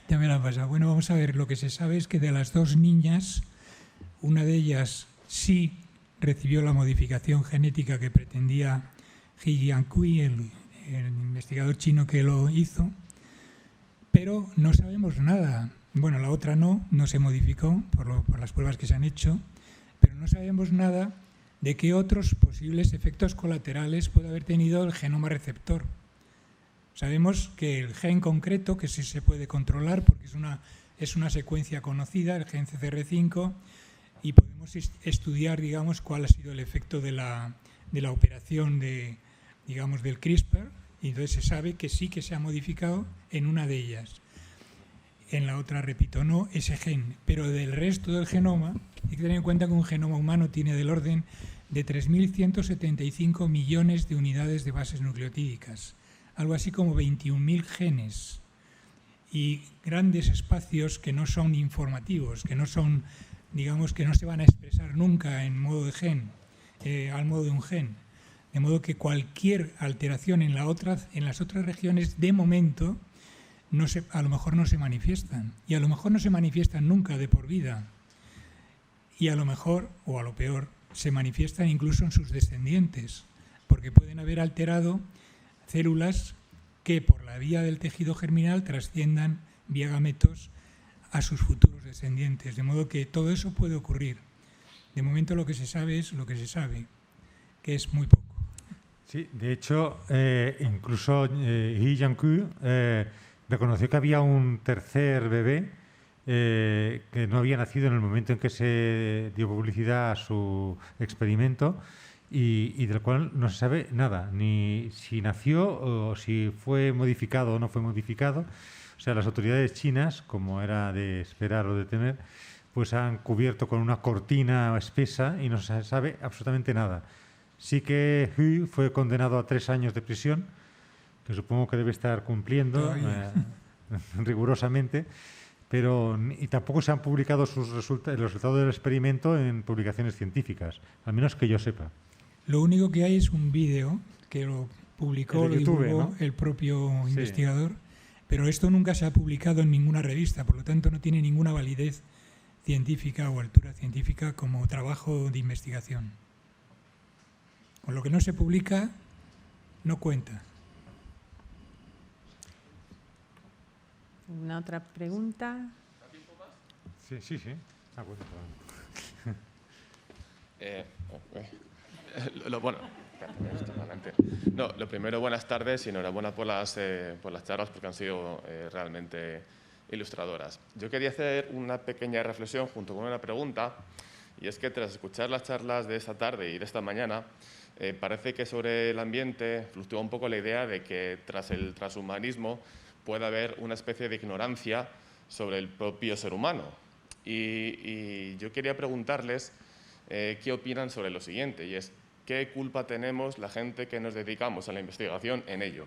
he pasado. Bueno, vamos a ver, lo que se sabe es que de las 2 niñas, una de ellas sí recibió la modificación genética que pretendía He Jiankui, el investigador chino que lo hizo, pero no sabemos nada. Bueno, la otra no se modificó por las pruebas que se han hecho, pero no sabemos nada de qué otros posibles efectos colaterales puede haber tenido el genoma receptor. Sabemos que el gen concreto, que sí se puede controlar porque es una secuencia conocida, el gen CCR5, y podemos estudiar, digamos, cuál ha sido el efecto de la operación del CRISPR, y entonces se sabe que sí que se ha modificado en una de ellas. En la otra, repito, no ese gen, pero del resto del genoma, hay que tener en cuenta que un genoma humano tiene del orden de 3.175 millones de unidades de bases nucleotídicas, algo así como 21.000 genes y grandes espacios que no son informativos, que no son, digamos, que no se van a expresar nunca en modo de gen, al modo de un gen. De modo que cualquier alteración en las otras regiones, de momento, a lo mejor no se manifiestan. Y a lo mejor no se manifiestan nunca de por vida. Y a lo mejor, o a lo peor, se manifiestan incluso en sus descendientes, porque pueden haber alterado células que por la vía del tejido germinal trasciendan vía gametos a sus futuros descendientes. De modo que todo eso puede ocurrir. De momento lo que se sabe es lo que se sabe, que es muy poco. Sí, de hecho, incluso He Jiankui reconoció que había un tercer bebé que no había nacido en el momento en que se dio publicidad a su experimento y del cual no se sabe nada, ni si nació o si fue modificado o no fue modificado. O sea, las autoridades chinas, como era de esperar o de temer, pues han cubierto con una cortina espesa y no se sabe absolutamente nada. Sí que Hu fue condenado a 3 años de prisión, que supongo que debe estar cumpliendo rigurosamente, pero y tampoco se han publicado los resultados del experimento en publicaciones científicas, al menos que yo sepa. Lo único que hay es un vídeo que lo publicó, lo divulgó, ¿no?, el propio investigador, pero esto nunca se ha publicado en ninguna revista, por lo tanto no tiene ninguna validez científica o altura científica como trabajo de investigación. Con lo que no se publica, no cuenta. ¿Una otra pregunta? Sí. Lo primero, buenas tardes y enhorabuena por las charlas porque han sido realmente ilustradoras. Yo quería hacer una pequeña reflexión junto con una pregunta, y es que tras escuchar las charlas de esta tarde y de esta mañana, parece que sobre el ambiente fluctúa un poco la idea de que tras el transhumanismo puede haber una especie de ignorancia sobre el propio ser humano. Y yo quería preguntarles qué opinan sobre lo siguiente, y es ¿qué culpa tenemos la gente que nos dedicamos a la investigación en ello?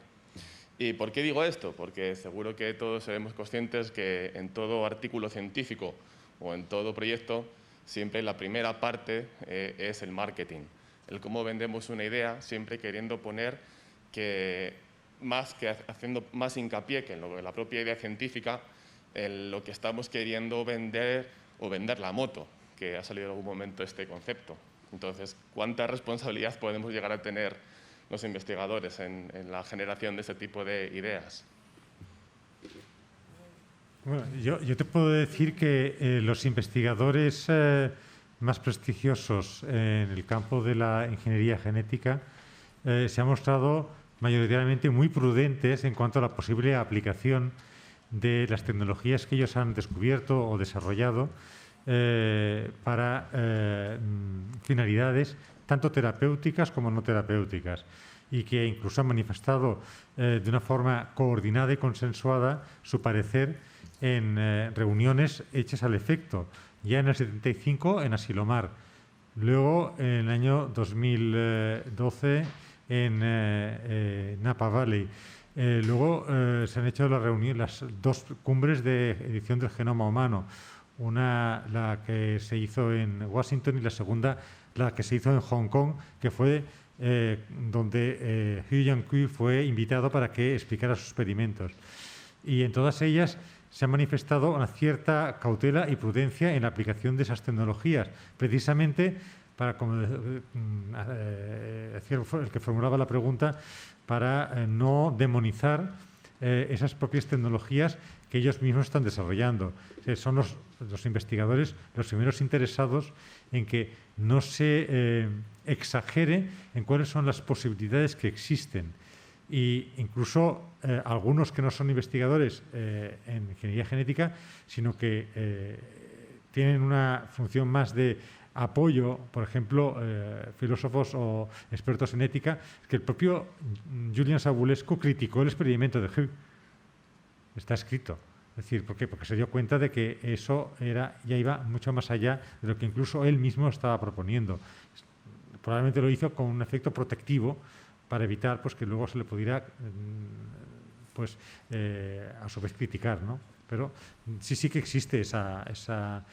¿Y por qué digo esto? Porque seguro que todos seremos conscientes que en todo artículo científico o en todo proyecto siempre la primera parte es el marketing, el cómo vendemos una idea, siempre queriendo poner que haciendo más hincapié que en la propia idea científica, en lo que estamos queriendo vender o vender la moto, que ha salido en algún momento este concepto. Entonces, ¿cuánta responsabilidad podemos llegar a tener los investigadores en la generación de este tipo de ideas? Bueno, yo te puedo decir que los investigadores más prestigiosos en el campo de la ingeniería genética se han mostrado mayoritariamente muy prudentes en cuanto a la posible aplicación de las tecnologías que ellos han descubierto o desarrollado para finalidades tanto terapéuticas como no terapéuticas, y que incluso han manifestado de una forma coordinada y consensuada su parecer en reuniones hechas al efecto, ya en el 75 en Asilomar, luego en el año 2012 en Napa Valley, Luego se han hecho las dos cumbres de edición del genoma humano. Una, la que se hizo en Washington, y la segunda, la que se hizo en Hong Kong, que fue donde Hu Yankui fue invitado para que explicara sus experimentos. Y en todas ellas se ha manifestado una cierta cautela y prudencia en la aplicación de esas tecnologías, precisamente para, como decía el que formulaba la pregunta, para no demonizar esas propias tecnologías que ellos mismos están desarrollando. Son los investigadores los primeros interesados en que no se exagere en cuáles son las posibilidades que existen. Y incluso algunos que no son investigadores en ingeniería genética, sino que tienen una función más de apoyo, por ejemplo, filósofos o expertos en ética, que el propio Julian Savulescu criticó el experimento de Hu. Está escrito. Es decir, ¿por qué? Porque se dio cuenta de que eso ya iba mucho más allá de lo que incluso él mismo estaba proponiendo. Probablemente lo hizo con un efecto protectivo para evitar pues, que luego se le pudiera a su vez criticar, ¿no? Pero sí que existe esa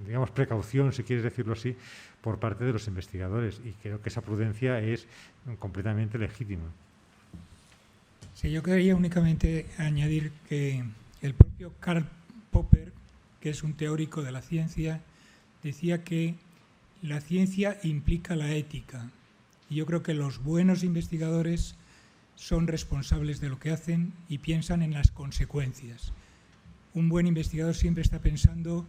digamos, precaución, si quieres decirlo así, por parte de los investigadores, y creo que esa prudencia es completamente legítima. Sí, yo quería únicamente añadir que el propio Karl Popper, que es un teórico de la ciencia, decía que la ciencia implica la ética. Y yo creo que los buenos investigadores son responsables de lo que hacen y piensan en las consecuencias. Un buen investigador siempre está pensando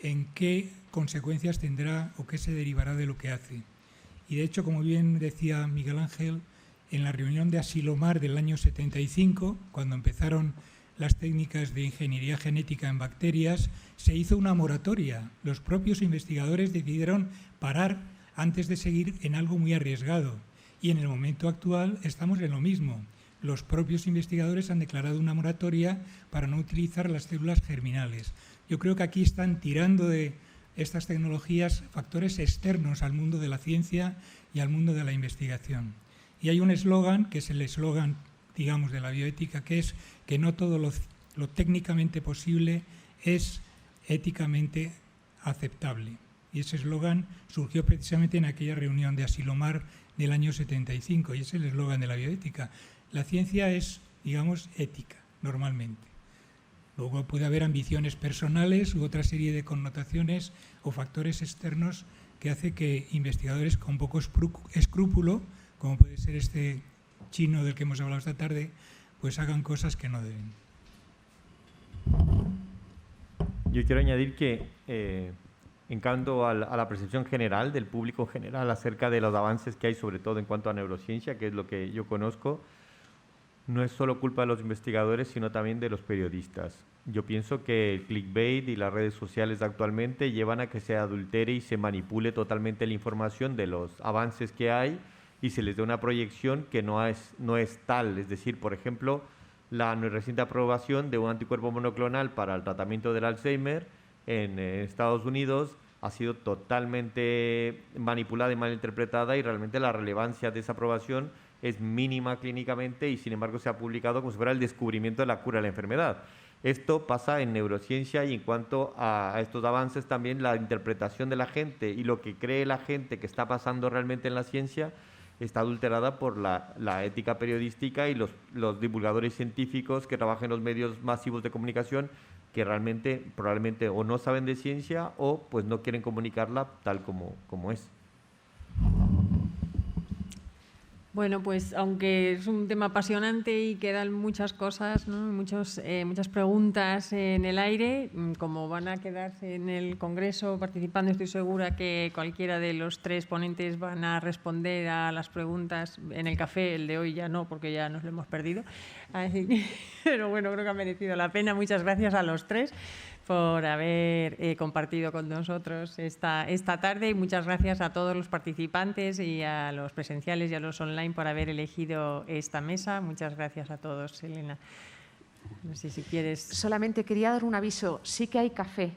en qué consecuencias tendrá o qué se derivará de lo que hace. Y de hecho, como bien decía Miguel Ángel, en la reunión de Asilomar del año 75, cuando empezaron las técnicas de ingeniería genética en bacterias, se hizo una moratoria. Los propios investigadores decidieron parar antes de seguir en algo muy arriesgado. Y en el momento actual estamos en lo mismo. Los propios investigadores han declarado una moratoria para no utilizar las células germinales. Yo creo que aquí están tirando de estas tecnologías factores externos al mundo de la ciencia y al mundo de la investigación. Y hay un eslogan, que es el eslogan, digamos, de la bioética, que es que no todo lo técnicamente posible es éticamente aceptable. Y ese eslogan surgió precisamente en aquella reunión de Asilomar del año 75, y es el eslogan de la bioética. La ciencia es, digamos, ética, normalmente. Luego puede haber ambiciones personales u otra serie de connotaciones o factores externos que hace que investigadores con poco escrúpulo, como puede ser este chino del que hemos hablado esta tarde, pues hagan cosas que no deben. Yo quiero añadir que en cuanto a la percepción general del público en general acerca de los avances que hay, sobre todo en cuanto a neurociencia, que es lo que yo conozco, no es solo culpa de los investigadores, sino también de los periodistas. Yo pienso que el clickbait y las redes sociales actualmente llevan a que se adultere y se manipule totalmente la información de los avances que hay y se les dé una proyección que no es tal. Es decir, por ejemplo, la reciente aprobación de un anticuerpo monoclonal para el tratamiento del Alzheimer en Estados Unidos ha sido totalmente manipulada y malinterpretada, y realmente la relevancia de esa aprobación es mínima clínicamente, y sin embargo se ha publicado como si fuera el descubrimiento de la cura de la enfermedad. Esto pasa en neurociencia, y en cuanto a estos avances también la interpretación de la gente y lo que cree la gente que está pasando realmente en la ciencia está adulterada por la ética periodística y los divulgadores científicos que trabajan en los medios masivos de comunicación, que realmente probablemente o no saben de ciencia o pues no quieren comunicarla tal como es. Bueno, pues aunque es un tema apasionante y quedan muchas cosas, ¿no? muchas preguntas en el aire, como van a quedarse en el Congreso participando, estoy segura que cualquiera de los tres ponentes van a responder a las preguntas en el café. El de hoy ya no, porque ya nos lo hemos perdido. Pero bueno, creo que ha merecido la pena. Muchas gracias a los tres por haber compartido con nosotros esta tarde, y muchas gracias a todos los participantes y a los presenciales y a los online por haber elegido esta mesa. Muchas gracias a todos, Elena. No sé si quieres... Solamente quería dar un aviso. Sí que hay café.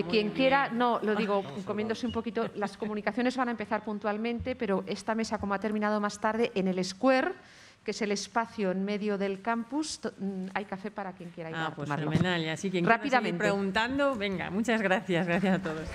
Quien quiera, no, lo digo comiéndose un poquito. Las comunicaciones van a empezar puntualmente, pero esta mesa, como ha terminado más tarde, en el Square, que es el espacio en medio del campus. Hay café para quien quiera ir a pues tomarlo. fenomenal. Y así quien rápidamente quiera seguir preguntando, venga, muchas gracias. Gracias a todos.